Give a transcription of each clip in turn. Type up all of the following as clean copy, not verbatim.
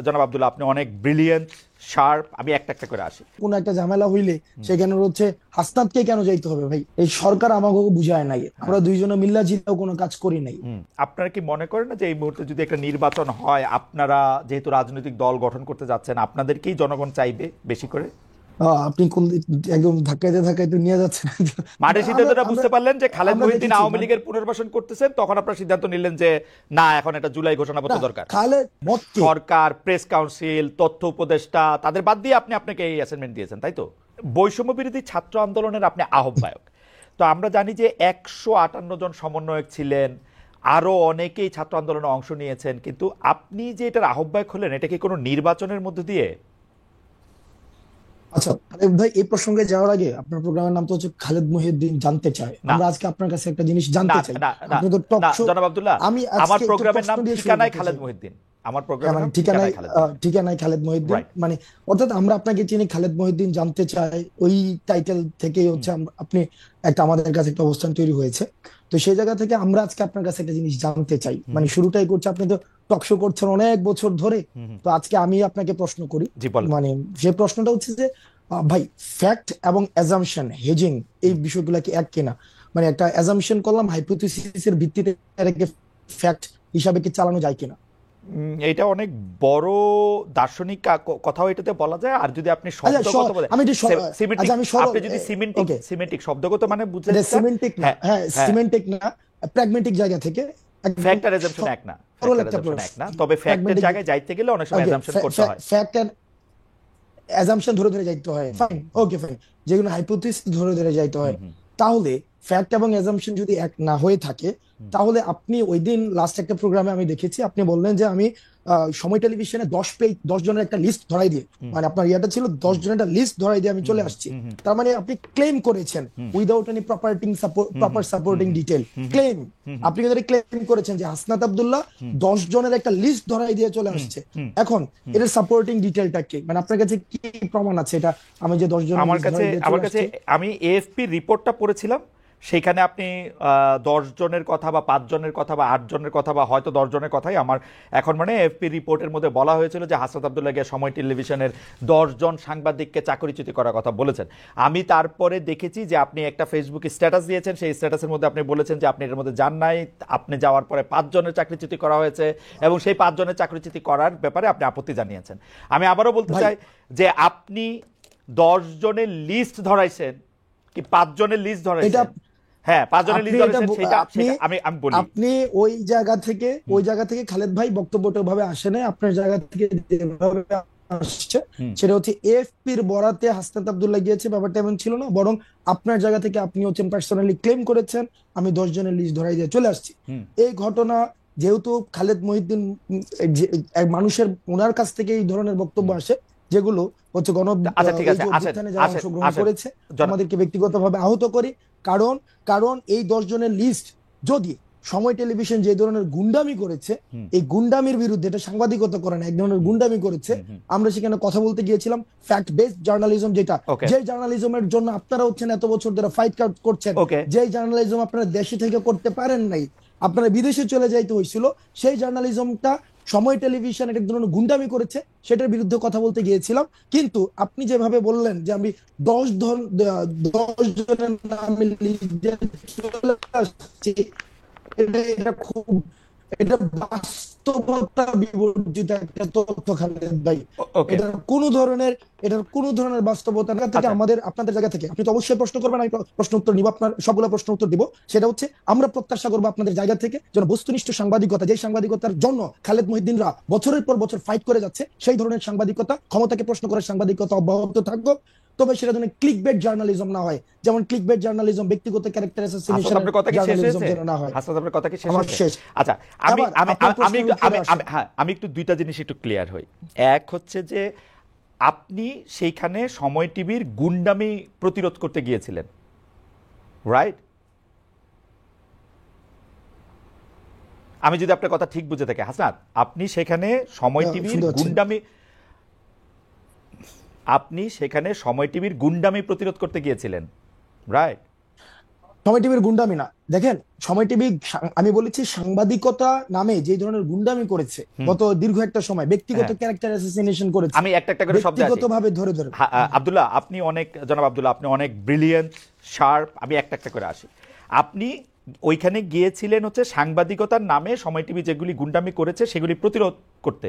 জনাব আব্দুল্লাহ, আপনি অনেক ব্রিলিয়েন্ট, শার্প। আমি একটা একটা করে আসি। কোন একটা ঝামেলা হইলে সেখানে হচ্ছে হাসনাতকে কেন যাইতে হবে ভাই? এই সরকার আমাকে বুঝায় নাই, আমরা দুইজনে মিল্লা জিতেও কোনো কাজ করি নাই। আপনারা কি মনে করেন না যে এই মুহূর্তে যদি একটা নির্বাচন হয়, আপনারা যেহেতু রাজনৈতিক দল গঠন করতে যাচ্ছেন, আপনাদেরকেই জনগণ চাইবে বেশি করে? আপনি কোন একদম ধাক্কাইতে ধাক্কাইতে নিয়ে যাচ্ছেন। মাঠের সিদ্ধান্তটা বুঝতে পারলেন যে খালেদ আমরা মহিউদ্দিন দেখেছি আওয়ামী লীগের পুনর্বাসন করতেছেন, তখন আপনারা সিদ্ধান্ত নিলেন যে না, এখন একটা জুলাই ঘোষণাপত্র দরকার। খালেদ মতকে সরকার, প্রেস কাউন্সিল, তথ্য উপদেষ্টা, তাদের বাদ দিয়ে আপনি আপনাকে এই অ্যাসাইনমেন্ট দিয়েছেন, তাই তো? বৈষম্য বিরোধী ছাত্র আন্দোলনের আপনি আহ্বায়ক। তো আমরা জানি যে 158 জন সমন্বয়ক ছিলেন, আরো অনেকেই ছাত্র আন্দোলনে অংশ নিয়েছেন, কিন্তু আপনি যে এটার আহ্বায়ক হলেন, এটা কি কোনো নির্বাচনের মধ্য দিয়ে? আচ্ছা খালেদ ভাই, এই প্রসঙ্গে যাওয়ার আগে আপনার প্রোগ্রামের নাম তো হচ্ছে খালেদ মহিউদ্দিন জানতে চায়। না আমরা আজকে আপনার কাছে একটা জিনিস না জানতে চাই। না না আপনি তো টক না শো, জনাব আব্দুল্লাহ, আমি আমার আজকে একটু প্রোগ্রামের প্রশ্ন নাম দিয়ে শুরু ঠিকানায় করতে খালেদ চাই। মহিউদ্দিন। আমার প্রোগ্রামের মানে নাম ঠিকানায় খালেদ মহিউদ্দিন। ঠিকানায় খালেদ মহিউদ্দিন, রাইট। মানে অর্থাৎ আমরা আপনাকে চিনি খালেদ মহিউদ্দিন জানতে চাই, ওই টাইটেল থেকেই হচ্ছে আপনি একটা আমাদের কাছে একটা অবস্থান তৈরি হয়েছে। তো সেই জায়গা থেকে আমরা আজকে আপনার কাছে একটা জিনিস জানতে চাই, মানে শুরুটাই করছে, আপনি তো টক শো করছেন অনেক বছর ধরে। তো আজকে আমি আপনাকে প্রশ্ন করি, জি বলেন। মানে যে প্রশ্নটা হচ্ছে যে ভাই, ফ্যাক্ট এবং অ্যাজাম্পশন হেজিং এই বিষয়গুলো কি এক কিনা? মানে একটা অ্যাজাম্পশন করলাম, হাইপোথিসিসের ভিত্তিতে এটাকে ফ্যাক্ট হিসাবে কি চালানো যায় কিনা? এটা অনেক বড় দার্শনিক কথাও এটাতে বলা যায়। আর যদি আপনি আচ্ছা শব্দগত বলেন, আমি একটু সিমেন্টিক, আচ্ছা আমি সরল, আপনি যদি সিমেন্টিক ওকে, সিমেন্টিক শব্দগত মানে বুঝতে এটা চান। সিমেন্টিক না, হ্যাঁ হ্যাঁ হ্যাঁ, সিমেন্টিক না, প্র্যাগমেটিক জায়গা থেকে একদম ফ্যাক্ট আর অ্যাজাম্পশন এক না, সরল ফ্যাক্ট আর একটা অ্যাজাম্পশন এক প্রশ্ন। না, তবে ফ্যাক্টের প্র্যাগমেটিক, জায়গায় যাইতে গেলে অনেক সময় ওকে, অ্যাজাম্পশন করতে হয়। ফ্যাক্ট এন্ড অ্যাজাম্পশন ধরে ধরে যাইতে হয়, ফাইন, ওকে ফাইন, যেগুলো হাইপোথিসিস ধরে ধরে যাইতে হয়। তাহলে ফ্যাক্ট এবং অ্যাজাম্পশন যদি এক না হয়ে থাকে, তাহলে আপনি ওই দিন লাস্ট একটা প্রোগ্রামে আমি দেখেছি, আপনি বললেন যে আমি সময় টেলিভিশনে 10 জনের একটা লিস্ট ধরাই দিয়ে, মানে আপনার ইয়াটা ছিল 10 জনের একটা লিস্ট ধরাই দিয়ে আমি চলে আসছি। তার মানে আপনি ক্লেম করেছেন without any proper supporting detail claim. আপনি কিন্তু ক্লেম করেছেন যে হাসনাত আব্দুল্লাহ 10 জনের একটা লিস্ট ধরাই দিয়ে চলে আসছে। এখন এটার সাপোর্টিং ডিটেলটা কি, মানে আপনার কাছে কি প্রমাণ আছে এটা আমি যে 10 জনের আমার লিস্ট কাছে ধরাই দিয়ে আমার চলে কাছে আসছি? আমি এএফপি রিপোর্টটা পড়েছিলাম। সেখানে আপনি 10 জনের কথা বা 5 জনের কথা বা 8 জনের কথা বা হয়তো 10 জনের কথাই আমার এখন মানে এএফপি রিপোর্টের মধ্যে বলা হয়েছিল যে হাসনাত আব্দুল্লাহ গিয়ে সময় টেলিভিশনের 10 জন সাংবাদিককে চাকরিচ্যুতি করার কথা বলেছেন। আমি তারপরে দেখেছি যে আপনি একটা ফেসবুকে স্ট্যাটাস দিয়েছেন, সেই স্ট্যাটাসের মধ্যে আপনি বলেছেন যে আপনি এর মধ্যে যান নাই, আপনি যাওয়ার পরে 5 জনের চাকরিচ্যুতি করা হয়েছে এবং সেই 5 জনের চাকরিচ্যুতি করার ব্যাপারে আপনি আপত্তি জানিয়েছেন। আমি আবারও বলতে ভাই চাই যে আপনি 10 জনের লিস্ট ধরাইছেন কি 5 জনের লিস্ট এটা ধরাইছেন? হ্যাঁ, 5 জনের আপনি লিস্ট এটা ধরেছেন, সেটা আপনি আমি বলি। আপনি ওই জায়গা থেকে খালেদ ভাই বক্তব্যটা ভাবে আসে নাই, আপনার জায়গা থেকে যেভাবে আসছে সেটা হচ্ছে এএফপির বরাতে হাসনাত আব্দুল্লাহ গিয়েছে, ব্যাপারটা এমন ছিল না, বরং আপনার জায়গা থেকে আপনি হচ্ছেন পার্সোনালি ক্লেম করেছেন আমি 10 জনের লিস্ট ধরাই দিয়ে চলে আসছি। এই ঘটনা যেহেতু খালেদ মহিউদ্দিন এক মানুষের ওনার কাছ থেকে এই ধরনের বক্তব্য আসে, যেগুলো হচ্ছে আচ্ছা ঠিক এই আছে, যে আসেন অভ্যুত্থানে যারা আসেন অংশগ্রহণ আসেন করেছে জন- আমাদেরকে ব্যক্তিগতভাবে আহত করি। কারণ কারণ এই 10 জনের লিস্ট যদি সময় টেলিভিশন যে ধরনের গুন্ডামি করেছে, এই গুন্ডামির বিরুদ্ধে, এটা সাংবাদিকতা করে না, এক ধরনের গুন্ডামি করেছে, আমরা সেখানে কথা বলতে গিয়েছিলাম ফ্যাক্ট বেসড জার্নালিজম, যেটা ওকে যে জার্নালিজমের জন্য আপনারা হচ্ছেন এত বছর ধরে ফাইট করছেন, ওকে যে জার্নালিজম আপনারা দেশে থেকে করতে পারেন নাই, আপনারা বিদেশে চলে যাইতে হয়েছিল, সেই জার্নালিজমটা সময় টেলিভিশন এক ধরনের গুন্ডামি করেছে, সেটার বিরুদ্ধে কথা বলতে গিয়েছিলাম। কিন্তু আপনি যেভাবে বললেন যে আমি 10 জনের নামে লিস্ট দিয়ে চলে আসছি, এটা খুব, এটা বাস্তবতা বিবর্জিত একটা তথ্য খালেদ ভাই। ওকে এটার কোনো ধরনের বাস্তবতা না থেকে আচ্ছা আমাদের আপনাদের জায়গা থেকে আপনি তো অবশ্যই প্রশ্ন করবেন, আমি প্রশ্ন উত্তর নিব, আপনার সবগুলো প্রশ্ন উত্তর দিব। সেটা হচ্ছে আমরা প্রত্যাশা করবো আপনাদের জায়গা থেকে যেন বস্তুনিষ্ঠ সাংবাদিকতা, যে সাংবাদিকতার জন্য খালেদ মহিউদ্দিনরা বছরের পর বছর ফাইট করে যাচ্ছে, সেই ধরনের সাংবাদিকতা, ক্ষমতাকে প্রশ্ন করার সাংবাদিকতা অব্যাহত থাকবে। তবে সেটা যেন ক্লিকবেট জার্নালিজম না হয়, যেমন ক্লিকবেট জার্নালিজম, ব্যক্তিগত ক্যারেক্টার অ্যাসাসিনেশন আপনার কথা কি শেষ জার্নালিজম হয়েছে? যেন না হয়। আপনার কথা কি শেষ আমার হয়েছে? শেষ। আচ্ছা, আমি আবার আমি আপনার আমি প্রশ্নের একটু উত্তরে আসেন। হ্যাঁ, আমি একটু দুইটা জিনিস একটু ক্লিয়ার হই। এক হচ্ছে যে আপনি সেইখানে সময় টিভির গুন্ডামি প্রতিরোধ করতে গিয়েছিলেন, রাইট? আমি যদি আপনার কথা ঠিক বুঝে থাকি হাসনাত, আপনি সেখানে সময় টিভির শুনতে পাচ্ছেন? গুন্ডামি প্রতিরোধ করতে গিয়েছিলেন, রাইট? সময় টিভির গুন্ডামি না, দেখেন সময় টিভি, আমি বলেছি সাংবাদিকতা নামে যে ধরনের গুন্ডামি করেছে গত দীর্ঘ একটা সময়, ব্যক্তিগত হ্যাঁ, ক্যারেক্টার অ্যাসাসিনেশন করেছে আমি একটা একটা করে শব্দে আসি। ব্যক্তিগতভাবে ধরে ধরে। আব্দুল্লাহ, আপনি অনেক, জনাব আব্দুল্লাহ, আপনি অনেক ব্রিলিয়েন্ট, শার্প। আমি একটা একটা করে আসি। আপনি ওইখানে গিয়েছিলেন হচ্ছে সাংবাদিকতার নামে সময় টিভি যেগুলি গুন্ডামি করেছে সেগুলি প্রতিরোধ করতে।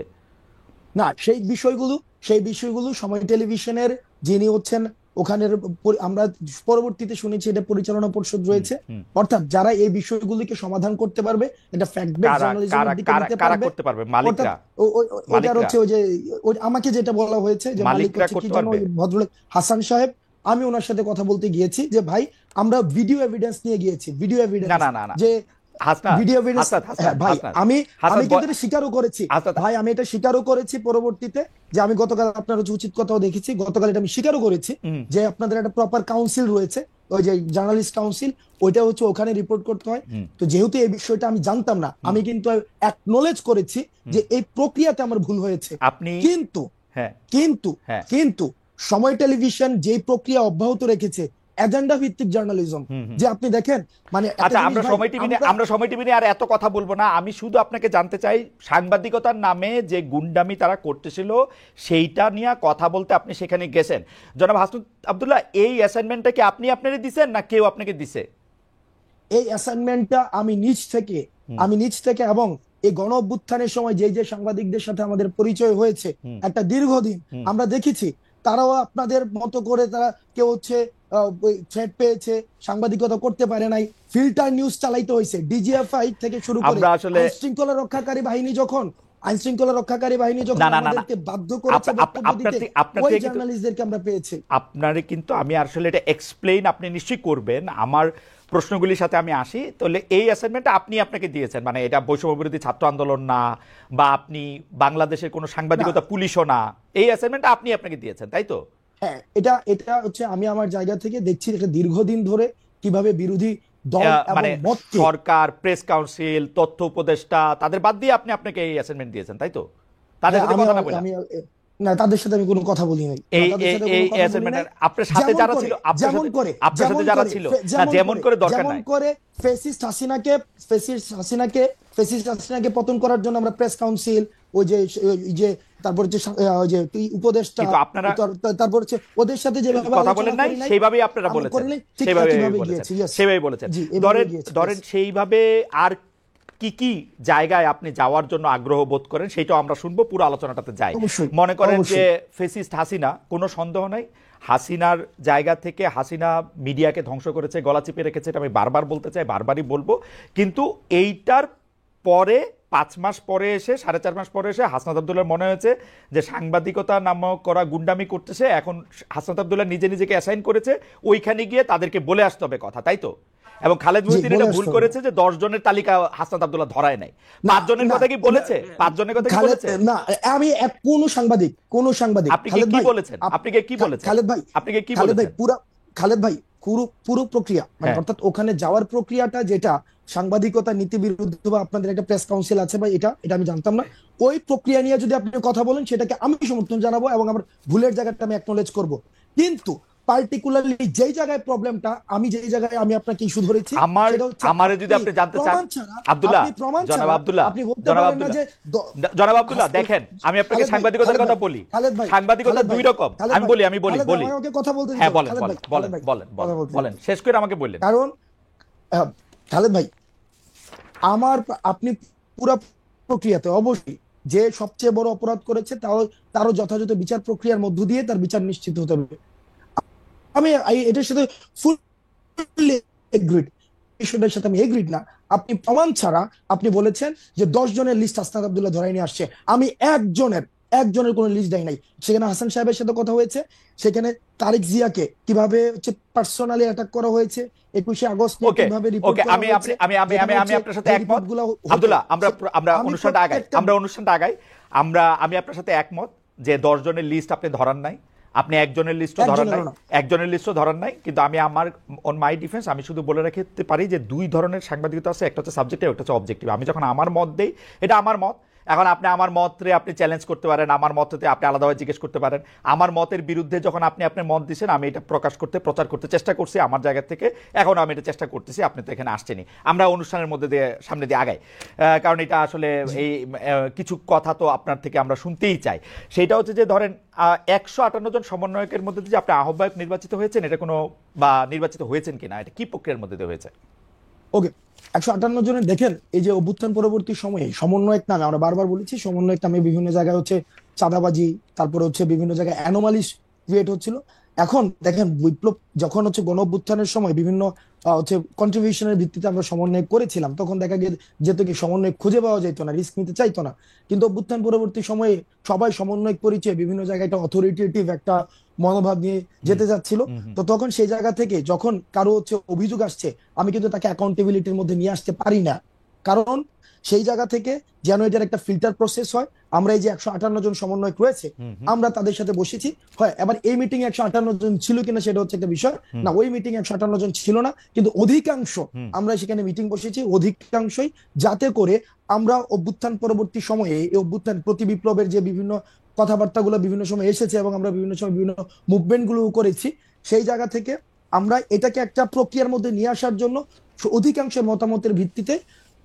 না, সেই বিষয়গুলো সময় টেলিভিশনের যিনি হচ্ছেন ওখানের আমরা পরবর্তীতে শুনেছি এটা পরিচালনা পরিষদ রয়েছে, অর্থাৎ যারা এই বিষয়গুলিকে সমাধান করতে পারবে, এটা ফ্যাক্ট বেস কারা জার্নালিজমের দিকে নিতে কারা পারবে। করতে পারবে? অর্থাৎ মালিকরা? ওটার হচ্ছে ওই যে আমাকে যেটা বলা হয়েছে যে মালিক মালিকরা হচ্ছে কি করতে যেন পারবে? ওই ভদ্রলোক হাসান সাহেব, আমি ওনার সাথে কথা বলতে গিয়েছি যে ভাই আমরা ভিডিও এভিডেন্স নিয়ে গিয়েছি, ভিডিও না এভিডেন্স না না না, যে হাসনাত, ভিডিও এভিডেন্স। হাসনাত, হ্যাঁ ভাই, হাসনাত, আমি হাসনাত, কিন্তু এটা স্বীকারও করেছি হাসনাত, ভাই, আমি এটা স্বীকারও করেছি পরবর্তীতে, যে আমি গতকাল আপনার হচ্ছে উচিত কথাও দেখেছি, গতকাল এটা আমি স্বীকারও করেছি যে আপনাদের একটা প্রপার কাউন্সিল রয়েছে, ওই যে জার্নালিস্ট কাউন্সিল, ওইটা হচ্ছে ওখানে রিপোর্ট করতে হয়। তো যেহেতু এই বিষয়টা আমি জানতাম না, আমি কিন্তু অ্যাকনলেজ করেছি যে এই প্রক্রিয়াতে আমার ভুল হয়েছে। আপনি কিন্তু হ্যাঁ কিন্তু হ্যাঁ কিন্তু সময় টেলিভিশন যেই প্রক্রিয়া অব্যাহত রেখেছে, এজেন্ডা ভিত্তিক জার্নালিজম, যে আপনি দেখেন মানে একটা আচ্ছা, জিনিস আমরা ভাই, সময় টিভি নিয়ে আমরা সময় টিভি নিয়ে আর এত কথা বলবো না। আমি শুধু আপনাকে জানতে চাই, সাংবাদিকতার নামে যে গুন্ডামি তারা করতেছিল সেইটা নিয়ে কথা বলতে আপনি সেখানে গেছেন। জনাব হাসনাত আব্দুল্লাহ, এই অ্যাসাইনমেন্টটা কি আপনি আপনারই দিছেন না কেউ আপনাকে দিছে? এই অ্যাসাইনমেন্টটা আমি নিজ থেকে এবং এই গণ অভ্যুত্থানের সময় যে যে সাংবাদিকদের সাথে আমাদের পরিচয় হয়েছে একটা দীর্ঘদিন, আমরা দেখেছি তারাও আপনাদের মতো করে তারা কেউ হচ্ছে থ্রেট পেয়েছে, সাংবাদিকতা করতে পারে নাই, ফিল্টার নিউজ চালাইতে হয়েছে, ডিজিএফআই থেকে শুরু করে আমরা আসলে আইন শৃঙ্খলা রক্ষাকারী বাহিনী যখন না না না না, আমাদেরকে বাধ্য করেছে বক্তব্য দিতে, আপনার ওই থেকে কিন্তু জার্নালিস্টদেরকে আমরা পেয়েছি। আপনারে কিন্তু আমি আসলে এটা এক্সপ্লেইন আপনি নিশ্চয়ই করবেন। আমার প্রশ্নগুলির সাথে আমি আসি। তাহলে এই অ্যাসাইনমেন্টটা আপনি আপনাকে দিয়েছেন, মানে এটা বৈষম্য বিরোধী ছাত্র আন্দোলন না, বা আপনি বাংলাদেশের কোনো না, সাংবাদিকতা পুলিশও না, এই অ্যাসাইনমেন্টটা আপনি আপনাকে দিয়েছেন, তাই তো? হ্যাঁ, এটা এটা হচ্ছে আমি আমার জায়গা থেকে দেখছি এটা দীর্ঘদিন ধরে কিভাবে বিরোধী দল এবং মানে মতকে, সরকার, প্রেস কাউন্সিল, তথ্য উপদেষ্টা, তাদের বাদ দিয়ে আপনি আপনাকে এই অ্যাসাইনমেন্ট দিয়েছেন, তাই তো? তাদের হ্যাঁ, সাথে কথা না বলে আমি না, তাদের সাথে আমি কোনো কথা বলি নাই, এই তাদের এই সাথে এই কোনো কথা বলি নাই। অ্যাসাইনমেন্টের আপনার সাথে যেমন যারা করে ছিল, যেমন করে আপনার সাথে যারা ছিল না, যেমন করে দরকার নাই। ফেসিস্ট হাসিনাকে পতন করার জন্য আমরা প্রেস কাউন্সিল, ওই যে তারপর হচ্ছে ওই যে উপদেষ্টা, কিন্তু আপনারা তারপর হচ্ছে ওদের সাথে যেভাবে কথা বলেন নাই, সেইভাবেই আপনারা আমরা বলেছেন, করি নাই, ঠিক সেইভাবেই একইভাবে বলেছেন, গিয়েছি, yes। সেইভাবেই বলেছেন। জি, এভাবে ধরেন গিয়েছি, ধরেন yes। সেইভাবে আর কি কি জায়গায় আপনি যাওয়ার জন্য আগ্রহ বোধ করেন সেটাও আমরা শুনবো, পুরো আলোচনাটাতে যাই। অবশ্যই, মনে করেন যে অবশ্যই। ফেসিস্ট হাসিনা, কোনো সন্দেহ নাই, হাসিনার জায়গা থেকে হাসিনা মিডিয়াকে ধ্বংস করেছে, গলা চিপে রেখেছে, এটা আমি বারবার বলতে চাই, বারবারই বলবো। কিন্তু এইটার পরে 5 মাস পরে এসে, 4.5 মাস পরে এসে হাসনাত আব্দুল্লাহর মনে হয়েছে যে সাংবাদিকতা নামক করা গুন্ডামি করতেছে, এখন হাসনাত আব্দুল্লাহ নিজে নিজেকে অ্যাসাইন করেছে ওইখানে গিয়ে তাদেরকে বলে আসতে হবে কথা, তাই তো? এবং খালেদ মহিউদ্দিন এটা ভুল করেছে যে 10 জনের তালিকা হাসনাত আব্দুল্লাহ ধরায় নাই। 5 জনের কথা কি বলেছে? 5 জনের কথা কি বলেছে? না, আমি কোন সাংবাদিক আপনি কি বলেছেন? আপনি কি বলেছেন? খালেদ ভাই, আপনি কি বলেছেন? খালেদ ভাই পুরো প্রক্রিয়া, মানে অর্থাৎ ওখানে যাওয়ার প্রক্রিয়াটা যেটা সাংবাদিকতা নীতি বিরুদ্ধ, বা আপনাদের একটা প্রেস কাউন্সিল আছে ভাই, এটা আমি জানতাম না। ওই প্রক্রিয়া নিয়ে যদি আপনি কথা বলেন সেটাকে আমি সমর্থন জানাবো এবং আমার ভুলের জায়গাটা আমি অ্যাকনলেজ করব। কিন্তু পার্টিকুলারলি যেই জায়গায় প্রবলেমটা, আমি আপনাকে ইস্যু ধরেছি, আমারে যদি আপনি জানতে চান আব্দুল্লাহ, জনাব আব্দুল্লাহ, আপনি বলতে পারেন না যে জনাব আব্দুল্লাহ, দেখেন আমি আপনাকে সাংবাদিকতার কথা বলি। সাংবাদিকতা দুই রকম, আমি বলি আমাকে কথা বলতে দিন। হ্যাঁ, বলেন, শেষ করে আমাকে বললেন। কারণ খালেদ ভাই, আপনি পুরো প্রক্রিয়াতে অবশ্যই যে সবচেয়ে বড় অপরাধ করেছে তারও যথাযথ বিচার প্রক্রিয়ার মধ্য দিয়ে তার বিচার নিশ্চিত হতে হবে। আমি এটার সাথে ফুললি এগ্রিড, বিষয়টার সাথে আমি এগ্রিড না। আপনি প্রমাণ ছাড়া আপনি বলেছেন যে 10 জনের লিস্ট হাসনাত আব্দুল্লাহ ধরাই নিয়ে আসছে, আমি একজনের কোনো লিস্ট দেয় নাই। সেখানে হাসান সাহেবের সাথে কথা হয়েছে, সেখানে তারেক জিয়াকে কিভাবে হচ্ছে পার্সোনালি অ্যাটাক করা হয়েছে, 21শে আগস্ট কিভাবে রিপোর্ট করা হয়েছে, আমি আপনার সাথে একমত আব্দুল্লাহ। আমরা অনুষ্ঠানটা আগাই। আমি আপনার সাথে একমত যে 10 জনের লিস্ট আপনি ধরান নাই, আপনি একজনের লিস্টও ধরান নাই। কিন্তু আমি আমার অন মাই ডিফেন্স আমি শুধু বলে রাখতে পারি যে 2 ধরনের সাংবাদিকতা আছে, একটা হচ্ছে সাবজেক্টিভ, একটা হচ্ছে অবজেক্টিভ। আমি যখন আমার মত দেই, এটা আমার মত, এখন আপনি আমার মতরে আপনি চ্যালেঞ্জ করতে পারেন, আমার মততে আপনি আলাদাভাবে জিজ্ঞেস করতে পারেন। আমার মতের বিরুদ্ধে যখন আপনি আপনার মত দিয়েছেন, আমি এটা প্রচার করতে চেষ্টা করছি আমার জায়গা থেকে, এখন আমি এটা চেষ্টা করতেছি, আপনি তো এখানে আসছেনই, আমরা অনুষ্ঠানের মধ্যে দিয়ে সামনে দিয়ে আগাই। কারণ এটা আসলে এই কিছু কথা তো আপনার থেকে আমরা শুনতেই চাই। সেইটা হচ্ছে যে ধরেন 158 জন সমন্বয়কের মধ্যে যে আপনি আহ্বায়ক নির্বাচিত হয়েছেন, এটা কোনো বা নির্বাচিত হয়েছেন কিনা, এটা কি প্রক্রিয়ার মধ্যে দিয়ে হয়েছে? ওকে, 158 জনের দেখেন, এই যে অভ্যুত্থান পরবর্তী সময়ে সমন্বয়ক নামে, আমরা বারবার বলেছি সমন্বয়ক নামে বিভিন্ন জায়গায় হচ্ছে চাঁদাবাজি, তারপরে হচ্ছে বিভিন্ন জায়গায় অ্যানোমালিস ক্রিয়েট হচ্ছিল। এখন দেখেন, বিপ্লব যখন হচ্ছে গণ অভ্যুত্থানের সময় বিভিন্ন হচ্ছে কন্ট্রিবিউশনের ভিত্তিতে আমরা সমন্বয় করেছিলাম, তখন দেখা যেত কি সমন্বয় খুঁজে পাওয়া যেত না, রিস্ক নিতে চাইতো না। কিন্তু অভ্যুত্থান পরবর্তী সময়ে সবাই সমন্বয় পরিচয় বিভিন্ন জায়গায় একটা অথরিটেটিভ একটা মনোভাব নিয়ে যেতে যাচ্ছিল। তো তখন সেই জায়গা থেকে যখন কারো হচ্ছে অভিযোগ আসছে, আমি কিন্তু তাকে অ্যাকাউন্টেবিলিটির মধ্যে নিয়ে আসতে পারি না। কারণ সেই জায়গা থেকে যেন এটার একটা ফিল্টার প্রসেস হয়। আমরা এই যে 158 জন সমন্বয়ক রয়েছে, আমরা তাদের সাথে বসেছি। হয় এবার এই মিটিং এ 158 জন ছিল কিনা সেটা হচ্ছে একটা বিষয় না, ওই মিটিং 158 জন ছিল না, কিন্তু অধিকাংশ আমরা সেখানে মিটিং বসেছি, অধিকাংশই, যাতে করে আমরা অভ্যুত্থান পরবর্তী সময়ে এই অভ্যুত্থান প্রতি বিপ্লবের যে বিভিন্ন কথাবার্তাগুলো বিভিন্ন সময় এসেছে এবং আমরা বিভিন্ন সময় বিভিন্ন মুভমেন্ট গুলো করেছি, সেই জায়গা থেকে আমরা এটাকে একটা প্রক্রিয়ার মধ্যে নিয়ে আসার জন্য অধিকাংশের মতামতের ভিত্তিতে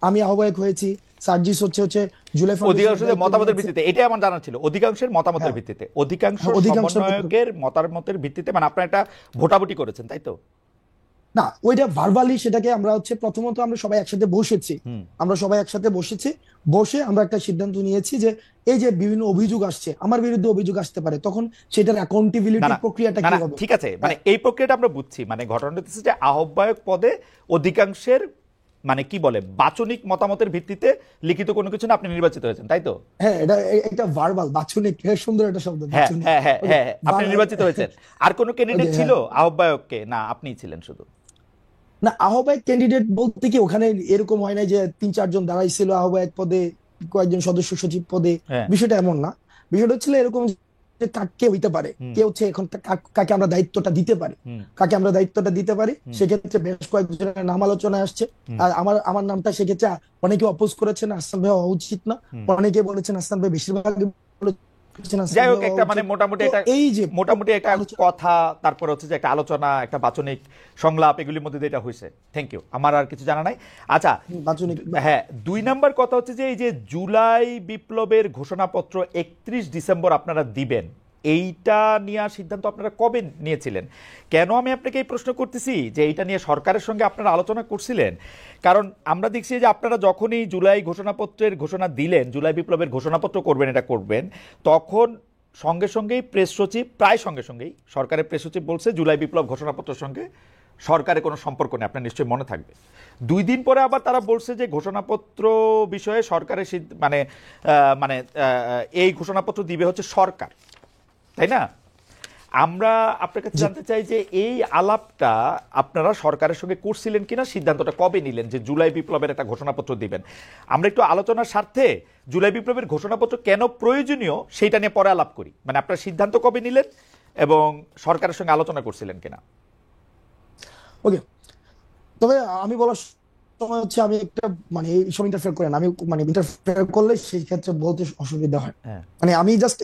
আমি আহ্বায়ক হয়েছি। সার্জিস হচ্ছে জুলাই অধিকাংশের মতামতের ভিত্তিতে, এটাই আমার জানা ছিল, অধিকাংশের মতামতের ভিত্তিতে, অধিকাংশ সমন্বয়কের মতামতের ভিত্তিতে, মানে আপনারা একটা ভোটাভুটি করেছেন, তাই তো? না, ওইটা ভার্বালি, সেটাকে আমরা হচ্ছে প্রথমত আমরা সবাই একসাথে বসেছি, বসে আমরা একটা সিদ্ধান্ত নিয়েছি যে এই যে বিভিন্ন অভিযোগ আসছে, আমার বিরুদ্ধে অভিযোগ আসতে পারে, তখন সেটার অ্যাকাউন্টেবিলিটি প্রক্রিয়াটা কি হবে। ঠিক আছে, মানে এই প্রক্রিয়াটা আমরা বুঝছি, মানে ঘটনাটা হচ্ছে যে আহ্বায়ক পদে অধিকাংশের মানে কি বলে বাচনিক মতামতের ভিত্তিতে লিখিত কোনো কিছু না, আপনি নির্বাচিত হয়েছেন, তাই তো? হ্যাঁ, এটা একটা ভার্বাল, বাচনিক, সুন্দর একটা শব্দ। হ্যাঁ, আপনি নির্বাচিত হয়েছেন। আর কোন ক্যান্ডিডেট ছিল আহ্বায়ককে? না, আপনিই ছিলেন শুধু? না, আহ্বায়ক ক্যান্ডিডেট বলতে কি ওখানে এরকম হয় না যে 3-4 জন দাঁড়াইছিল আহ্বায়ক পদে, কয়েকজন সদস্য সচিব পদে, বিষয়টা এমন না। বিষয়টা হচ্ছিল এরকম যে কে হইতে পারে, কে হচ্ছে এখন কাকে আমরা দায়িত্বটা দিতে পারি, সেক্ষেত্রে বেশ কয়েকজনের নাম আলোচনায় আসছে। আর আমার নামটা সেক্ষেত্রে অনেকে অপোজ করেছেন, আহসান ভাই হওয়া উচিত না, অনেকে বলেছেন আহসান ভাই, বেশিরভাগ যাই হোক, একটা মানে মোটামুটি একটা কথা, তারপর হচ্ছে যে একটা আলোচনা, একটা বাচনিক সংলাপ, এগুলির মধ্যে যেটা হয়েছে। থ্যাংক ইউ, আমার আর কিছু জানা নাই। আচ্ছা, হ্যাঁ, 2 নাম্বার কথা হচ্ছে যে এই যে জুলাই বিপ্লবের ঘোষণাপত্র 31 ডিসেম্বর আপনারা দিবেন, এইটা নিয়ে সিদ্ধান্ত আপনারা কবে নিয়েছিলেন? কেন আমি আপনাকে এই প্রশ্ন করতেছি যে এইটা নিয়ে সরকারের সঙ্গে আপনারা আলোচনা করছিলেন? কারণ আমরা দেখছি যে আপনারা যখনই জুলাই ঘোষণাপত্রের ঘোষণা দিলেন, জুলাই বিপ্লবের ঘোষণাপত্র করবেন, তখন সঙ্গে সঙ্গেই প্রেস সচিব, প্রায় সঙ্গে সঙ্গেই সরকারের প্রেস সচিব বলছে জুলাই বিপ্লব ঘোষণাপত্রের সঙ্গে সরকারের কোনো সম্পর্ক নেই, আপনার নিশ্চয়ই মনে থাকবে। 2 দিন পরে আবার তারা বলছে যে ঘোষণাপত্র বিষয়ে সরকারের এই ঘোষণাপত্র দিবে হচ্ছে সরকার, তাই না? আমরা আপনার কাছে জানতে চাই যে এই আলাপটা আপনারা সরকারের সঙ্গে করছিলেন কিনা, সিদ্ধান্তটা কবে নিলেন যে জুলাই বিপ্লবের একটা ঘোষণাপত্র দিবেন? আমরা একটু আলোচনার স্বার্থে জুলাই বিপ্লবের ঘোষণাপত্র কেন প্রয়োজনীয় সেইটা নিয়ে পরে আলাপ করি। মানে আপনার সিদ্ধান্ত কবে নিলেন এবং সরকারের সঙ্গে আলোচনা করছিলেন কিনা? ওকে, তবে আমি বলার সময় হচ্ছে আমি একটা মানে এই সব ইন্টারফেয়ার করেন, আমি মানে ইন্টারফেয়ার করলে সেই ক্ষেত্রে বলতে অসুবিধা হয়, মানে আমি জাস্ট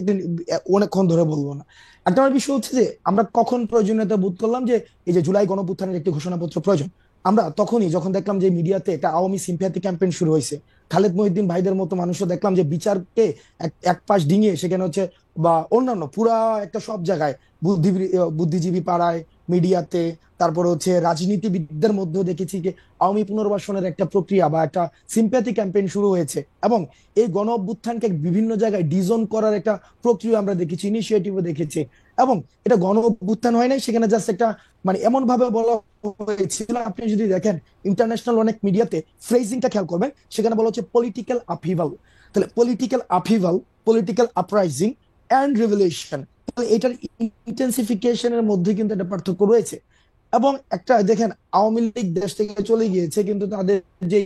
অনেকক্ষণ ধরে বলবো না। একটা আমার বিষয় হচ্ছে যে আমরা কখন প্রয়োজনীয়তা বোধ করলাম যে এই যে জুলাই গণঅভ্যুত্থানের একটি ঘোষণাপত্র প্রয়োজন, আমরা তখনই যখন দেখলাম যে মিডিয়াতে একটা আওয়ামী সিম্প্যাথি ক্যাম্পেইন শুরু হয়েছে, খালেদ মহিউদ্দিন ভাইদের মতো মানুষও দেখলাম যে বিচারকে এক পাশ ডিঙিয়ে সেখানে হচ্ছে বা অন্যান্য পুরা একটা সব জায়গায় বুদ্ধিজীবী পাড়ায়, মিডিয়াতে, তারপরে হচ্ছে রাজনীতিবিদদের মধ্যেও দেখেছি যে আওয়ামী পুনর্বাসনের একটা প্রক্রিয়া বা একটা সিম্প্যাথি ক্যাম্পেইন শুরু হয়েছে, এবং এই গণ অভ্যুত্থানকে বিভিন্ন জায়গায় ডিজোন করার একটা প্রক্রিয়া আমরা দেখেছি, ইনিশিয়েটিভও দেখেছি। এবং এটা গণ অভ্যুত্থান হয় নাই, সেখানে জাস্ট একটা মানে এমন ভাবে বলা হয়েছিল, আপনি যদি দেখেন ইন্টারন্যাশনাল অনেক মিডিয়াতে ফ্রেজিংটা খেয়াল করবেন, সেখানে বলা হচ্ছে পলিটিক্যাল আপহিভাল। তাহলে political upheaval, political uprising and revolution, এটার ইন্টেন্সিফিকেশনের মধ্যে কিন্তু একটা পার্থক্য রয়েছে। এবং একটা দেখেন, আওয়ামী লীগ দেশ থেকে চলে গিয়েছে, কিন্তু তাদের যে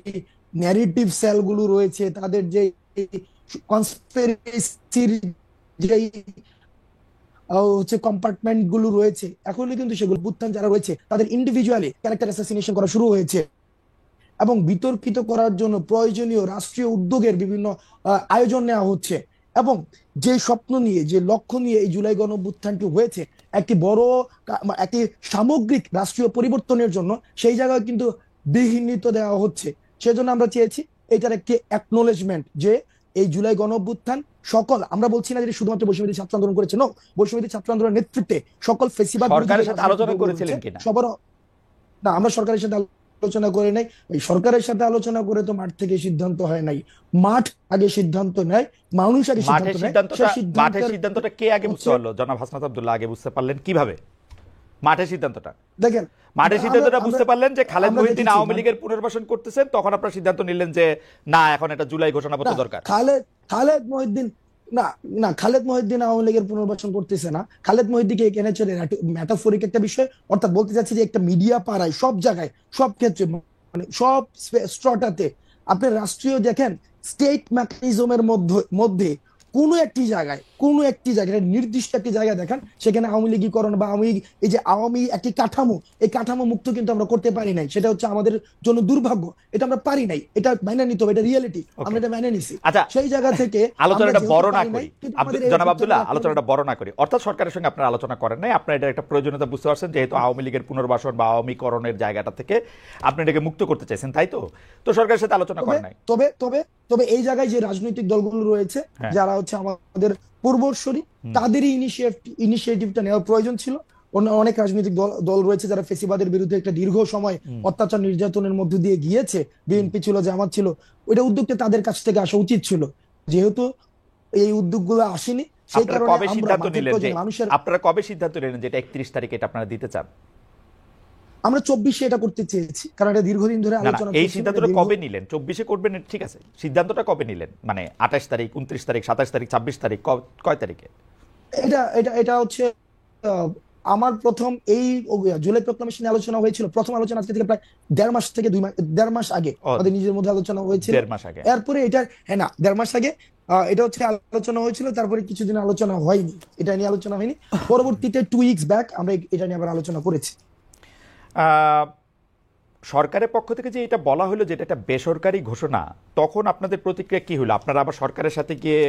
ন্যারেটিভ সেলগুলো রয়েছে, তাদের যে কনস্পিরেসির যে হচ্ছে কম্পার্টমেন্ট গুলো রয়েছে, এখনই কিন্তু সেগুলো অভ্যুত্থান যারা রয়েছে তাদের ইন্ডিভিজুয়ালি ক্যারেক্টার অ্যাসাসিনেশন করা শুরু হয়েছে। এবং বিতর্কিত করার জন্য প্রয়োজনীয় রাষ্ট্রীয় উদ্যোগের বিভিন্ন আয়োজন নেওয়া হচ্ছে। এবং যে স্বপ্ন নিয়ে, যে লক্ষ্য নিয়ে এই জুলাই গণঅভ্যুত্থানটি হয়েছে, একটি বড় একটি সামগ্রিক রাষ্ট্রীয় পরিবর্তনের জন্য, সেই জায়গায় কিন্তু বিঘ্নিত দেওয়া হচ্ছে। সেজন্য আমরা চেয়েছি এটার একটি অ্যাকনোলেজমেন্ট যে এই জুলাই গণঅভ্যুত্থান সকল, আমরা বলছি না যে শুধুমাত্র বৈষম্যবিরোধী ছাত্র আন্দোলন করেছে, নো, বৈষম্যবিরোধী ছাত্র আন্দোলনের নেতৃত্বে সকল ফেসিবাদ সরকারের সাথে আলোচনা করেছিলেন কিনা? সবার না, আমরা সরকারের সাথে আলোচনা করে নাই। ওই সরকারের সাথে আলোচনা করে তো মাঠ থেকে সিদ্ধান্ত হয় নাই। মাঠ আগে সিদ্ধান্ত নেয়, মানুষ আগে সিদ্ধান্ত নেয়। মাঠের সিদ্ধান্তটা কে আগে বুঝতে পারলো? জনাব হাসনাত আব্দুল্লাহ আগে বুঝতে পারলেন কিভাবে মাঠের সিদ্ধান্তটা? দেখেন, মাঠের সিদ্ধান্তটা বুঝতে পারলেন যে খালেদ মহিউদ্দিন আওয়ামী লীগের পুনর্বাসন করতেছেন, তখন আপনারা সিদ্ধান্ত নিলেন যে না, এখন এটা জুলাই ঘোষণাপত্র দরকার। খালেদ মহিউদ্দিন না, না, খালেদ মহিউদ্দিন আওয়ামী লীগের পুনর্বাসন করতেছে না। খালেদ মহিউদ্দিনকে এনেছে মেটাফরিক একটা বিষয়, অর্থাৎ বলতে চাচ্ছি যে একটা মিডিয়া পাড়ায় সব জায়গায়, সব ক্ষেত্রে, মানে সব স্ট্রটাতে আপনি রাষ্ট্রীয় দেখেন স্টেট মেকানিজমের মধ্যে কোনো একটি জায়গায় নির্দিষ্ট একটি জায়গায় দেখেন সেখানে আওয়ামী লীগীকরণ বা এই যে আওয়ামী একটি কাঠামো, এই কাঠামো মুক্ত কিন্তু আমরা করতে পারি নাই। সেটা হচ্ছে আমাদের জন্য দুর্ভাগ্য, এটা আমরা পারি নাই, এটা মেনে নিতে হবে, এটা রিয়েলিটি, আমরা এটা মেনে নিছি। আচ্ছা, সেই জায়গা থেকে আলোচনাটা বড় না করি, জনাব আব্দুল্লাহ, আলোচনাটা বড় না করি। অর্থাৎ সরকারের সঙ্গে আপনারা আলোচনা করেন নাই, আপনারা এটা একটা প্রয়োজনীয়তা বুঝতে পারছেন, যেহেতু আওয়ামী লীগের পুনর্বাসন বা আওয়ামীকরণের জায়গাটা থেকে আপনি এটাকে মুক্ত করতে চাইছেন, তাই তো? তো সরকারের সাথে আলোচনা করেন নাই। তবে এই জায়গায় যে রাজনৈতিক দলগুলো রয়েছে, যারা হচ্ছে আমাদের পূর্বসূরি, তাদেরই ইনিশিয়েটিভটা নেওয়ার প্রয়োজন ছিল। অনেক রাজনৈতিক দল রয়েছে যারা ফেসিবাদের বিরুদ্ধে একটা দীর্ঘ সময় অত্যাচার নির্যাতনের মধ্য দিয়ে গিয়েছে, বিএনপি ছিল, জামাত ছিল, ওইটা উদ্যোগটা তাদের কাছ থেকে আসা উচিত ছিল। যেহেতু এই উদ্যোগগুলো আসেনি, সেই কারণে আপনারা কবে সিদ্ধান্ত নিলেন যে এটা 31 তারিখে এটা আপনারা দিতে চান? আমরা 24-এ এটা করতে চেয়েছি, কারণ এটা দীর্ঘদিন ধরে আলোচনা। এই সিদ্ধান্তটা কবে নিলেন? 24-এ করবেন, ঠিক আছে, সিদ্ধান্তটা কবে নিলেন? মানে 28 তারিখ, 29 তারিখ, 27 তারিখ, 26 তারিখ, কয় তারিখে? এটা হচ্ছে আমার প্রথম এই জুলাই প্রক্লামেশনে আলোচনা হয়েছিল। প্রথম আলোচনা আজকে থেকে প্রায় 1.5 মাস আগে আমাদের নিজের মধ্যে আলোচনা হয়েছিল। 1.5 মাস আগে। এরপরে এটা, হ্যাঁ না, 1.5 মাস আগে এটা হচ্ছে আলোচনা হয়েছিল। তারপরে কিছুদিন আলোচনা হয়নি, এটা নিয়ে আলোচনা হয়নি। পরবর্তীতে 2 উইকস ব্যাক আমরা এটা নিয়ে আবার আলোচনা করেছি। সরকারের পক্ষ থেকে যে এটা বলা হলো যে এটা একটা বেসরকারি ঘোষণা, তখন আপনাদের প্রতিক্রিয়া কি হলো? আপনারা আবার সরকারের সাথে গিয়ে,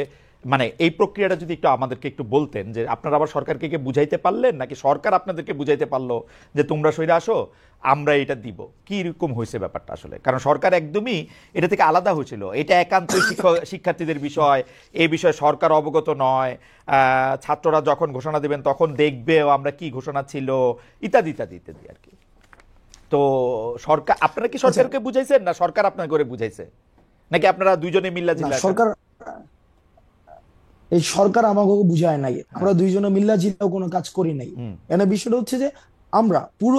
মানে এই প্রক্রিয়াটা যদি একটু আমাদেরকে একটু বলতেন, যে আপনারা আবার সরকারকে গিয়ে বুঝাইতে পারলেন, নাকি সরকার আপনাদেরকে বুঝাইতে পারলো যে তোমরা সইরে আসো, আমরা এটা দিব? কি রকম হয়েছে ব্যাপারটা আসলে? কারণ সরকার একদমই এটা থেকে আলাদা হয়েছিল, এটা একান্তই শিক্ষার্থীদের বিষয়, এই বিষয়ে সরকার অবগত নয়, ছাত্ররা যখন ঘোষণা দেবেন তখন দেখবে আমরা কি ঘোষণা ছিল, ইত্যাদি ইত্যাদি ইত্যাদি আর কি। তো সরকার, আপনারা কি সরকারকে বুঝাইছেন, না সরকার আপনার করে বুঝাইছে, নাকি আপনারা দুইজনে মিল্লা জিল্লা? সরকার আমাকে বুঝায় নাই, আমরা দুইজনে মিল্লা জিল্লাও কোনো কাজ করি নাই। এখানে বিষয়টা হচ্ছে যে আমরা পুরো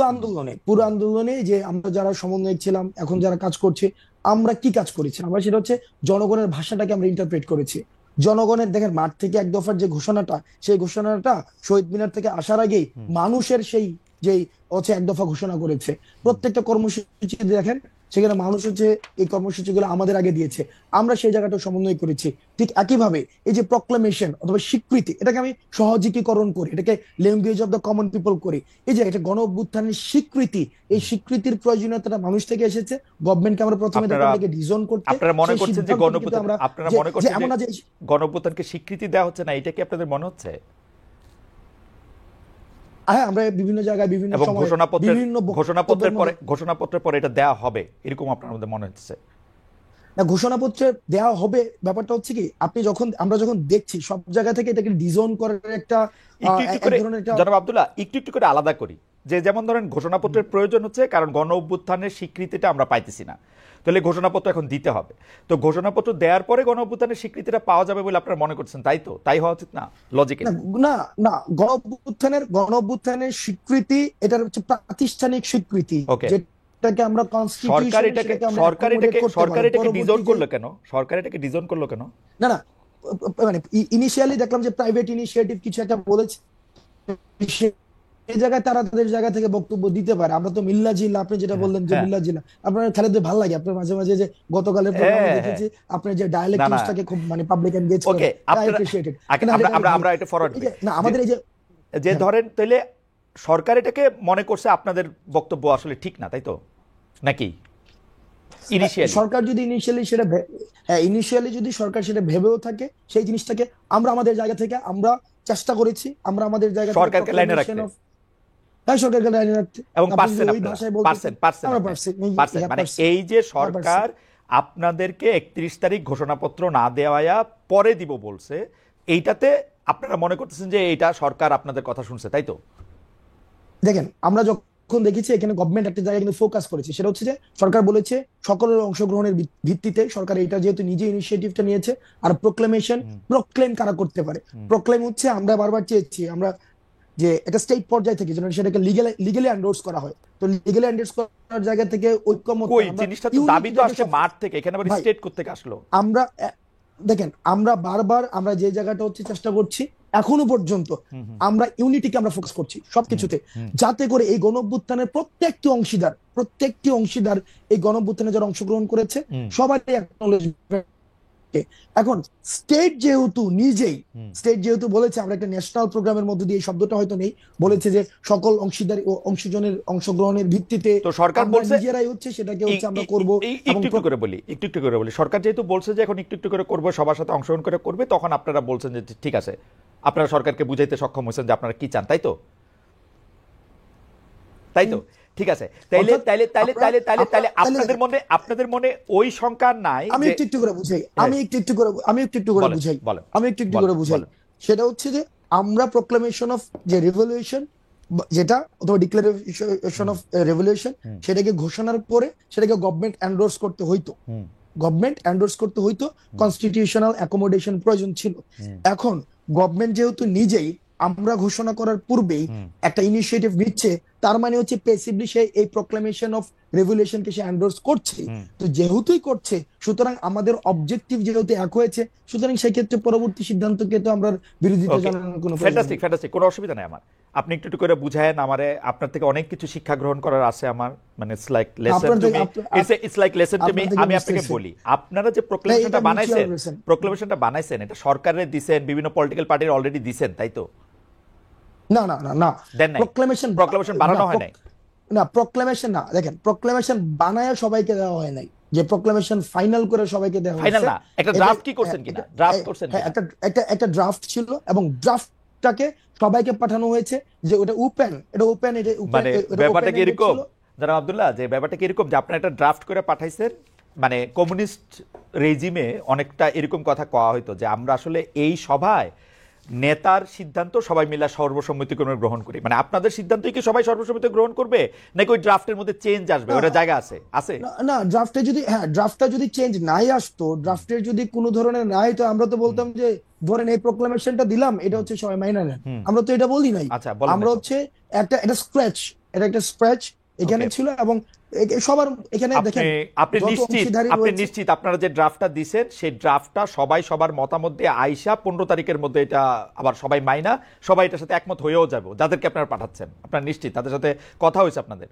আন্দোলনে যে আমরা যারা সমন্বয়ক ছিলাম, এখন যারা কাজ করছে, আমরা কি কাজ করেছি? আমরা সেটা হচ্ছে জনগণের ভাষাটাকে আমরা ইন্টারপ্রেট করেছি। জনগণের, দেখেন, মাঠ থেকে এক দফার যে ঘোষণাটা, সেই ঘোষণাটা শহীদ মিনার থেকে আসার আগেই মানুষের সেই যেই হচ্ছে এক দফা ঘোষণা করেছে। প্রত্যেকটা কর্মসূচি দেখেন, সেখানে মানুষ হচ্ছে এই কর্মসূচিগুলো আমাদের আগে দিয়েছে, আমরা সেই জায়গাটা সমন্বয় করেছি। ঠিক একইভাবে এই যে প্রক্লামেশন অথবা স্বীকৃতি, এটাকে আমি সহজিকীকরণ করি, এটাকে language of the common people করি। এই যে এটা গণ অভ্যুত্থানের স্বীকৃতি, এই স্বীকৃতির প্রয়োজনীয়তাটা মানুষ থেকে এসেছে। গভর্নমেন্টকে আমরা প্রথমে ডিজাইন করতে, আপনারা মনে করছেন যে গণ অভ্যুত্থানকে স্বীকৃতি দেওয়া হচ্ছে না, এটা কি আপনাদের মনে হচ্ছে? হ্যাঁ, আমরা বিভিন্ন জায়গায় বিভিন্ন সময় ঘোষণাপত্রের পরে এটা দেওয়া হবে, এরকম আপনার মধ্যে মনে হচ্ছে? না, ঘোষণাপত্রে দেওয়া হবে, ব্যাপারটা হচ্ছে কি, আমরা যখন দেখছি সব জায়গা থেকে এটাকে ডিজাইন করার একটা জনাব আব্দুল্লাহ একটু করে আলাদা করি, যে যেমন ধরেন ঘোষণাপত্রের প্রয়োজন হচ্ছে কারণ গণ অভ্যুত্থানের স্বীকৃতিটা আমরা পাইতেছি না, তাহলে ঘোষণাপত্র এখন দিতে হবে। তো ঘোষণাপত্র দেওয়ার পরে গণ অভ্যুত্থানের স্বীকৃতিটা পাওয়া যাবে বলে আপনারা মনে করছেন, তাই তো? তাই হওয়া উচিত না? লজিক না, গণ অভ্যুত্থানের স্বীকৃতি, এটার হচ্ছে প্রাতিষ্ঠানিক স্বীকৃতি, যেটাকে আমরা সরকার এটাকে ডিজাইন করলো কেন? সরকার এটাকে ডিজাইন করলো কেন? না, মানে ইনিশিয়ালি দেখলাম যে প্রাইভেট ইনিশিয়েটিভ কিছু একটা বলেছে, এই জায়গায় তারা তাদের জায়গা থেকে বক্তব্য দিতে পারে। আমরা তো মিল্লা জিল্লা, আপনি যেটা বললেন যে মিল্লা জিল্লা, আপনার খালেদ ভাই ভালো লাগে, আপনার মাঝে মাঝে যে গতকালের প্রোগ্রামে দেখেছি আপনার যে ডায়ালেক্ট ইউজটাকে খুব মানে পাবলিক এনগেজ করে, আই অ্যাপ্রিশিয়েটেড। আমরা এটা ফরওয়ার্ড করি না, আমাদের এই যে ধরেন তাহলে সরকার এটাকে মনে করছে আপনাদের বক্তব্য আসলে ঠিক না, তাই তো নাকি? ইনিশিয়ালি সরকার যদি ইনিশিয়ালি যদি সরকার সেটা ভেবেও থাকে, সেই জিনিসটাকে আমরা আমাদের জায়গা থেকে আমরা চেষ্টা করেছি, আমরা আমাদের জায়গা থেকে সরকারকে লাইনে proclamation রাখতে of- হ্যাঁ, সরকারকে লাইনে রাখতে। এবং আপনি পারছেন যদি ওই আপনারা, ভাষায় বলতে পারছেন পারছেন আমরা আপনি, পারছি, পারছেন। মানে পারছি। এই যে পারছি। সরকার আপনাদেরকে 31 তারিখ ঘোষণাপত্র না দেওয়া পরে দিব বলছে, এইটাতে আপনারা মনে করতেছেন যে এইটা সরকার আপনাদের কথা শুনছে, তাই তো? দেখেন, আমরা যখন দেখেছি এখানে গভর্নমেন্ট একটা জায়গায় কিন্তু ফোকাস করেছে, সেটা হচ্ছে যে সরকার বলেছে সকলের অংশগ্রহণের ভিত্তিতে সরকার এটা যেহেতু নিজে ইনিশিয়েটিভটা নিয়েছে। আর প্রক্লেম কারা করতে পারে? প্রক্লেম হচ্ছে আমরা বারবার চেয়েছি আমরা যে এটা স্টেট পর্যায় থেকে যেন সেটাকে লিগালি এন্ডোর্স করা হয়। তো লিগালি এন্ডোর্স করার জায়গা থেকে ঐক্যমত কই জিনিসটা তো দাবি তো আসছে মাঠ থেকে, এখানে আবার ভাই, স্টেট করতে আসলো। আমরা দেখেন, আমরা বারবার আমরা যে জায়গাটা হচ্ছে চেষ্টা করছি এখনো পর্যন্ত, আমরা ইউনিটিকে আমরা ফোকাস করছি সবকিছুতে, যাতে করে এই গণঅভ্যুত্থানের প্রত্যেকটি অংশীদার এই গণঅভ্যুত্থানে যারা অংশগ্রহণ করেছে সবারই অ্যাকনলেজমেন্ট। এখন স্টেট যেহেতু বলেছে আমরা একটা ন্যাশনাল প্রোগ্রামের মধ্যে দিয়ে, এই শব্দটা হয়তো নেই, বলেছে যে সকল অংশীদার ও অংশগ্রহণের ভিত্তিতে তো সরকার আমরা বলছে নিজেরাই হচ্ছে সেটাকে হচ্ছে আমরা করব। এবং একটু একটু করে বলি, সরকার যেহেতু বলছে যে এখন একটু করে করবো, সবার সাথে অংশগ্রহণ করে করবে, তখন আপনারা বলছেন যে ঠিক আছে, আপনারা সরকারকে বুঝাইতে সক্ষম হয়েছেন যে আপনারা কি চান, তাই তো? ঠিক আছে, তাইলে তাইলে তাইলে তাইলে তাইলে তাইলে আপনাদের মনে ওই শঙ্কা নাই? আমি একটু করে বুঝাই, বলেন। সেটা হচ্ছে যে আমরা প্রোক্লামেশন অফ যে রিভলিউশন, যেটা অথবা ডিক্লারেশন অফ রেভলিউশন, সেটাকে ঘোষণার পরে সেটাকে গভর্নমেন্ট এন্ডোর্স করতে হইতো, কনস্টিটিউশনাল অ্যাকোমোডেশন প্রয়োজন ছিল। এখন গভর্নমেন্ট যেহেতু নিজেই আমরা ঘোষণা করার পূর্বেই একটা ইনিশিয়েটিভ নিচ্ছে, তার মানে হচ্ছে পেসিভলি সে এই প্রোক্লামেশন অফ রেভলিউশনকে সে এন্ডোর্স করছে। তো যেহেতুই করছে, সুতরাং আমাদের অবজেক্টিভ যেহেতু এক হয়েছে, সুতরাং সেই ক্ষেত্রে পরবর্তী সিদ্ধান্তকে তো আমরা বিরোধিতা জানানোর কোনো প্রয়োজন নেই। ফ্যান্টাস্টিক, কোনো অসুবিধা নেই আমার। আপনি একটু করে বুঝায়েন আমারে, আপনার থেকে অনেক কিছু শিক্ষা গ্রহণ করার আছে আমার, মানে it's like lesson to me. আমি আপনাকে বলি, আপনারা যে প্রোক্লামেশনটা বানাইছেন এটা সরকারের দিবেন, বিভিন্ন পলিটিক্যাল পার্টির অলরেডি দিবেন, তাই তো? না, প্রোক্লামেশন বানানো হয় নাই। না, প্রোক্লামেশন না, দেখেন, প্রোক্লামেশন বানায় সবাইকে দেওয়া হয় নাই, যে প্রোক্লামেশন ফাইনাল করে সবাইকে দেওয়া ফাইনাল না, একটা ড্রাফট কি করছেন কিনা? ড্রাফট করছেন কিনা? একটা ড্রাফট ছিল এবং ড্রাফটটাকে সবাইকে পাঠানো হয়েছে, যে ওটা ওপেন, মানে ব্যাপারটা কি এরকম জানাব আব্দুল্লাহ, যে ব্যাপারটা কি এরকম যে আপনারা একটা ড্রাফট করে পাঠাইছেন, মানে কমিউনিস্ট রেজিমে অনেকটা এরকম কথা কওয়া হইতো যে আমরা আসলে এই সভায় নেতার সিদ্ধান্ত সবাই মিলে সর্বসম্মতিক্রমে গ্রহণ করি। মানে আপনাদের সিদ্ধান্তই কি সবাই সর্বসম্মতি গ্রহণ করবে, নাকি ওই ড্রাফটের মধ্যে চেঞ্জ আসবে? ওটা জায়গা আছে না, ড্রাফটটা যদি চেঞ্জ নাই আসতো, ড্রাফটের যদি কোনো ধরনের নাই, তো আমরা তো বলতাম যে ধরেন এই প্রোক্লামেশনটা দিলাম, এটা হচ্ছে সবাই মাইনা নেন, আমরা তো এটা বলি নাই। আচ্ছা, আমরা হচ্ছে একটা স্ক্র্যাচ এখানে ছিল, এবং সবার এখানে দেখেন, আপনি নিশ্চিত আপনারা যে ড্রাফটটা দিবেন সেই ড্রাফটটা সবাই সবার মতামত দিয়ে আইসা 15 তারিখের মধ্যে এটা আবার সবাই মাইনা, সবাই এটার সাথে একমত হয়েও যাবে, যাদেরকে আপনারা পাঠাচ্ছেন? আপনারা নিশ্চিত তাদের সাথে কথা হয়েছে আপনাদের?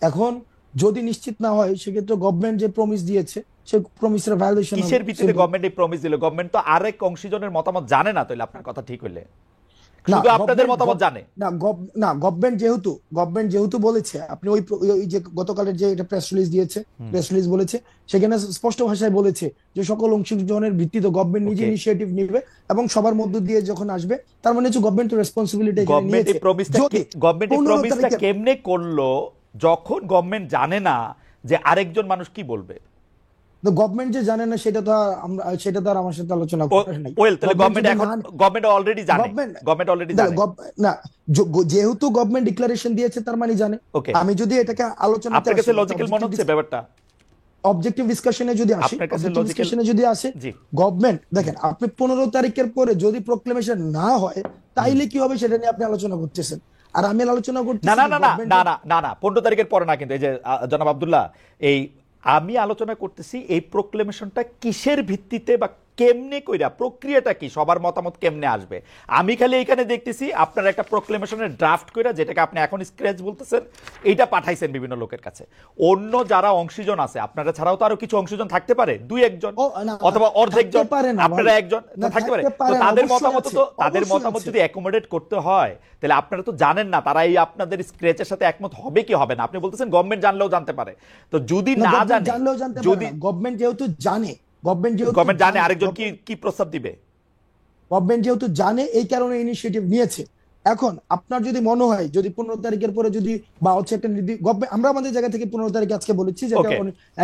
এখন যদি নিশ্চিত না হয়, সেক্ষেত্রে গভর্নমেন্ট যে প্রমিস দিয়েছে সেই প্রমিসের ভায়োলেশন। কিসের ভিত্তিতে গভর্নমেন্ট এই প্রমিস দিল? গভর্নমেন্ট তো আরেক অংশীজনের মতামত জানে না, তাইলে আপনার কথা ঠিক হইলে শুধু আপনাদের মতামত জানে না। গভর্নমেন্ট যেহেতু বলেছে, আপনি ওই যে গতকালের যে এটা প্রেস রিলিজ বলেছে, সেখানে স্পষ্ট ভাষায় বলেছে যে সকল অংশগ্রহণের ভিত্তিতে গভর্নমেন্ট নিজে ইনিশিয়েটিভ নেবে এবং সবার মধ্য দিয়ে যখন আসবে, তার মানে হচ্ছে গভর্নমেন্ট রেসপন্সিবিলিটি গভর্নমেন্ট এই প্রমিসটা কেমনে করলো যখন গভর্নমেন্ট জানে না যে আরেকজন মানুষ কি বলবে? গভর্নমেন্ট যে জানে না সেটা তো আর আমার সাথে আলোচনা করে নাই। গভর্নমেন্ট অলরেডি জানে। না, যেহেতু গভর্নমেন্ট ডিক্লারেশন দিয়েছে, তার মানে জানে। আমি যদি এটাকে আলোচনা, আপনার কাছে লজিক্যাল মনে হচ্ছে ব্যাপারটা? অবজেক্টিভ ডিসকাশনে যদি আসে, গভর্নমেন্ট দেখেন, আপনি 15 তারিখের পরে যদি প্রোক্লেমেশন না হয়, তাইলে কি হবে সেটা নিয়ে আপনি আলোচনা করতেছেন, আর আমি আলোচনা করতেছি না 15 তারিখের পরে না। কিন্তু এই যে জনাব আব্দুল্লাহ, আমি আলোচনা করতেছি এই প্রোক্লেমেশনটা কিসের ভিত্তিতে বা কেমনে কইরা প্রক্রিয়াটা কি, সবার মতামত কেমনে আসবে? আমি খালি এখানে দেখতেছি আপনারা একটা প্রক্লেমেশনের ড্রাফট কইরা, যেটাকে আপনি এখন স্ক্র্যাচ বলতেছেন, এইটা পাঠাইছেন বিভিন্ন লোকের কাছে। অন্য যারা অংশীজন আছে, আপনারা ছাড়াও তো আরো কিছু অংশীজন থাকতে পারে, দুই একজন অথবা অর্ধেক জন, আপনারা একজন থাকতে পারে। তো তাদের মতামত যদি অ্যাকোমোডেট করতে হয়, তাহলে আপনারা তো জানেন না তারা এই আপনাদের স্ক্র্যাচের সাথে একমত হবে কি হবে না। আপনি বলতেছেন গভর্নমেন্ট জানলেও জানতে পারে, তো যদি না জানে, যদি গভর্নমেন্ট যেহেতু জানে, গভর্নমেন্ট জানে আরেকজন কি প্রস্তাব দিবে, গভর্নমেন্ট যেহেতু জানে এই কারণে ইনিশিয়েটিভ নিয়েছে। এখন আপনার যদি মনে হয় যদি 15 তারিখের পরে যদি বা হচ্ছে একটা গভর্নমেন্ট, আমরা আমাদের জায়গা থেকে 15 তারিখে আজকে বলেছি যে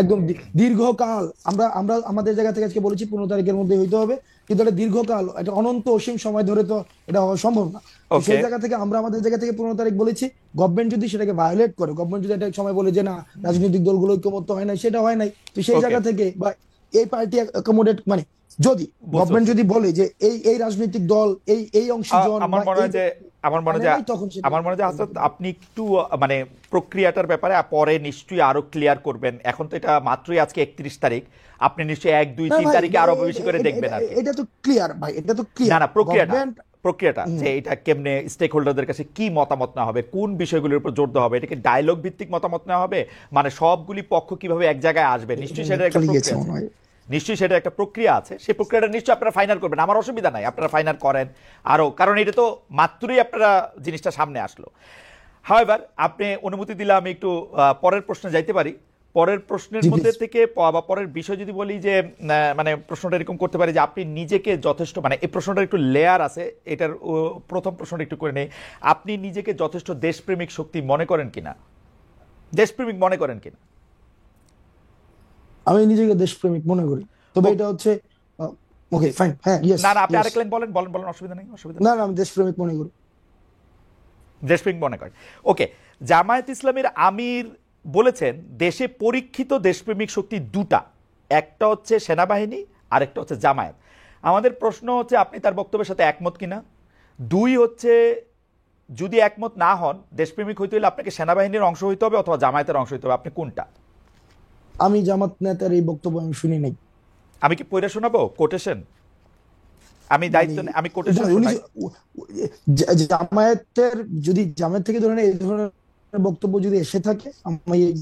একদম দীর্ঘকাল, আমরা আমরা আমাদের জায়গা থেকে আজকে বলেছি 15 তারিখের মধ্যে হইতে হবে, কিন্তু এটা দীর্ঘকাল, এটা অনন্ত অসীম সময় ধরে তো এটা হওয়া সম্ভব না। সেই জায়গা থেকে আমরা আমাদের জায়গা থেকে 15 তারিখ বলেছি। গভর্নমেন্ট যদি সেটাকে ভায়োলেট করে, গভর্নমেন্ট যদি একটা সময় বলে যে না রাজনৈতিক দলগুলো ঐক্যমত্য হয় নাই, সেটা হয় নাই, তো সেই জায়গা থেকে বা এই পার্টি অ্যাকোমোডেট, মানে যদি গভর্নমেন্ট যদি বলে যে এই রাজনৈতিক দল এই অংশীজন, আমার মনে হয় যে হাসনাত আপনি একটু মানে প্রক্রিয়াটার ব্যাপারে পরে নিশ্চয়ই আরো ক্লিয়ার করবেন। এখন তো এটা মাত্রই আজকে 31 তারিখ, আপনি নিশ্চয়ই 1, 2, 3 তারিখে আরো বেশি করে দেখবেন। আর এটা তো ক্লিয়ার ভাই, এটা তো ক্লিয়ার না প্রক্রিয়াটা যে এটা কেমনে স্টেক হোল্ডারদের কাছে কি মতামত না হবে, কোন বিষয়গুলোর উপর জোর দেওয়া হবে, এটাকে ডায়লগ ভিত্তিক মতামত নেওয়া হবে, মানে সবগুলি পক্ষ কিভাবে এক জায়গায় আসবে, নিশ্চয়ই সেটা একটা প্রক্রিয়া আছে। সেই প্রক্রিয়াটা নিশ্চয়ই আপনারা ফাইনাল করবেন, আমার অসুবিধা নাই, আপনারা ফাইনাল করেন আরো, কারণ এটা তো মাত্রই আপনারা জিনিসটা সামনে আসলো। হাওয়েভার আপনি অনুমতি দিলে আমি একটু পরের প্রশ্নে যাইতে পারি। পরের প্রশ্নের মধ্যে থেকে বা পরের বিষয় যদি বলি যে মানে প্রশ্নটা এরকম করতে পারি যে আপনি নিজেকে যথেষ্ট, মানে এই প্রশ্নটার একটু লেয়ার আছে, এটার প্রথম প্রশ্নটা একটু করে নেই, আপনি নিজেকে যথেষ্ট দেশপ্রেমিক শক্তি মনে করেন কিনা, দেশপ্রেমিক মনে করেন কিনা? আমি নিজেকে দেশপ্রেমিক মনে করি, তবে এটা হচ্ছে ওকে ফাইন, হ্যাঁ ইয়েস। না আপনি আরেক লাইন বলেন, অসুবিধা নেই, না আমি দেশপ্রেমিক মনে করি, দেশপ্রেমিক মনে করেন। ওকে, জামায়াত ইসলামের আমির বলেছেন দেশে পরীক্ষিত দেশপ্রেমিক শক্তি দুটা, একটা হচ্ছে সেনাবাহিনী আর একটা হচ্ছে জামায়াত। আমাদের প্রশ্ন হচ্ছে আপনি তার বক্তব্যের সাথে একমত কিনা। দুই হচ্ছে যদি একমত না হন, দেশপ্রেমিক হইতে হলে আপনাকে সেনাবাহিনীর অংশ হইতে হবে অথবা জামায়াতের অংশ হইতে হবে, আপনি কোনটা? আমি জামাত নেতার এই বক্তব্য আমি শুনি নাই। আমি কি পড়ে শোনাবো কোটেশন? আমি দায়িত্ব আমি কোটেশন শোনাই। জামায়াতের যদি জামায়াত থেকে ধরেন এই ধরনের বক্তব্য যদি এসে থাকে, আমি এই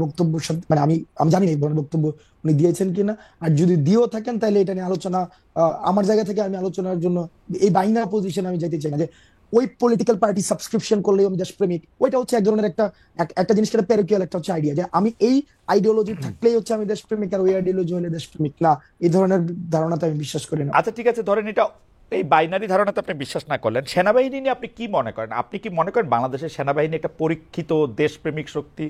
বক্তব্য মানে আমি জানি না এই ধরনের বক্তব্য উনি দিয়েছেন কিনা, আর যদি দিয়েও থাকেন তাহলে এটা নিয়ে আলোচনা, আমার জায়গা থেকে আমি আলোচনার জন্য এই বাইনারি পজিশন আমি যেতে চাই না যে ওই পলিটিক্যাল পার্টি সাবস্ক্রিপশন করলে আমি দেশপ্রেমিক, ওইটা হচ্ছে এক ধরনের একটা জিনিস, প্যারিকুয়াল একটা হচ্ছে আইডিয়া যে আমি এই আইডিওলজি থাকলেই হচ্ছে আমি দেশপ্রেমিক, আর ওই আইডিওলজি হলে দেশপ্রেমিক না, এই ধরনের ধারণাতে আমি বিশ্বাস করি না। আচ্ছা ঠিক আছে, ধরেন এটা এই বাইনারি ধারণাতে আপনি বিশ্বাস না করলেন, সেনাবাহিনী নিয়ে আপনি কি মনে করেন? আপনি কি মনে করেন বাংলাদেশের সেনাবাহিনী একটা পরীক্ষিত দেশপ্রেমিক শক্তি?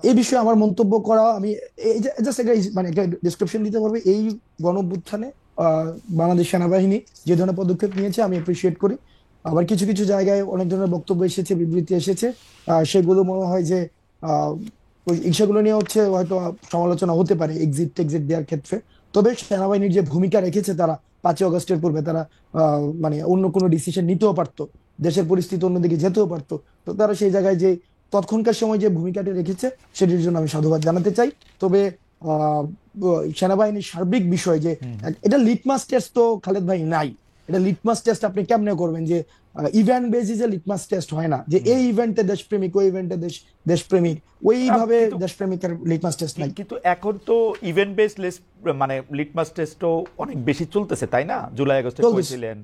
এই বিষয়ে আমার মন্তব্য করা, আমি জাস্ট মানে একটা ডিসক্রিপশন দিতে পারবো। এই গণঅভ্যুত্থানে বাংলাদেশ সেনাবাহিনী যে ধরনের পদক্ষেপ নিয়েছে আমি অ্যাপ্রিসিয়েট করি। আবার কিছু কিছু জায়গায় অনেক ধরনের বক্তব্য এসেছে, বিবৃতি এসেছে, সেগুলো মনে হয় যে সেগুলো নিয়ে হচ্ছে হয়তো সমালোচনা হতে পারে এক্সিট দেওয়ার ক্ষেত্রে। তবে সেনাবাহিনীর যে ভূমিকা রেখেছে তারা 5ই আগস্টের পূর্বে, তারা মানে অন্য কোনো ডিসিশন নিতেও পারতো, দেশের পরিস্থিতি অন্যদিকে যেতেও পারতো, তো তারা সেই জায়গায় যে তৎক্ষণকার সময় যে ভূমিকাটি রেখেছে সেটির জন্য আমি সাধুবাদ জানাতে চাই। তবে সেনাবাহিনীর সার্বিক বিষয় যে এটা লিটমাস টেস্ট তো খালেদ ভাই নাই, এটা লিটমাস টেস্ট আপনি কেমনে করবেন যে ইভেন্ট বেসিসে লিটমাস টেস্ট হয় না যে এই ইভেন্টে দেশপ্রেমিক, ওই ইভেন্টে দেশপ্রেমিক, ওইভাবে দেশপ্রেমিকের লিটমাস টেস্ট নাই। কিন্তু এখন তো ইভেন্ট বেস মানে লিটমাস টেস্টও অনেক বেশি চলতেছে, তাই না? জুলাই আগস্টে করেছিলেন,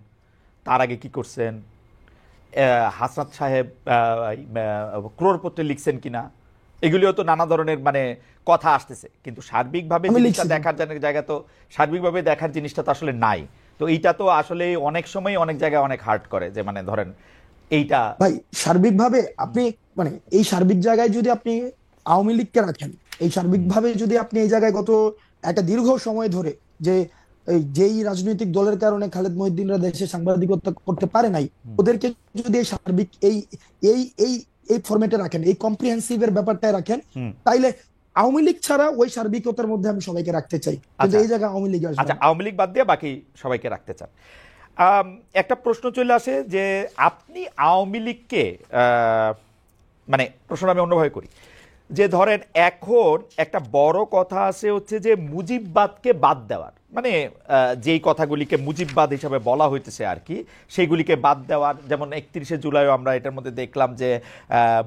তার আগে কি করছেন, হাসনাত সাহেব ক্রোড়পত্রে লিখছেন কিনা, এগুলিও তো নানা ধরনের মানে কথা আসতেছে, কিন্তু সার্বিকভাবে জিনিসটা দেখার জায়গা তো সার্বিকভাবে দেখার জিনিসটা তো আসলে নাই। তো এইটা তো আসলে অনেক সময় অনেক জায়গায় অনেক হার্ট করে যে মানে ধরেন এইটা ভাই সার্বিকভাবে আপনি মানে এই সার্বিক জায়গায় যদি আপনি আওয়ামী লীগকে রাখেন, এই সার্বিকভাবে যদি আপনি এই জায়গায় গত একটা দীর্ঘ সময় ধরে যে যেই রাজনৈতিক দলের কারণে খালেদ মহিউদ্দিনরা দেশে সাংবাদিকতা করতে পারে নাই, ওদেরকে যদি এই সার্বিক এই এই এই এই ফরম্যাটে রাখেন, এই কম্প্রিহেন্সিভ এর ব্যাপারটায় রাখেন, তাইলে আওয়ামী লীগ ছাড়া ওই সার্বিকতার মধ্যে আমি সবাইকে রাখতে চাই, কিন্তু এই জায়গায় আওয়ামী লীগ আসবে। আচ্ছা, আওয়ামী লীগ বাদ দিয়ে বাকি সবাইকে রাখতে চান। একটা প্রশ্ন চলে আসে যে আপনি আওয়ামী লীগকে মানে প্রশ্ন আমি অন্যভাবে করি, যে ধরেন এখন একটা বড় কথা আছে হচ্ছে যে মুজিববাদকে বাদ দেওয়ার, মানে যেই কথাগুলিকে মুজিববাদ হিসাবে বলা হইতেছে আর কি, সেইগুলিকে বাদ দেওয়ার। যেমন 31শে জুলাইও আমরা এটার মধ্যে দেখলাম যে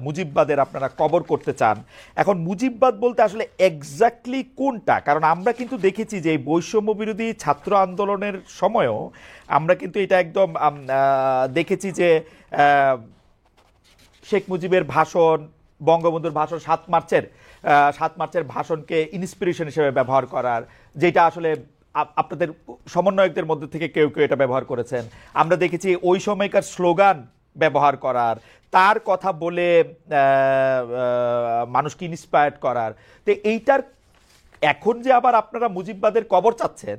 মুজিববাদের আপনারা কবর করতে চান। এখন মুজিববাদ বলতে আসলে এক্স্যাক্টলি কোনটা? কারণ আমরা কিন্তু দেখেছি যে এই বৈষম্য বিরোধী ছাত্র আন্দোলনের সময়ও আমরা কিন্তু এটা একদম দেখেছি যে শেখ মুজিবের ভাষণ, বঙ্গবন্ধুর ভাষণ, 7 মার্চের ভাষণকে ইন্সপিরেশন হিসেবে ব্যবহার করার, যেটা আসলে আপনাদের সমন্বয়কদের মধ্যে থেকে কেউ কেউ এটা ব্যবহার করেছেন। আমরা দেখেছি ওই সময়কার স্লোগান ব্যবহার করার, তার কথা বলে মানুষকে ইন্সপায়ার্ড করার। তো এইটার এখন যে আবার আপনারা মুজিববাদের কবর চাচ্ছেন,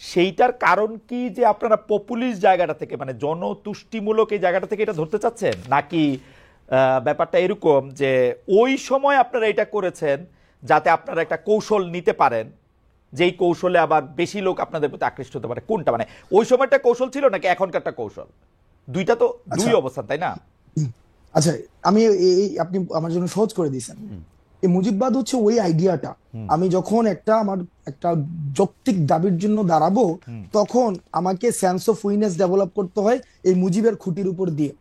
সেইটার কারণ কি যে আপনারা পপুলিস্ট জায়গাটা থেকে, মানে জনতুষ্টিমূলক এই জায়গাটা থেকে এটা ধরতে চাচ্ছেন, নাকি ব্যাপারটা এরকম যে ওই সময় আপনারা এটা করেছেন যাতে আপনারা একটা কৌশল নিতে পারেন, যেই কৌশলে আবার বেশি লোক আপনাদের প্রতি আকৃষ্ট হতে পারে? কোনটা, মানে ওই সময়টা কৌশল ছিল নাকি এখনকারটা কৌশল? দুইটা তো দুই অবস্থান, তাই না? আচ্ছা, আমি আপনি আমার জন্য সহজ করে দিয়েছেন। এই মুজিববাদ হচ্ছে ওই আইডিয়াটা, আমি যখন আমার একটা যৌক্তিক দাবির জন্য দাঁড়াবো, তখন আমাকে সেন্স অফ উইনেস ডেভেলপ করতে হয় এই মুজিবের খুঁটির উপর দিয়ে।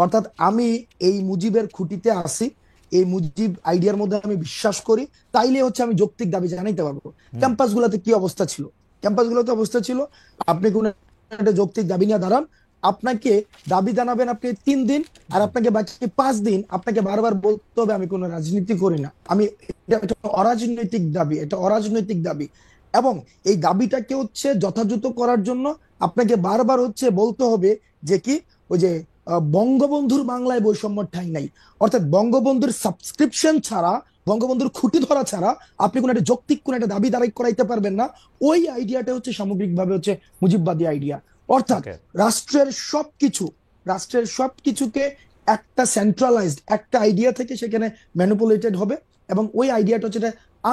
অর্থাৎ আমি এই মুজিবের খুঁটিতে আসি, এই মুজিব আইডিয়ার মধ্যে আমি বিশ্বাস করি, তাইলে হচ্ছে আমি যৌক্তিক দাবি জানাইতে পারবো। ক্যাম্পাস গুলাতে কি অবস্থা ছিল? ক্যাম্পাস গুলোতে অবস্থা ছিল, আপনি কোন একটা যৌক্তিক দাবি নিয়ে দাঁড়ান, আপনাকে দাবি জানাবেন আপনি 3 দিন, আর আপনাকে বাকি 5 দিন আপনাকে বারবার বলতে হবে আমি কোনো রাজনীতি করি না, আমি এটা অরাজনৈতিক দাবি, এটা অরাজনৈতিক দাবি। এবং এই দাবিটাকে হচ্ছে যথাযথ করার জন্য আপনাকে বারবার হচ্ছে বলতে হবে যে কি, ওই যে বঙ্গবন্ধুর বাংলায় বৈষম্য ঠাঁই নাই। অর্থাৎ বঙ্গবন্ধুর সাবস্ক্রিপশন ছাড়া, বঙ্গবন্ধুর খুঁটি ধরা ছাড়া আপনি কোন একটা যৌক্তিক কোন একটা দাবি দাঁড়াই করাইতে পারবেন না। ওই আইডিয়াটা হচ্ছে সামগ্রিকভাবে হচ্ছে মুজিববাদী আইডিয়া। অর্থাৎ রাষ্ট্রের সবকিছুকে একটা সেন্ট্রালাইজড একটা আইডিয়া থেকে সেখানে ম্যানিপুলেটেড হবে, এবং ওই আইডিয়াটা হচ্ছে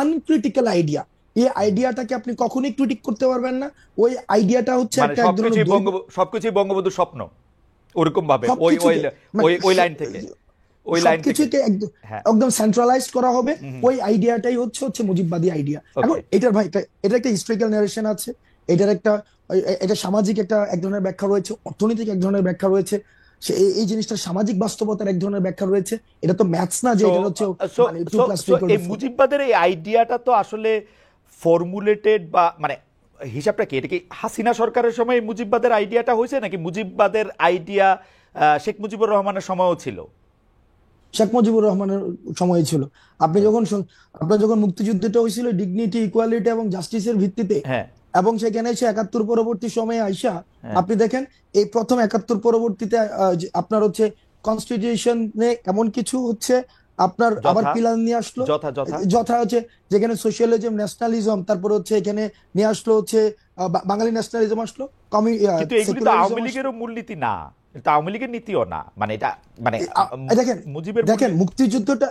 আনক্রিটিক্যাল আইডিয়া। এই আইডিয়াটাকে আপনি কখনোই ক্রিটিক করতে পারবেন না। ওই আইডিয়াটা হচ্ছে একটা সবকিছুই বঙ্গবন্ধুর স্বপ্ন, ওরকম ভাবে ওই লাইন থেকে সবকিছুকে একদম সেন্ট্রালাইজড করা হবে। ওই আইডিয়াটাই হচ্ছে মুজিববাদী আইডিয়া। এখন এটার ভাই এটা একটা হিস্টোরিক্যাল ন্যারেশন আছে, এটার এটা সামাজিক এক ধরনের ব্যাখ্যা রয়েছে, অর্থনৈতিক এক ধরনের ব্যাখ্যা রয়েছে, এই জিনিসটার সামাজিক বাস্তবতার এক ধরনের ব্যাখ্যা রয়েছে। এটা তো ম্যাথস না যে এটা হচ্ছে এই মুজিববাদের এই আইডিয়াটা তো আসলে ফর্মুলেটেড, বা মানে হিসাবটা কি, এটা কি হাসিনা সরকারের সময় মুজিববাদের আইডিয়াটা হয়েছে, নাকি মুজিববাদের আইডিয়া শেখ মুজিবুর রহমানের সময়ও ছিল? শেখ মুজিবুর রহমানের সময় ছিল। আপনার যখন মুক্তিযুদ্ধটা হয়েছিল ডিগনিটি, ইকুয়ালিটি এবং জাস্টিসের ভিত্তিতে, এবং সেখানে এসে 71 পরবর্তী সময়ে আইসা আপনি দেখেন এই প্রথম 71 পরবর্তীতে আপনার হচ্ছে কনস্টিটিউশনে এমন কিছু হচ্ছে আপনার আবার পিলার নিয়ে আসলো, যথা হচ্ছে যেখানে সোশ্যালিজম, ন্যাশনালিজম, তারপরে হচ্ছে এখানে নিয়ে আসলো হচ্ছে বাঙালি ন্যাশনালিজম আসলো। কিন্তু এগুলি তো আওয়ামী লীগেরও মূলনীতি না, এটা আওয়ামী লীগের নীতিও না, মানে এটা মানে দেখেন মুক্তিযুদ্ধটা,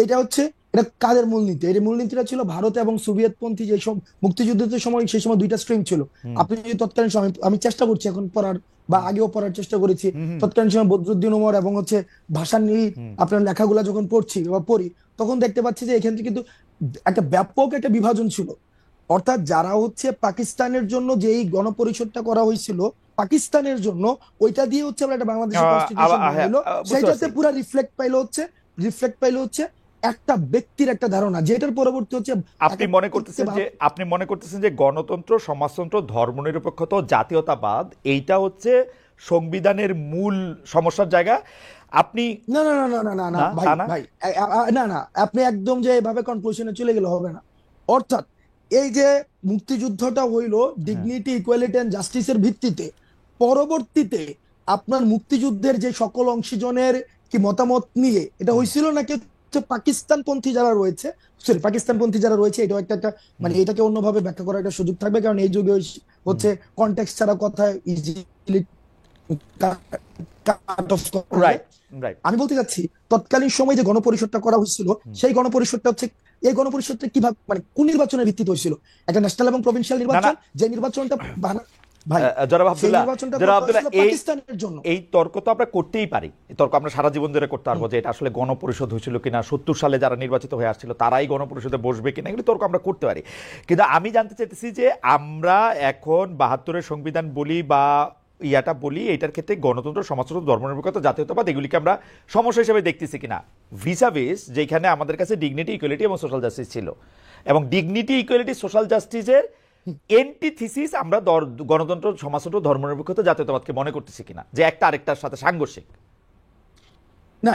এটা হচ্ছে এটা কাদের মূলনীতি? এই মূলনীতিটা ছিল ভারত এবং সোভিয়েতপন্থী যে সব মুক্তিযুদ্ধের সময়, সেই সময় দুইটা স্ট্রিম ছিল। আপনি যদি তৎকালীন সময়, আমি চেষ্টা করছি এখন পড়ার বা আগেও পড়ার চেষ্টা করেছি, তৎকালীন সময় বদরুদ্দিন উমর এবং হচ্ছে ভাসানী আপনার লেখাগুলা যখন পড়ি তখন দেখতে পাচ্ছি যে এখান থেকে কিন্তু একটা ব্যাপক একটা বিভাজন ছিল। অর্থাৎ যারা হচ্ছে পাকিস্তানের জন্য যেই গণপরিষদটা করা হয়েছিল পাকিস্তানের জন্য, ওইটা দিয়ে হচ্ছে আমরা একটা বাংলাদেশের কনস্টিটিউশন বানাইলো, সেটাতে পুরো রিফ্লেক্ট পাইলো হচ্ছে একটা ব্যক্তির একটা ধারণা, যেটার পরবর্তী হচ্ছে আপনি মনে করতেছেন যে গণতন্ত্র, সমাজতন্ত্র, ধর্মনিরপেক্ষতা, জাতীয়তাবাদ এইটা হচ্ছে সংবিধানের মূল সমস্যার জায়গা। আপনি না ভাই না, আপনি একদম যে এভাবে কনক্লুশনে চলে গেলে হবে না। অর্থাৎ এই যে মুক্তিযুদ্ধটা হইলো ডিগনিটি, ইকুয়ালিটি এন্ড জাস্টিসের ভিত্তিতে, পরবর্তীতে আপনার মুক্তিযুদ্ধের যে সকল অংশীজনের কি মতামত নিয়ে এটা হয়েছিল নাকি পাকিস্তানপন্থী যারা রয়েছে, এটাও একটা মানে এটাকে অন্যভাবে ব্যাখ্যা করার একটা সুযোগ থাকবে, কারণ এই যুগে হচ্ছে কনটেক্সট ছাড়া কথা ইজিলি আমি বলতে চাচ্ছি তৎকালীন সময় যে গণপরিষদটা করা হয়েছিল, সেই গণপরিষদটা হচ্ছে এই গণপরিষদটা কিভাবে মানে কোন নির্বাচনের ভিত্তিতে হয়েছিল? একটা ন্যাশনাল এবং প্রভিন্সিয়াল নির্বাচন, যে নির্বাচনটা ভাই জনাব সেই আব্দুল্লাহ, নির্বাচনটা জনাব করতে আব্দুল্লাহ, হয়েছিল পাকিস্তানের জন্য। এই তর্ক তো আমরা করতেই পারি, এই তর্ক আমরা সারা জীবন ধরে করতে পারবো যে এটা আসলে গণপরিষদ হয়েছিল কিনা, 70 সালে যারা নির্বাচিত হয়ে আসছিল তারাই গণপরিষদে বসবে কিনা, এগুলো তর্ক আমরা করতে পারি। কিন্তু আমি জানতে চাইতেছি যে আমরা এখন 72-এর সংবিধান বলি বা ইয়াটা বলি, এটার ক্ষেত্রে গণতন্ত্র, সমাজতন্ত্র, ধর্মনিরপেক্ষতা, জাতীয়তাবাদ এগুলিকে আমরা সমস্যা হিসেবে দেখতেছি কিনা ভিসাভিস যেখানে আমাদের কাছে ডিগনিটি, ইকুয়ালিটি এবং সোশ্যাল জাস্টিস ছিল, এবং ডিগনিটি, ইকুয়ালিটি, সোশ্যাল জাস্টিসের এন্টিথিসিস আমরা গণতন্ত্র, সমাজতন্ত্র, ধর্মনিরপেক্ষতা, জাতীয়তাবাদকে মনে করতেছি কিনা যে একটা আরেকটার সাথে সাংঘর্ষিক। না,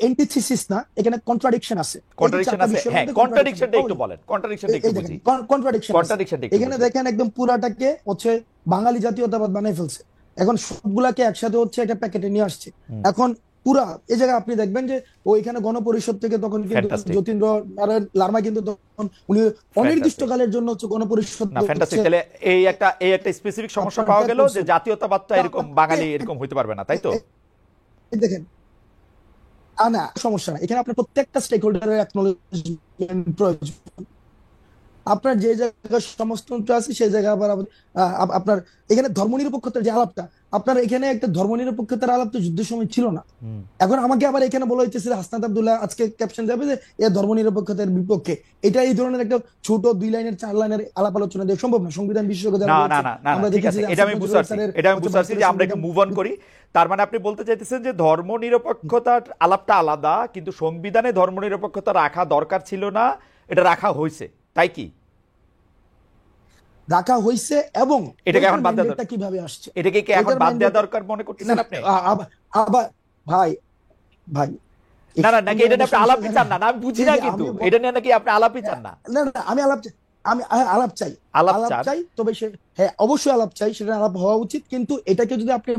এন্টিথিসিস না, এখানে কন্ট্রাডিকশন আছে। কন্ট্রাডিকশন আছে, হ্যাঁ, কন্ট্রাডিকশনটা একটু বলেন, কন্ট্রাডিকশনটা একটু বুঝি, কন্ট্রাডিকশন কন্ট্রাডিকশনটা একটু এখানে বুঝি। দেখেন একদম পুরাটাকে হচ্ছে বাঙালি জাতীয়তাবাদ বানাই ফেলছে, এখন সবগুলাকে একসাথে হচ্ছে একটা প্যাকেটে নিয়ে আসছে। এখন পুরা এই জায়গায় আপনি দেখবেন যে ওইখানে গণপরিষদ থেকে তখন কিন্তু ফ্যান্টাস্টিক, যতীন্দ্র নারায়ণ লারমা কিন্তু তখন উনি অনির্দিষ্টকালের জন্য হচ্ছে গণপরিষদ না ফ্যান্টাস্টিক। তাহলে এই একটা স্পেসিফিক সমস্যা পাওয়া গেল যে জাতীয়তাবাদটা এরকম বাঙালি এরকম হইতে পারবে না, তাই তো? দেখেন, না সমস্যা না, এখানে আপনার প্রত্যেকটা স্টেক হোল্ডারের অ্যাকনলেজমেন্ট প্রয়োজন। আপনার যে জায়গায় সমাজতন্ত্র আছে সেই জায়গায় আবার আপনার এখানে ধর্মনিরপেক্ষতার যে আলাপটা, আপনার এখানে একটা ধর্মনিরপেক্ষতার আলাপ তো যুদ্ধের সময় ছিল না। এখন আমাকে আবার এখানে বলা হইতেছে হাসনাত আব্দুল্লাহ আজকে ক্যাপশন যাবে যে এ ধর্মনিরপেক্ষতার বিপক্ষে। এটা এই ধরনের একটা ছোট 2 লাইনের 4 লাইনের আলাপ আলোচনা দিয়ে সম্ভব না। সংবিধান বিশেষজ্ঞ যারা না না বলছেন, না না, আমরা ঠিক দেখেছি আছে, যে এটা আমি আসিফ বুঝতে নজরুল পারছি, স্যারের এটা আমি বুঝতে পারছি যে আমরা একটু সংবিধান মুভ অন করি। তার মানে আপনি বলতে চাইতেছেন যে ধর্মনিরপেক্ষতার আলাপটা আলাদা, কিন্তু সংবিধানে ধর্মনিরপেক্ষতা রাখা দরকার ছিল না, এটা রাখা হয়েছে, তাই কি? রাখা হয়েছে, এবং এটাকে এখন বাদ দেওয়া ম্যান্ডেটটা দরকার, কিভাবে আসছে এটাকে কি এখন এটার বাদ দেওয়া mandate- দরকার মনে করতেছেন আপনি? আবার ভাই ভাই না না, নাকি এটা নিয়ে আপনি আলাপই চান না? না, আমি বুঝি না, কিন্তু এটা নিয়ে নাকি আপনি আলাপই চান না? না না, আমি আলাপ আমি আলাপ চাই, আলাপ আলাপ চান? চাই, তবে সে হ্যাঁ অবশ্যই আলাপ চাই, সেটা আলাপ হওয়া উচিত। কিন্তু এটাকে যদি আপনি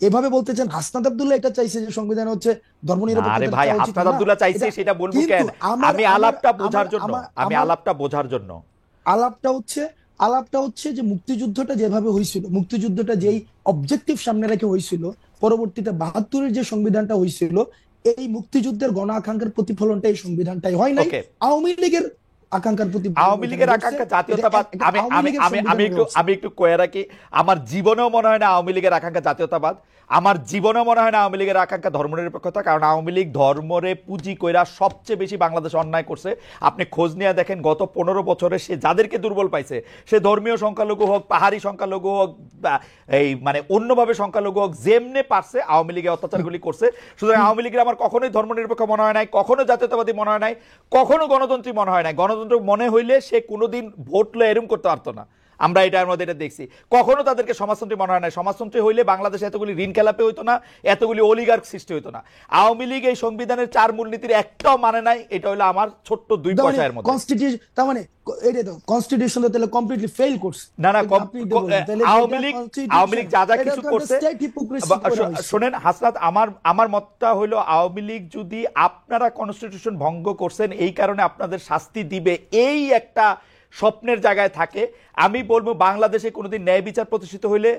এভাবে বলতে চান, হাসনাত আব্দুল্লাহ এটা চাইছে যে সংবিধান হচ্ছে আরে ধর্মনিরপেক্ষতা ভাই, চাওয়া উচিত হাসনাত না, আব্দুল্লাহ চাইছে এটা- সেটা বলবো কিন্তু কেন? আমি আলাপটা বোঝার জন্য, আমি আমার আলাপটা বোঝার জন্য। আলাপটা হচ্ছে যে মুক্তিযুদ্ধটা যেভাবে হয়েছিল, মুক্তিযুদ্ধটা যেই অবজেক্টিভ সামনে রেখে হয়েছিল, পরবর্তীতে 72-এর যে সংবিধানটা হয়েছিল, এই মুক্তিযুদ্ধের গণ আকাঙ্ক্ষার প্রতিফলনটা এই সংবিধানটাই হয় নাই। ওকে, আওয়ামী লীগের আকাঙ্ক্ষার প্রতিফলন আওয়ামী লীগের এখানে আকাঙ্ক্ষা হচ্ছে। জাতীয়তাবাদ, এটা আমি আওয়ামী আমি লীগের আমি আমি সংবিধানে একটু হচ্ছে। আমি একটু কয়ে রাখি, আমার জীবনেও মনে হয় না আওয়ামী লীগের আকাঙ্ক্ষা জাতীয়তাবাদ, আমার জীবনেও মনে হয় না আওয়ামী লীগের আকাঙ্ক্ষা ধর্মনিরপেক্ষতা, কারণ আওয়ামী লীগ ধর্মরে পুঁজি কইরা সবচেয়ে বেশি বাংলাদেশে অন্যায় করছে। আপনি খোঁজ নিয়ে দেখেন গত 15 বছরে সে যাদেরকে দুর্বল পাইছে, সে ধর্মীয় সংখ্যালঘু হোক, পাহাড়ি সংখ্যালঘু হোক, বা এই মানে অন্যভাবে সংখ্যালঘু হোক, যেমনে পারছে আওয়ামী লীগের অত্যাচারগুলি করছে। সুতরাং আওয়ামী লীগের আমার কখনোই ধর্মনিরপেক্ষ মনে হয় নাই, কখনো জাতীয়তাবাদী মনে হয় নাই, কখনো গণতন্ত্রী মনে হয় নাই। গণতন্ত্র মনে হইলে সে কোনোদিন ভোট লয়ে এরম করতে পারতো না, আমরা এটার মধ্যে এটা দেখছি। কখনো তাদেরকে সমাজতন্ত্রী মনে হয় না, সমাজতন্ত্রী হইলে বাংলাদেশে এতগুলি ঋণ খেলাপে হইতো না, এতগুলি অলিগার্ক সৃষ্টি হইতো না। আওয়ামী লীগ এই সংবিধানের 4 মূলনীতির একটাও মানে নাই, এটা হলো আমার ছোট্ট 2 পয়সার মধ্যে। কনস্টিটিউশন তার মানে এটাই তো কনস্টিটিউশন তাহলে কমপ্লিটলি ফেল করছে। না না, আপনি এটা বলেন, তাহলে আওয়ামী লীগ যা যা এটা কিছু তো একটা করছে, state hypocrisy করে হয়েছে। শোনেন হাসনাত, আমার মতটা হইলো আওয়ামী লীগ যদি আপনারা কনস্টিটিউশন ভঙ্গ করছেন এই কারণে আপনাদের শাস্তি দিবে, এই একটা স্বপ্নের জায়গায় থাকে, আমি বলবো বাংলাদেশে কোনোদিন ন্যায় বিচার প্রতিষ্ঠিত হইলে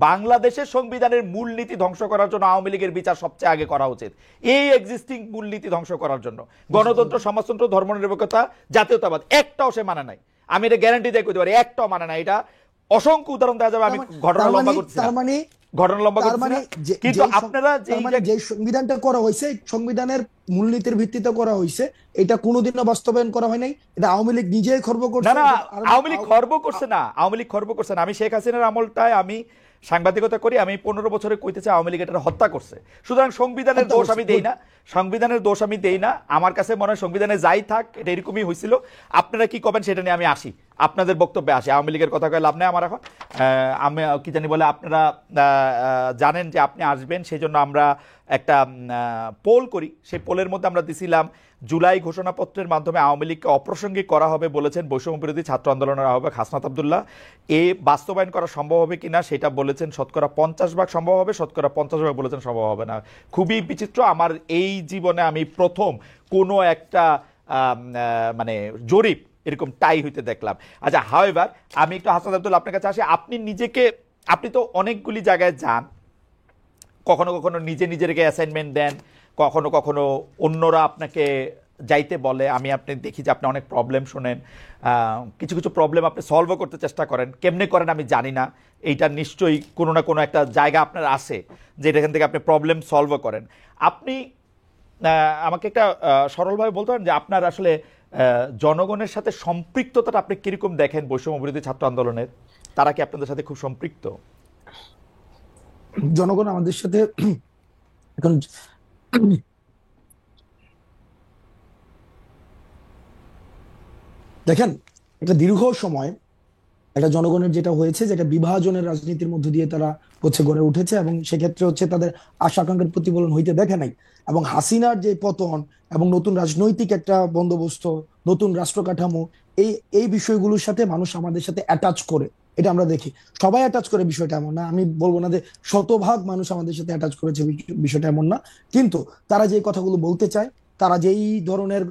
বাংলাদেশের সংবিধানের মূলনীতি ধ্বংস করার জন্য আওয়ামী লীগের বিচার সবচেয়ে আগে করা উচিত, এই এক্সিস্টিং মূলনীতি ধ্বংস করার জন্য। গণতন্ত্র, সমাজতন্ত্র, ধর্মনিরপেক্ষতা, জাতীয়তাবাদ একটাও সে মানে নাই, আমি এটা গ্যারান্টি দিয়ে কইতে পারি, একটাও মানে নাই। এটা অসংখ্য উদাহরণ দেওয়া যাবে, আমি ঘটনা লম্বা করছি না, ঘটনা লম্বা করছি না, কিন্তু আপনারা যে সংবিধানটা করা হয়েছে, সংবিধানের মূলনীতির ভিত্তিতে করা হয়েছে, এটা কোনোদিনও বাস্তবায়ন করা হয় নাই। এটা আওয়ামী লীগ নিজেই খর্ব করছে। না না, আওয়ামী লীগ খর্ব করছে না, আওয়ামী লীগ খর্ব করছে না। আমি শেখ হাসিনার আমলটায় আমি সাংবাদিকতা করি, আমি 15 বছরে কইতেছি আওয়ামী লীগ এটা হত্যা করছে। সুতরাং সংবিধানের দোষ আমি দেই না, সংবিধানের দোষ আমি দেই না। আমার কাছে মনে হয় সংবিধানে যাই থাক এটা এরকমই হয়েছিল। আপনারা কি করবেন সেটা নিয়ে আমি আসি, আপনাদের বক্তব্যে আসি। আওয়ামী লীগের কথা কয়ে লাভ নেই আমার এখন। আমি কি জানি বলে আপনারা জানেন যে আপনি আসবেন, সেই জন্য আমরা একটা পোল করি, সেই পোলের মধ্যে আমরা দিছিলাম জুলাই ঘোষণাপত্রের মাধ্যমে আওয়ামী লীগকে অপ্রাসঙ্গিক করা হবে বলেছেন বৈষম্য বিরোধী ছাত্র আন্দোলনের আহ্বায়ক হাসনাত আব্দুল্লাহ। এ বাস্তবায়ন করা সম্ভব হবে কিনা সেটা বলেছেন শতকরা 50% সম্ভব হবে, শতকরা 50% বলেছেন সম্ভব হবে না। খুবই বিচিত্র, আমার এই জীবনে আমি প্রথম কোনো একটা মানে জরিপ এরকম টাই হইতে দেখলাম। আচ্ছা, হাওয়েভার আমি একটু হাসনাত আব্দুল্লাহ আপনার কাছে আসি। আপনি তো অনেকগুলি জায়গায় যান, কখনো কখনো নিজে নিজেকে অ্যাসাইনমেন্ট দেন, কখনো কখনো অন্যরা আপনাকে যাইতে বলে, আমি আপনি দেখি যে আপনি অনেক প্রবলেম শোনেন, কিছু কিছু প্রবলেম আপনি সলভও করতে চেষ্টা করেন, কেমনে করেন আমি জানি না, এইটা নিশ্চয়ই কোনো না কোনো একটা জায়গা আপনার আছে যে এখান থেকে আপনি প্রবলেম সলভও করেন। আপনি আমাকে একটা সরলভাবে বলতে পারেন যে আপনার আসলে জনগণের সাথে সম্পৃক্ততাটা আপনি কিরকম দেখেন বৈষম্য বিরোধী ছাত্র আন্দোলনের? তারা কি আপনাদের সাথে খুব সম্পৃক্ত? জনগণ আমাদের সাথে এখন দেখেন, একটা দীর্ঘ সময় একটা জনগণের যেটা হয়েছে, যেটা বিভাজনের রাজনীতির মধ্য দিয়ে তারা গড়ে উঠেছে, এবং সেক্ষেত্রে তাদের আশা আকাঙ্ক্ষার প্রতিফলন হইতে দেখে নাই। এবং হাসিনার যে পতন এবং নতুন রাজনৈতিক একটা বন্দোবস্ত, নতুন রাষ্ট্র কাঠামো, এই এই বিষয়গুলোর সাথে মানুষ আমাদের সাথে অ্যাটাচ করে, এটা আমরা দেখি। সবাই অ্যাটাচ করে বিষয়টা এমন না, আমি বলবো না যে শতভাগ মানুষ আমাদের সাথে অ্যাটাচ করেছে, বিষয়টা এমন না। কিন্তু তারা যে কথাগুলো বলতে চায়, তারা যেই ধরনের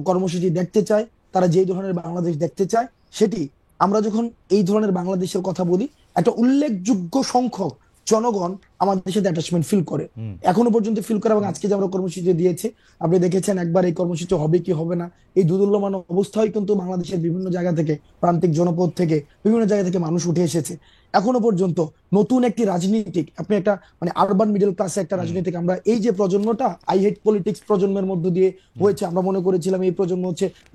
কর্মসূচি দেখতে চায়, তারা যেই ধরনের বাংলাদেশ দেখতে চায়, সেটি আমরা যখন এই ধরনের বাংলাদেশের কথা বলি, একটা উল্লেখযোগ্য সংখ্যক জনগণ আমাদের সাথে অ্যাটাচমেন্ট ফিল করে, এখনো পর্যন্ত ফিল করে। এবং আজকে যে আমরা কর্মসূচি দিয়েছি, আপনি দেখেছেন একবার এই কর্মসূচি হবে কি হবে না, এই দুদুল্যমান অবস্থায় কিন্তু বাংলাদেশের বিভিন্ন জায়গা থেকে, প্রান্তিক জনপদ থেকে, বিভিন্ন জায়গা থেকে মানুষ উঠে এসেছে। এখনো পর্যন্ত নতুন একটি রাজনীতিক, আপনি একটা আরবান মিডল ক্লাসে একটা রাজনীতিক, আমরা এই যে প্রজন্মটা আই হেট পলিটিক্স প্রজন্মের মধ্য দিয়ে হয়েছে, আমরা মনে করেছিলাম এই প্রজন্ম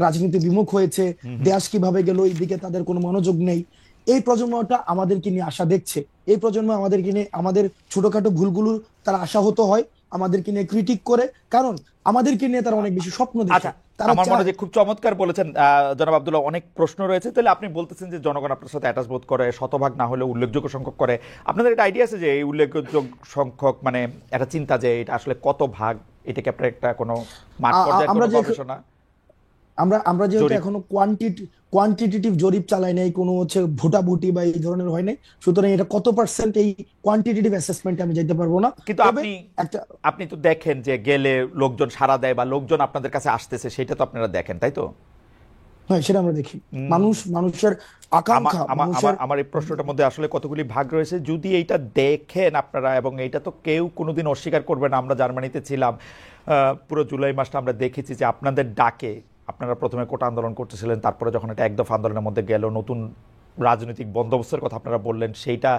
রাজনীতি বিমুখ হয়েছে, দেশ কিভাবে গেল, এই দিকে তাদের কোনো মনোযোগ নেই। এই প্রজন্মটা আমাদেরকে নিয়ে আশা দেখছে, এই প্রজন্ম আমাদেরকে নিয়ে, আমাদের ছোটখাটো ভুলগুলো তারা আশাহত হয়, আমাদেরকে নিয়ে ক্রিটিক করে, কারণ আমাদেরকে নিয়ে তারা অনেক বেশি স্বপ্ন দেখে। আমার মনে হয় খুব চমৎকার বলেছেন জনাব আব্দুল্লাহ। অনেক প্রশ্ন রয়েছে, তাহলে আপনি বলতেছেন যে জনগণ আপনার সাথে অ্যাটাচ বোধ করে, শতভাগ না হলে উল্লেখযোগ্য সংখ্যক করে। আপনাদের একটা আইডিয়া আছে যে এই উল্লেখযোগ্য সংখ্যক একটা চিন্তা যে এটা আসলে কত ভাগ, এটাকে আপনার একটা কোনো মাঠ পর্যায়ে কোনো গবেষণা? আমরা যেহেতু এখনো কোয়ান্টিটেটিভ জরিপ চালাই নাই, কোনো ভোটাভুটি বা এই ধরনের হয় নাই, সুতরাং এটা কত পার্সেন্ট এই কোয়ান্টিটেটিভ অ্যাসেসমেন্টে আমি যেতে পারবো না। কিন্তু আপনি তো দেখেন যে গেলে লোকজন সাড়া দেয় বা লোকজন আপনাদের কাছে আসতেছে, সেটা তো আপনারা দেখেন, তাই তো? হ্যাঁ, সেটা আমরা দেখি। মানুষের আকাঙ্ক্ষা। আমার এই প্রশ্নটার মধ্যে আসলে কতগুলি ভাগ রয়েছে, যদি এইটা দেখেন আপনারা, এবং এইটা তো কেউ কোনোদিন অস্বীকার করবে না। আমরা জার্মানিতে ছিলাম, পুরো জুলাই মাসটা আমরা দেখেছি যে আপনাদের ডাকে আপনারা প্রথমে কোটা আন্দোলন করতেছিলেন, তারপরে যখন এটা একদফা আন্দোলনের মধ্যে গেল, নতুন রাজনৈতিক বন্দোবস্তের কথা আপনারা বললেন, সেইটা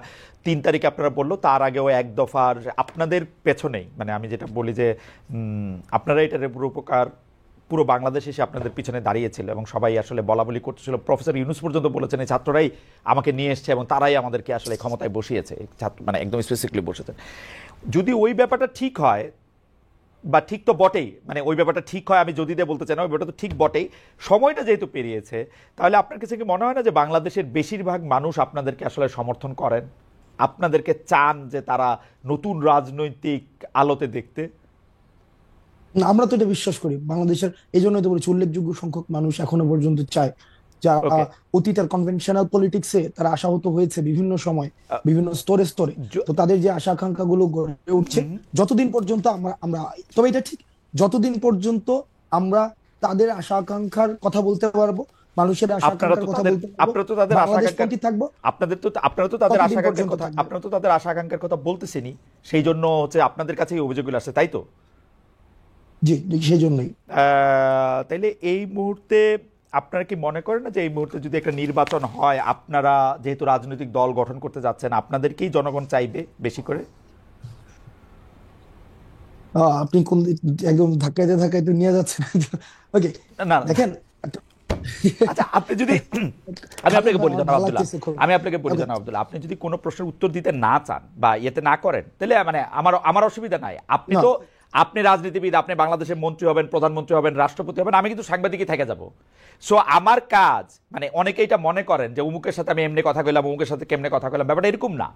3 তারিখে আপনারা বললো, তার আগেও এক দফার আপনাদের পেছনেই, আমি যেটা বলি যে আপনারা এটার উপকার পুরো বাংলাদেশ এসে আপনাদের পিছনে দাঁড়িয়েছিল, এবং সবাই আসলে বলা বলি করতেছিল। প্রফেসর ইউনূস পর্যন্ত বলেছেন এই ছাত্ররাই আমাকে নিয়ে এসছে এবং তারাই আমাদেরকে আসলে ক্ষমতায় বসিয়েছে, একদম স্পেসিফিকলি বসেছেন। যদি ওই ব্যাপারটা ঠিক হয়, বা ঠিক তো বটেই, ওই ব্যাপারটা ঠিক হয়, আমি যদি বলতে চাই না, ওই ব্যাপারটা তো ঠিক বটেই, সময়টা যেহেতু পেরিয়েছে, তাহলে আপনার কাছে কি মনে হয় না যে বাংলাদেশের বেশিরভাগ মানুষ আপনাদেরকে আসলে সমর্থন করেন, আপনাদেরকে চান যে তারা নতুন রাজনৈতিক আলোতে দেখতে? আমরা তো এটা বিশ্বাস করি বাংলাদেশের, এই জন্য তো বলছি উল্লেখযোগ্য সংখ্যক মানুষ এখনো পর্যন্ত চায়, যা অতীতের কনভেনশনাল পলিটিক্সে তারা আশাহত হয়েছে বিভিন্ন সময়, বিভিন্ন স্তরে স্তরে। তো তাদের যে আশা আকাঙ্ক্ষা গুলো গড়ে উঠছে, যতদিন পর্যন্ত আমরা তবে এটা ঠিক, যতদিন পর্যন্ত আমরা তাদের আশা আকাঙ্ক্ষার কথা বলতে পারবো, মানুষের আশা আকাঙ্ক্ষার কথা বলতে পারবো, আপনারা তো তাদের আশা আকাঙ্ক্ষা থাকবো, আপনারা তো তাদের আশা আকাঙ্ক্ষার কথা বলতেছেনই, সেই জন্য আপনাদের কাছে এই অভিযোগগুলো আসছে, তাই তো? জি, সেই জন্যই। তাইলে এই মুহূর্তে আপনারা কি মনে করেন না যে এই মুহূর্তে যদি একটা নির্বাচন হয়, আপনারা যেহেতু রাজনৈতিক দল গঠন করতে যাচ্ছেন, আপনাদেরকেই জনগণ চাইবে বেশি করে? আপনি কোন একদম ধাক্কাইতে নিয়ে যাচ্ছেন। ওকে, না দেখেন, আচ্ছা, আপনি যদি আমি আপনাকে বলি জনাব আব্দুল্লাহ, আপনি যদি কোনো প্রশ্নের উত্তর দিতে না চান বা ইয়েতে না করেন, তাহলে আমার অসুবিধা নাই। আপনি রাজনীতিবিদ, আপনি বাংলাদেশের মন্ত্রী হবেন, প্রধানমন্ত্রী হবেন, রাষ্ট্রপতি হবেন, আমি কিন্তু সাংবাদিকই থেকে যাব। সো আমার কাজ, অনেকে এটা মনে করেন যে অমুকের সাথে আমি এমনি কথা কইলাম, অমুকের সাথে কেমনে কথা কইলাম, ব্যাপারটা এরকম না।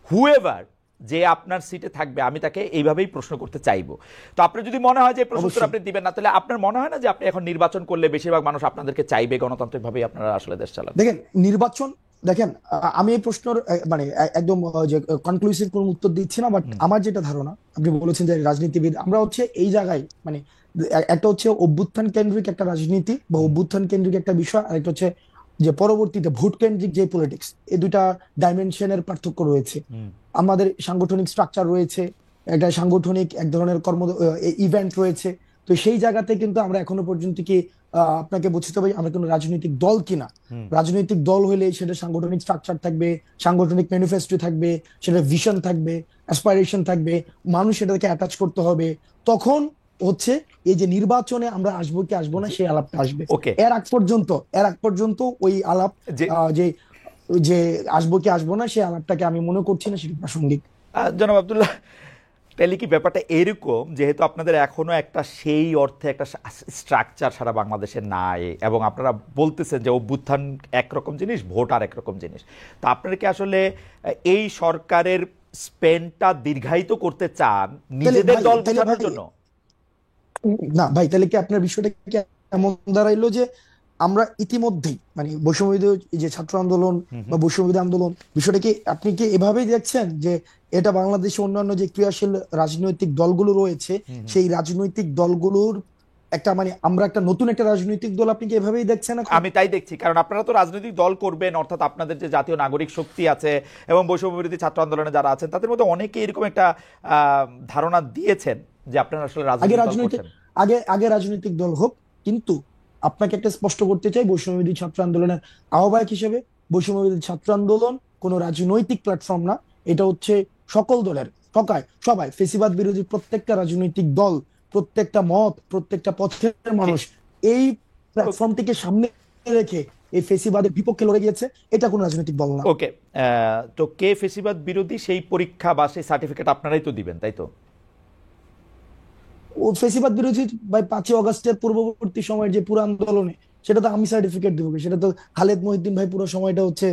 হুএভার যে আপনার সিটে থাকবে, আমি তাকে এইভাবেই প্রশ্ন করতে চাইবো। তো আপনার যদি মনে হয় যে প্রশ্ন আপনি দিবেন না, তাহলে আপনার মনে হয় না যে আপনি এখন নির্বাচন করলে বেশিরভাগ মানুষ আপনাদেরকে চাইবে, গণতান্ত্রিকভাবেই আপনারা আসলে দেশ চালান? দেখেন, আমি এই প্রশ্নের একদম যে কনক্লুসিভ কোন উত্তর দিচ্ছি না, বাট আমার যেটা ধারণা, আপনি বলেছেন যে রাজনীতিবিদ, আমরা এই জায়গায় একটা অভ্যুত্থান কেন্দ্রিক একটা রাজনীতি বা অভ্যুত্থান কেন্দ্রিক একটা বিষয়, আর একটা যে পরবর্তীতে ভোট কেন্দ্রিক যে পলিটিক্স, এই দুইটা ডাইমেনশনের পার্থক্য রয়েছে। আমাদের সাংগঠনিক স্ট্রাকচার রয়েছে, একটা সাংগঠনিক এক ধরনের ইভেন্ট রয়েছে। তো সেই জায়গাতে কিন্তু আমরা এখনো পর্যন্ত কি আপনাকে বুঝতে হবে আমরা কোনো রাজনৈতিক দল কিনা। রাজনৈতিক দল হলে সেটা সাংগঠনিক স্ট্রাকচার থাকবে, সাংগঠনিক ম্যানিফেস্টো থাকবে, সেটা ভিশন থাকবে, অ্যাসপাইরেশন থাকবে, মানুষ সেটাকে অ্যাটাচ করতে হবে। তখন হচ্ছে এই যে নির্বাচনে আমরা আসবো কি আসবো না সেই আলাপটা আসবে। ওকে, এর আগ পর্যন্ত ওই আলাপ যে যে আসবো কি আসবো না সেই আলাপটাকে আমি মনে করছি না সেটা প্রাসঙ্গিক। জনাব আব্দুল্লাহ, তাহলে কি ব্যাপারটা এরকম, যেহেতু আপনাদের এখনো একটা সেই অর্থে একটা স্ট্রাকচার সারা বাংলাদেশে নাই এবং আপনারা বলতেছেন যে অভ্যুত্থান একরকম জিনিস, ভোট আর একরকম জিনিস, তো আপনারা কি আসলে এই সরকারের স্পেনটা দীর্ঘায়িত করতে চান নিজেদের দল বোঝানোর জন্য? না ভাই, তাহলে কি আপনার বিষয়টা কি এমন দাঁড়াইলো যে আমরা ইতিমধ্যেই মানে বৈষম্যবিরোধী যে ছাত্র আন্দোলন বা বৈষম্যবিরোধী আন্দোলন বিষয়টা কি আপনি কি এভাবেই দেখছেন যে এটা বাংলাদেশে অন্যান্য যে ক্রিয়াশীল রাজনৈতিক দলগুলো রয়েছে সেই রাজনৈতিক দলগুলোর একটা মানে আমরা একটা নতুন একটা রাজনৈতিক দল আপনি কি এভাবেই দেখছেন? আমি তাই দেখছি, কারণ আপনারা তো রাজনৈতিক দল করবেন, অর্থাৎ আপনাদের যে জাতীয় নাগরিক শক্তি আছে এবং বৈষম্যবিরোধী ছাত্র আন্দোলনে যারা আছেন তাদের মধ্যে অনেকে এরকম একটা ধারণা দিয়েছেন যে আপনারা আসলে আগে রাজনৈতিক দল হোক, কিন্তু আপনাকে একটা স্পষ্ট করতে চাই বৈষম্যবিরোধী ছাত্র আন্দোলনের আহ্বায়ক হিসেবে বৈষম্যবিরোধী ছাত্র আন্দোলন কোন রাজনৈতিক প্ল্যাটফর্ম না। এটা হচ্ছে সকল দলের সবাই ফেসিবাদ বিরোধী প্রত্যেকটা রাজনৈতিক দল, প্রত্যেকটা মত, প্রত্যেকটা পথের মানুষ এই প্ল্যাটফর্মটিকে সামনে রেখে এই ফেসিবাদের বিপক্ষে লড়ে গিয়েছে। এটা কোন রাজনৈতিক দল না। ওকে, তো কে ফেসিবাদ বিরোধী সেই পরীক্ষা বা সেই সার্টিফিকেট আপনারাই তো দিবেন, তাই তো? ও ফেসিবাদ বিরোধী ভাই 5ই অগস্টের পূর্ববর্তী সময়ের যে পুরো আন্দোলনে সেটা তো আমি সার্টিফিকেট দিব, সেটা তো খালেদ মহিউদ্দিন ভাই পুরো সময়টা হচ্ছে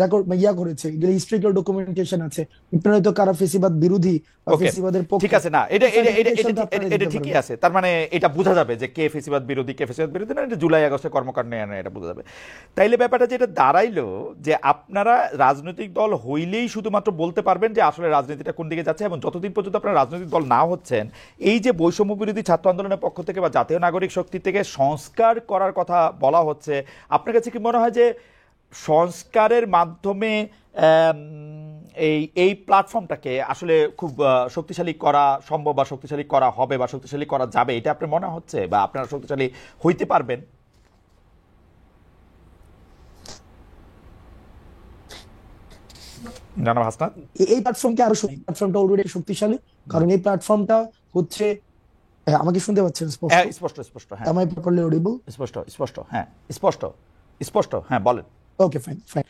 রেকর্ড করেছে, এগুলো হিস্ট্রিক্যাল ডকুমেন্টেশন আছে। আপনারা তো কারা ফেসিবাদ বিরোধী বা ফেসিবাদের পক্ষে, ঠিক আছে, না এটা ঠিকই আছে, তার মানে এটা বোঝা যাবে যে কে ফেসিবাদ বিরোধী কে ফেসিবাদ বিরোধী না, এটা জুলাই আগস্টের কর্মকাণ্ড এটা বোঝা যাবে। তাইলে ব্যাপারটা যেটা দাঁড়াইলো যে আপনারা রাজনৈতিক দল হইলেই শুধুমাত্র বলতে পারবেন যে আসলে রাজনীতিটা কোন দিকে যাচ্ছে, এবং যতদিন পর্যন্ত আপনারা রাজনৈতিক দল না হচ্ছেন এই যে বৈষম্য বিরোধী ছাত্র আন্দোলনের পক্ষ থেকে বা জাতীয় নাগরিক শক্তি থেকে সংস্কার করার কথা বলা হচ্ছে, আপনার কাছে কি মনে হয় যে সংস্কারের মাধ্যমে এই প্ল্যাটফর্মটাকে আসলে খুব শক্তিশালী করা সম্ভব বা শক্তিশালী করা হবে বা শক্তিশালী করা যাবে, এটা আপনার মনে হচ্ছে বা আপনারা শক্তিশালী হইতে পারবেন? জানাব হাসনাত, এই প্ল্যাটফর্মটা অলরেডি শক্তিশালী, কারণ এই প্ল্যাটফর্মটা হচ্ছে আমাকে শুনতে পাচ্ছেন স্পষ্ট স্পষ্ট? হ্যাঁ, am I properly audible? স্পষ্ট স্পষ্ট, হ্যাঁ স্পষ্ট স্পষ্ট, হ্যাঁ বলেন। Okay fine fine.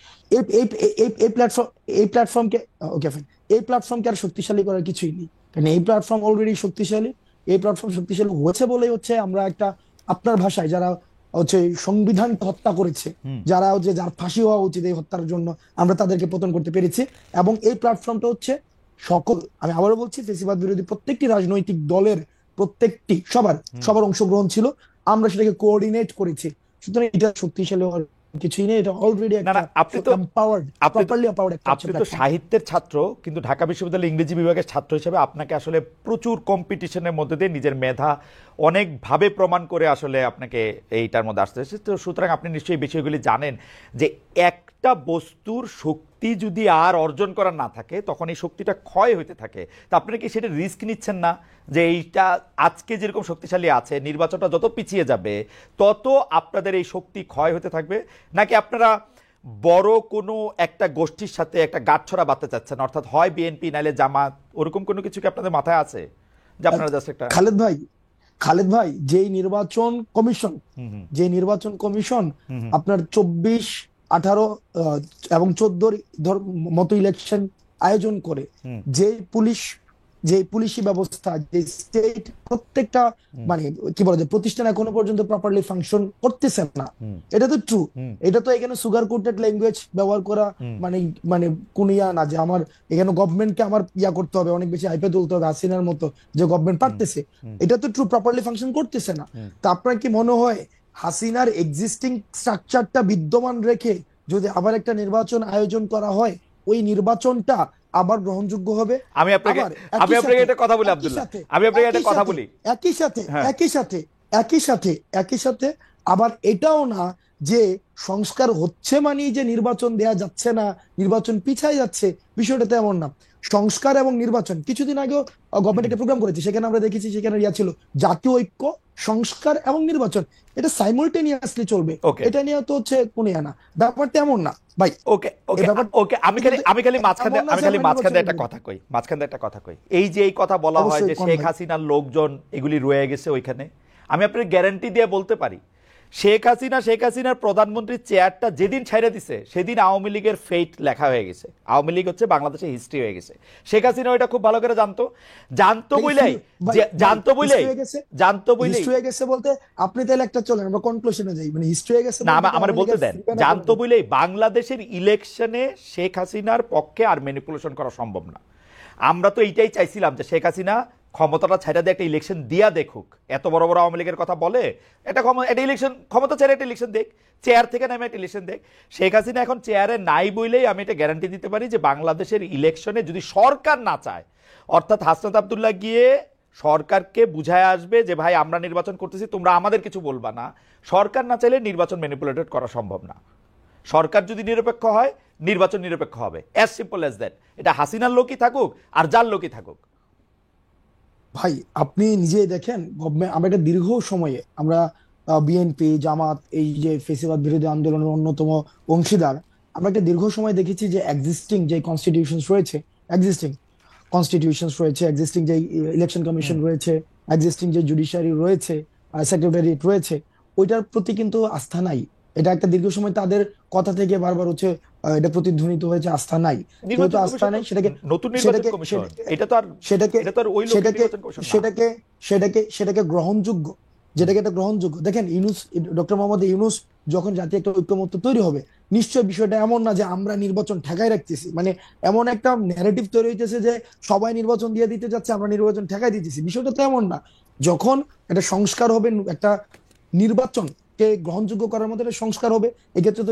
এই প্ল্যাটফর্মকে আর শক্তিশালী করার কিছুই নেই, কারণ এই প্ল্যাটফর্ম অলরেডি শক্তিশালী। এই প্ল্যাটফর্ম শক্তিশালী হয়েছে বলেই হচ্ছে আমরা একটা আপনার ভাষায় যারা হচ্ছে সংবিধানকে হত্যা করেছে, যারা হচ্ছে যার ফাঁসি হওয়া উচিত এই হত্যার জন্য, আমরা তাদেরকে পতন করতে পেরেছি। এবং এই প্ল্যাটফর্মটা হচ্ছে আমি আবারও বলছি ফেসিবাদ বিরোধী প্রত্যেকটি রাজনৈতিক দলের সবার অংশগ্রহণ ছিল, আমরা সেটাকে কোঅর্ডিনেট করেছি। সুতরাং এটা শক্তিশালী হওয়ার কিছুই নেই, এটা অলরেডি আপনি তো সাহিত্যের ছাত্র, কিন্তু ঢাকা বিশ্ববিদ্যালয়ের ইংরেজি বিভাগের ছাত্র হিসেবে আপনাকে আসলে প্রচুর কম্পিটিশনের মধ্যে দিয়ে নিজের মেধা অনেকভাবে প্রমাণ করে আসলে আপনাকে এইটার মধ্যে আসতে হয়েছে। তো সুতরাং আপনি নিশ্চয়ই বিষয়গুলি জানেন যে একটা বস্তুর শক্তি যদি আর অর্জন করার না থাকে তখন এই শক্তিটা ক্ষয় হইতে থাকে। তা আপনারা কি সেটা রিস্ক নিচ্ছেন না যে এইটা আজকে যেরকম শক্তিশালী আছে নির্বাচনটা যত পিছিয়ে যাবে তত আপনাদের এই শক্তি ক্ষয় হতে থাকবে? নাকি আপনারা বড় কোনো একটা গোষ্ঠীর সাথে একটা গাঁটছড়া বাঁধতে চাচ্ছেন, অর্থাৎ হয় বিএনপি নাইলে জামাত, ওরকম কোনো কিছু কি আপনাদের মাথায় আছে যে আপনারা জাস্ট একটা? খালেদ ভাই যে নির্বাচন কমিশন আপনার 24, 18 এবং 14 মতো ইলেকশন আয়োজন করে, যে পুলিশি ব্যবস্থা, যে স্টেট প্রত্যেকটা মানে কি বলা যায় প্রতিষ্ঠান এখনো পর্যন্ত প্রপারলি ফাংশন করতেছে না। এটা তো ট্রু, এটা তো এখানে সুগার কোটেড ল্যাঙ্গুয়েজ ব্যবহার করা মানে কোন না যে আমার এখানে গভর্নমেন্টকে আমার করতে হবে, অনেক বেশি হাইপে তুলতে হবে হাসিনার মতো যে গভর্নমেন্ট পারতেছে। এটা তো ট্রু, প্রপারলি ফাংশন করতেছে না। তা আপনার কি মনে হয় হাসিনার এক্সিস্টিং স্ট্রাকচারটা বিদ্যমান রেখে যদি আবার একটা নির্বাচন আয়োজন করা হয় ওই নির্বাচনটা আবার গ্রহণযোগ্য হবে? আমি আপনাকে একটা কথা বলি আব্দুল্লাহ, একই সাথে আবার এটাও না যে সংস্কার হচ্ছে মানে যে নির্বাচন দেয়া যাচ্ছে না, নির্বাচন পিছায় যাচ্ছে, বিষয়টা তেমন না। সংস্কার এবং নির্বাচন, কিছুদিন আগেও গভর্নমেন্ট একটা প্রোগ্রাম করেছে, সেখানে আমরা দেখেছি সেখানে ছিল জাতীয় ঐক্য, সংস্কার এবং নির্বাচন, এটা সাইমultaneously চলবে। ওকে এটা নিয়ে তো হচ্ছে কোনো না, ব্যাপারটা এমন না ভাই। ওকে এই ওকে ব্যাপার ওকে আমি খালি এমন না যে আমরা মাঝখানে নির্বাচন একটা কথা কই, এই যে এই কথা বলা হয় অবশ্যই যে কোন শেখ ভাই। হাসিনার লোকজন এগুলি রয়ে গেছে ওইখানে, আমি আপনার গ্যারান্টি দিয়ে বলতে পারি শেখ হাসিনার প্রধানমন্ত্রীর চেয়ারটা যেদিন ছেড়ে দিছে সেদিন আওয়ামী লীগের ফেট লেখা হয়ে গেছে। আওয়ামী লীগ হচ্ছে বাংলাদেশের হিস্ট্রি হয়ে গেছে। শেখ হাসিনা ওইটা খুব ভালো করে জানতো বলেই হিস্ট্রি হয়ে গেছে বলতে আপনি তাহলে একটা চলেন আমরা কনক্লুশনে যাই, মানে হিস্ট্রি হয়ে গেছে না বলতে আমার আওয়ামী বলতে লীগের দেন, ঠিকানা জানতো বলে বলেই বাংলাদেশের ইলেকশনে শেখ হাসিনার পক্ষে আর ম্যানিপুলেশন করা সম্ভব না। আমরা তো এইটাই চাইছিলাম যে শেখ হাসিনা ক্ষমতাটা ছেড়ে দিয়ে একটা ইলেকশন দিয়া দেখুক। এত বড় বড় আওয়ামী লীগের কথা বলে, এটা ইলেকশন ক্ষমতা ছেড়ে একটা ইলেকশন দেখ, চেয়ার থেকে নামে একটা ইলেকশন দেখ। শেখ হাসিনা এখন চেয়ারে নাই বইলেই আমি এটা গ্যারান্টি দিতে পারি যে বাংলাদেশের ইলেকশনে যদি সরকার না চায়, অর্থাৎ হাসনাত আব্দুল্লাহ গিয়ে সরকারকে বুঝায় আসবে যে ভাই আমরা নির্বাচন করতেছি, তোমরা আমাদের কিছু বলবা না, সরকার না চাইলে নির্বাচন ম্যানিপুলেটেড করা সম্ভব না। সরকার যদি নিরপেক্ষ হয় নির্বাচন নিরপেক্ষ হবে, অ্যাজ সিম্পল অ্যাজ দ্যাট। এটা হাসিনার লোকই থাকুক আর যার লোকই থাকুক। ভাই আপনি নিজেই দেখেন, গভর্নমেন্ট আমরা একটা দীর্ঘ সময়ে আমরা বিএনপি জামাত এই যে ফেসিবাদ বিরোধী আন্দোলনের অন্যতম অংশীদার, আমরা একটা দীর্ঘ সময় দেখেছি যে এক্সিস্টিং যে কনস্টিটিউশনস রয়েছে, এক্সিস্টিং যে ইলেকশন কমিশন রয়েছে, এক্সিস্টিং যে জুডিশিয়ারি রয়েছে, সেক্রেটারিয়েট রয়েছে, ওইটার প্রতি কিন্তু আস্থা নাই। এটা একটা দীর্ঘ সময় তাদের কথা থেকে বারবার হচ্ছে এটা প্রতিধ্বনিত হয়েছে, আস্থা নাই। যেহেতু আস্থা নাই সেটাকে নতুন নির্বাচন কমিশন, এটা তো আর ওই লোকের নির্বাচন কমিশন না। সেটাকে গ্রহণযোগ্য, যেটাকে এটা গ্রহণযোগ্য। দেখেন ডক্টর মোহাম্মদ ইউনূস যখন জাতীয় একটা ঐক্যমত্য তৈরি হবে, নিশ্চয় বিষয়টা এমন না যে আমরা নির্বাচন ঠেকাই রাখতেছি, মানে এমন একটা ন্যারেটিভ তৈরি হইতেছে যে সবাই নির্বাচন দিয়ে দিতে যাচ্ছে, আমরা নির্বাচন ঠেকাই দিতেছি। বিষয়টা তো এমন না। যখন একটা সংস্কার হবে, একটা নির্বাচনকে গ্রহণযোগ্য করার মধ্যে একটা সংস্কার হবে, এক্ষেত্রে তো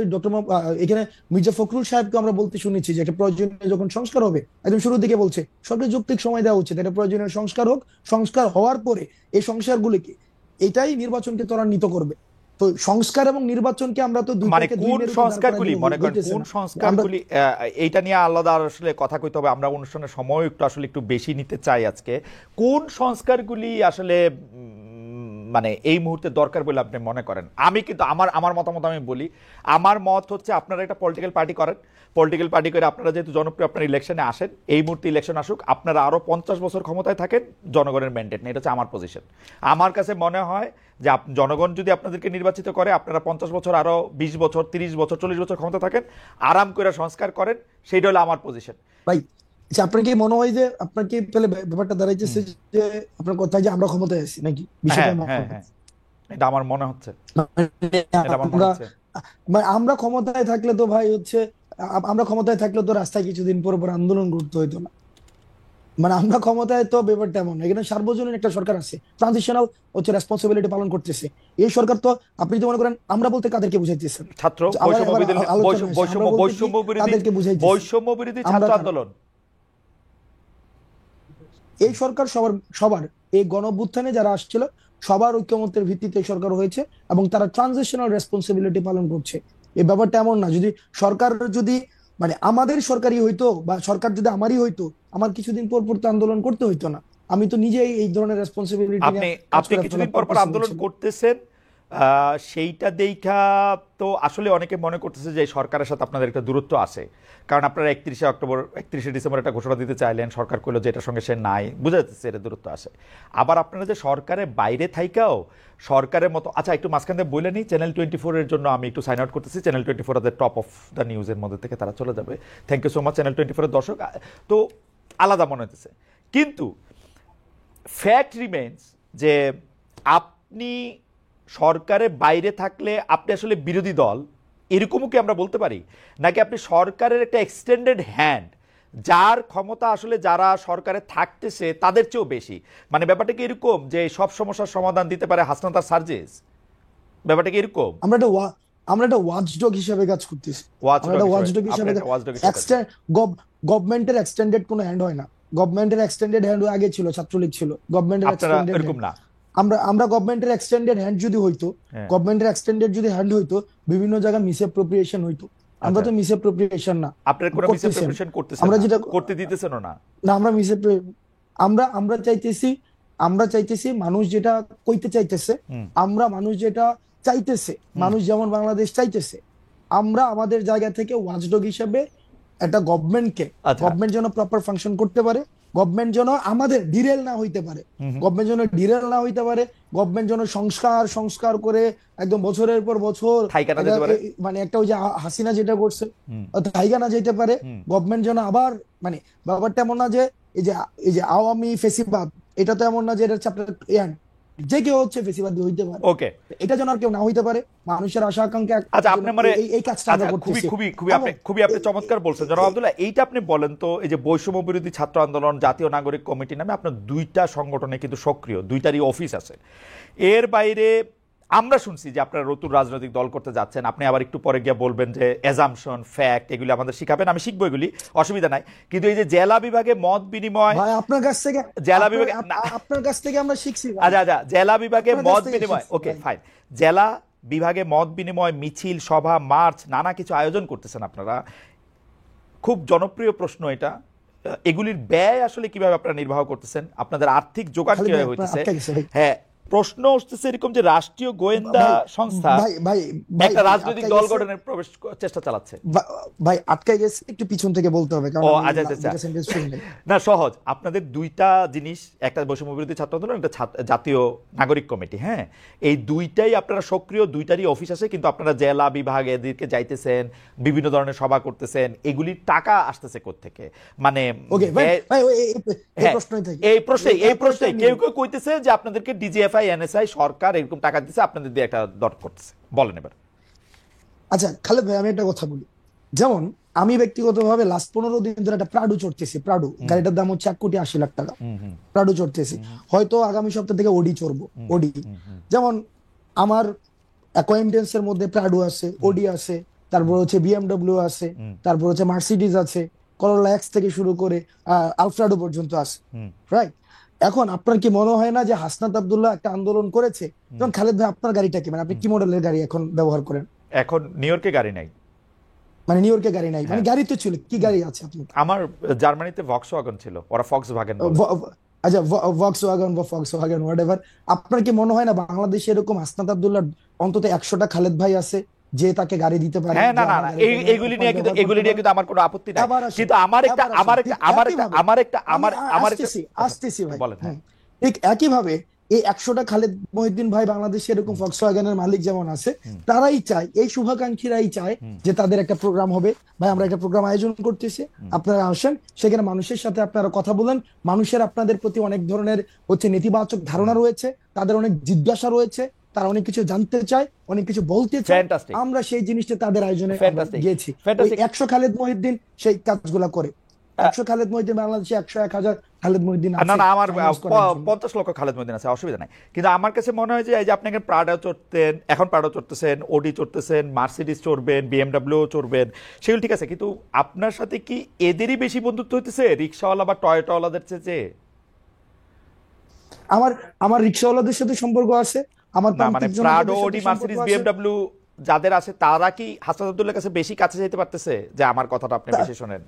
এখানে মির্জা ফখরুল সাহেবকে আমরা বলতে শুনেছি যে একটা প্রয়োজনীয় যখন সংস্কার হবে, একদম শুরুর দিকে বলছে সরকার যৌক্তিক সময় দেওয়া উচিত, একটা প্রয়োজনীয় সংস্কার হোক, সংস্কার হওয়ার পরে এই সংস্কারগুলিকে এটাই নির্বাচনকে ত্বরান্বিত করবে। তো সংস্কার এবং নির্বাচনকে আমরা তো মানে কোন সংস্কারগুলি মনে করেন, কোন সংস্কারগুলি, এইটা নিয়ে আলাদা আসলে কথা কইতে হবে। আমরা অনুষ্ঠানের সময় একটু বেশি নিতে চাই আজকে। কোন সংস্কারগুলি আসলে মানে এই মুহূর্তে দরকার বলে আপনি মনে করেন? আমি কিন্তু আমার মতামত আমি বলি। আমার মত হচ্ছে আপনারা একটা পলিটিক্যাল পার্টি করেন, পলিটিক্যাল পার্টি করে আপনারা যেহেতু জনপ্রিয়, আপনারা ইলেকশনে আসেন, এই মুহূর্তে ইলেকশন আসুক, আপনারা আরো 50 বছর ক্ষমতায় থাকেন, জনগণের ম্যান্ডেট নেই। এটা হচ্ছে আমার পজিশন। আমার কাছে মনে হয় যে জনগণ যদি আপনাদেরকে নির্বাচিত করে, আপনারা 50 বছর, আরো 20 বছর, 30 বছর, 40 বছর ক্ষমতা থাকেন, আরাম করে সংস্কার করেন, সেইটা হলো আমার পজিশন। ভাই আপনার কি মনে হয় যে আপনার কি তাহলে ব্যাপারটা দাঁড়াইতেছে যে আপনার কথা যে আমরা ক্ষমতায় আছি নাকি? বিষয়টা এটা আমার মনে হচ্ছে। আমরা ক্ষমতায় থাকলে তো ভাই হচ্ছে, আমরা ক্ষমতায় থাকলে তো রাস্তায় কিছুদিন পর পর আন্দোলন করতে হইতো না। মানে আমরা ক্ষমতায় তো ব্যাপারটা এমন, এখানে সার্বজনীন একটা সরকার আছে, ট্রানজিশনাল হচ্ছে রেসপন্সিবিলিটি পালন করতেছে। এই সরকার তো আপনি তো মনে করেন আমরা বলতে কাদেরকে বুঝাইতেছেন? ছাত্র বৈষম্য বিরোধী ছাত্র আন্দোলন। এই সরকার সবার এই গণঅভ্যুত্থানে যারা আসছিল সবার ঐক্যমত্যের ভিত্তিতে সরকার হয়েছে এবং তারা ট্রানজিশনাল রেসপন্সিবিলিটি পালন করছে। এই ব্যাপারটা এমন না যদি সরকার যদি মানে আমাদের সরকারই হইতো বা সরকার যদি আমারই হইতো, আমার কিছুদিন পর পর তো আন্দোলন করতে হইতো না। আমি তো নিজেই এই ধরনের রেসপন্সিবিলিটি আপনি কিছুদিন পর পর আন্দোলন করতেছেন, সেইটা দেখা তো আসলে অনেকে মনে করতেছে যে সরকারের সাথে আপনাদের একটা দূরত্ব আছে। কারণ আপনারা 31শে ডিসেম্বর একটা ঘোষণা দিতে চাইলেন, সরকার কইলো যে এটার সঙ্গে সে নাই, বুঝা যাচ্ছে এটা দূরত্ব আসে। আবার আপনারা যে সরকারের বাইরে থাইকাও সরকারের মতো, আচ্ছা একটু মাঝখান থেকে বলে নিই, চ্যানেল 24 এর জন্য আমি একটু সাইন আউট করতেছি। চ্যানেল 24 আমাদের টপ অফ দ্য নিউজের মধ্যে থেকে তারা চলে যাবে। Thank you so much channel 24 এর দর্শক। তো আলাদা মনে হতেছে, কিন্তু ফ্যাক্ট রিমেন্স যে আপনি সরকারের বাইরে থাকলে আপনি আসলে বিরোধী দল, এরকমও কি আমরা বলতে পারি? নাকি আপনি সরকারের একটা এক্সটেন্ডেড হ্যান্ড, যার ক্ষমতা আসলে যারা সরকারে থাকতেছে তাদের চেয়েও বেশি? মানে ব্যাপারটা কি এরকম যে সব সমস্যার সমাধান দিতে পারে হাসনাত আর সার্জিস? ব্যাপারটা কি এরকম? আমরা একটা ওয়াচডগ হিসেবে কাজ করতেছি। গভর্নমেন্টের এক্সটেন্ডেড কোনো হ্যান্ড হয় না। গভর্নমেন্টের এক্সটেন্ডেড হ্যান্ড আগে ছিল, ছাত্রলীগ ছিল। গভর্নমেন্টের এক্সটেন্ডেড এরকম না, আমরা আমরা গভর্নমেন্টের এক্সটেন্ডেড হ্যান্ড যদি হইতো, হ্যাঁ। গভর্নমেন্টের এক্সটেন্ডেড যদি হ্যান্ড হইতো, বিভিন্ন জায়গায় মিসঅ্যাপ্রোপ্রিয়েশন হইতো। আমরা আচ্ছা, তো মিসঅ্যাপ্রোপ্রিয়েশন না আপনার কোনো করতেছেন, মিসঅ্যাপ্রোপ্রিয়েশন করতেছেন আমরা না, যেটা করতে দিতেছেনও না। না, আমরা আমরা চাইতেছি, আমরা চাইতেছি মানুষ যেটা কইতে চাইতেছে, হুম আমরা মানুষ যেটা চাইতেছে, হুম মানুষ যেমন বাংলাদেশ চাইতেছে, আমরা আমাদের জায়গা থেকে ওয়াচডগ হিসেবে একটা গভর্নমেন্টকে, আচ্ছা গভর্নমেন্ট যেন প্রপার ফাংশন করতে পারে, গভর্নমেন্ট যেন আমাদের ডিরেল না হইতে পারে, হুম হুম গভর্নমেন্ট যেন ডিরেল না হইতে পারে, গভর্নমেন্ট যেন সংস্কার সংস্কার করে একদম বছরের পর বছর থাইকা না যেতে পারে। মানে একটা ওই যে হাসিনা যেটা করছে হুম থাইগা না যেতে পারে। হুম গভর্নমেন্ট যেন আবার মানে ব্যাপারটা এমন না যে এই যে আওয়ামী ফেসিবাদ, এটা তো এমন না যে এটা হচ্ছে আপনার যে কেউ হচ্ছে ফেসিবাদী হইতে পারে, ওকে। এটা যেন আর কেউ না হইতে পারে। মানুষের আশা আকাঙ্ক্ষা আচ্ছা আপনি মানে এই কাজটা আমরা আচ্ছা খুবই করতেছি। খুবই খুবই আপনি এবং খুবই আপনি চমৎকার বলছেন জনাব আব্দুল্লাহ। এইটা আপনি বলেন তো, এই যে বৈষম্য বিরোধী ছাত্র আন্দোলন, জাতীয় নাগরিক কমিটি নামে আপনার দুইটা সংগঠনে কিন্তু সক্রিয়, দুইটারই অফিস আছে। এর বাইরে আমরা শুনছি যে আপনারা নতুন রাজনৈতিক দল করতে যাচ্ছেন, আপনি আবার একটু পরে গিয়ে বলবেন যে অ্যাজাম্পশন ফ্যাক্ট এগুলি আমাদের শিখাবেন, আমি শিখবো এগুলি, অসুবিধা নাই। কিন্তু এই যে জেলা বিভাগে মত বিনিময়, ভাই আপনার কাছ থেকে, জেলা বিভাগে আপনার কাছ থেকে আমরা শিখছি ভাই। আচ্ছা আচ্ছা, জেলা বিভাগে আপনার কাছ মত থেকে বিনিময়, শিখছি ওকে ভাই। ফাইন, জেলা বিভাগে মত বিনিময়, মিছিল, সভা, মার্চ, নানা কিছু আয়োজন করতেছেন আপনারা। খুব জনপ্রিয় প্রশ্ন এটা, এগুলির ব্যয় আসলে কিভাবে আপনারা নির্বাহ করতেছেন, আপনাদের আর্থিক জোগাড় খালিদ ভাই কিভাবে আপনার হইতেছে? আটকে গেছে ভাই। হ্যাঁ, প্রশ্ন উঠতেছে এরকম যে রাষ্ট্রীয় গোয়েন্দা ভাই সংস্থা ভাই ভাই ভাই একটা রাজনৈতিক আটকে দল গেছে। গঠনের প্রবেশ চেষ্টা চালাচ্ছে। ভাই আটকে গেছে, একটু পিছন থেকে বলতে হবে কারণ ও আমি আচ্ছা আচ্ছা দুইটা সেন্টেন্স শুনি নাই। না সহজ, আপনাদের দুইটা জিনিস, একটা বৈষম্য বিরোধী ছাত্র আন্দোলন, একটা জাতীয় নাগরিক কমিটি, হ্যাঁ এই দুইটাই আপনারা সক্রিয়, দুইটারই অফিস আছে, কিন্তু আপনারা জেলা বিভাগ এদিকে যাইতেছেন, বিভিন্ন ধরনের সভা করতেছেন, এগুলির টাকা আসতেছে কোত্থেকে? মানে ওকে ভাই ভাই এই হ্যাঁ, প্রশ্নই থাকে, এই প্রশ্নে কেউ কেউ কইতেছে যে আপনাদেরকে ডিজিএফআই, এনএসআই, সরকার এরকম টাকা দিতেছে, আপনাদের দিয়ে একটা দর করতেছে, বলেন এবার। আচ্ছা খালেদ ভাই আমি একটা কথা বলি, যেমন আমি ব্যক্তিগতভাবে লাস্ট 15 দিন ধরে একটা প্রাডু চড়তেছি, প্রাডু গাড়িটার দাম হচ্ছে 1,80,00,000 টাকা, প্রাডু চড়তেছি, হয়তো আগামী সপ্তাহ থেকে ওডি চড়বো, ওডি। যেমন আমার অ্যাকোয়েন্টেন্সের মধ্যে প্রাডু আছে, ওডি আছে, তারপর হচ্ছে বিএমডব্লিউ আছে, তারপর হচ্ছে মার্সিডিজ আছে, করোলা এক্স থেকে শুরু করে আলফ্রাডো পর্যন্ত আছে, রাইট? এখন আপনার কি মনে হয় না যে হাসনাত আব্দুল্লাহ একটা আন্দোলন করেছে? যেমন খালেদ ভাই আপনার গাড়িটা কি, মানে আপনি কি মডেলের গাড়ি এখন ব্যবহার করেন? এখন নিউ ইয়র্কে গাড়ি নাই, মানে নিউ ইয়র্কে গাড়ি নাই, মানে গাড়ি তো ছিল, কি গাড়ি আছে আপনি? আমার জার্মানিতে ভক্সওয়াগন ছিল, ওরা ফক্সওয়াগন বলে। আচ্ছা ভক্সওয়াগন বা ফক্সওয়াগন হোয়াটএভার, আপনার কি মনে হয় না বাংলাদেশে এরকম হাসনাত আব্দুল্লাহ অন্তত 100টা খালেদ ভাই আছে যে তাকে গাড়ি দিতে পারে? হ্যাঁ না না না, এইগুলি নিয়ে কিন্তু আমার কোনো আপত্তি নাই, কিন্তু আসতেছি ভাই। বলেন। হ্যাঁ ঠিক একইভাবে এই 100টা খালেদ মহিউদ্দিন ভাই বাংলাদেশে এরকম ফক্সওয়াগনের মালিক যেমন আছে, তারাই চায়, এই শুভাকাঙ্ক্ষীরাই চায় যে তাদের একটা প্রোগ্রাম হবে, ভাই আমরা একটা প্রোগ্রাম আয়োজন করতেছি, আপনারা আসেন, সেখানে মানুষের সাথে আপনারা কথা বলেন, মানুষের আপনাদের প্রতি অনেক ধরনের হচ্ছে নেতিবাচক ধারণা রয়েছে, তাদের অনেক জিজ্ঞাসা রয়েছে, তারা অনেক কিছু জানতে চায়, অনেক কিছু বলতে চায়, আমরা সেই জিনিসটা তাদের আয়োজনে গিয়েছি। 100 খালেদ মহিউদ্দিন সেই কাজগুলা করে, 100 খালেদ মহিউদ্দিন বাংলাদেশে 100-1000 খালেদ মহিউদ্দিন আছে, না না, আমার 50 লক্ষ খালেদ মহিউদ্দিন আছে, অসুবিধা নাই। কিন্তু আমার কাছে মনে হয় যে এই যে আপনি প্রাডো চড়তেন, এখন প্রাডো চড়তেছেন, ওডি চড়তেছেন, মার্সিডিজ চড়বেন, বিএমডব্লিউ চড়বেন, সেগুলো ঠিক আছে, কিন্তু আপনার সাথে কি এদেরই বেশি বন্ধুত্ব হইতেছে রিক্সাওয়ালা বা টয়োটাওয়ালাদের চেয়ে? আমার রিক্সাওয়ালাদের সাথে সম্পর্ক আছে, আমার না মানে প্রাডো, ওডি, মার্সিডিজ, সম্পর্ক আছে। বিএমডব্লিউ যাদের আছে তারা কি হাসনাত আব্দুল্লাহর কাছে বেশি কাছে যেতে পারতেছে যে আমার কথাটা আপনি বেশি শোনেন?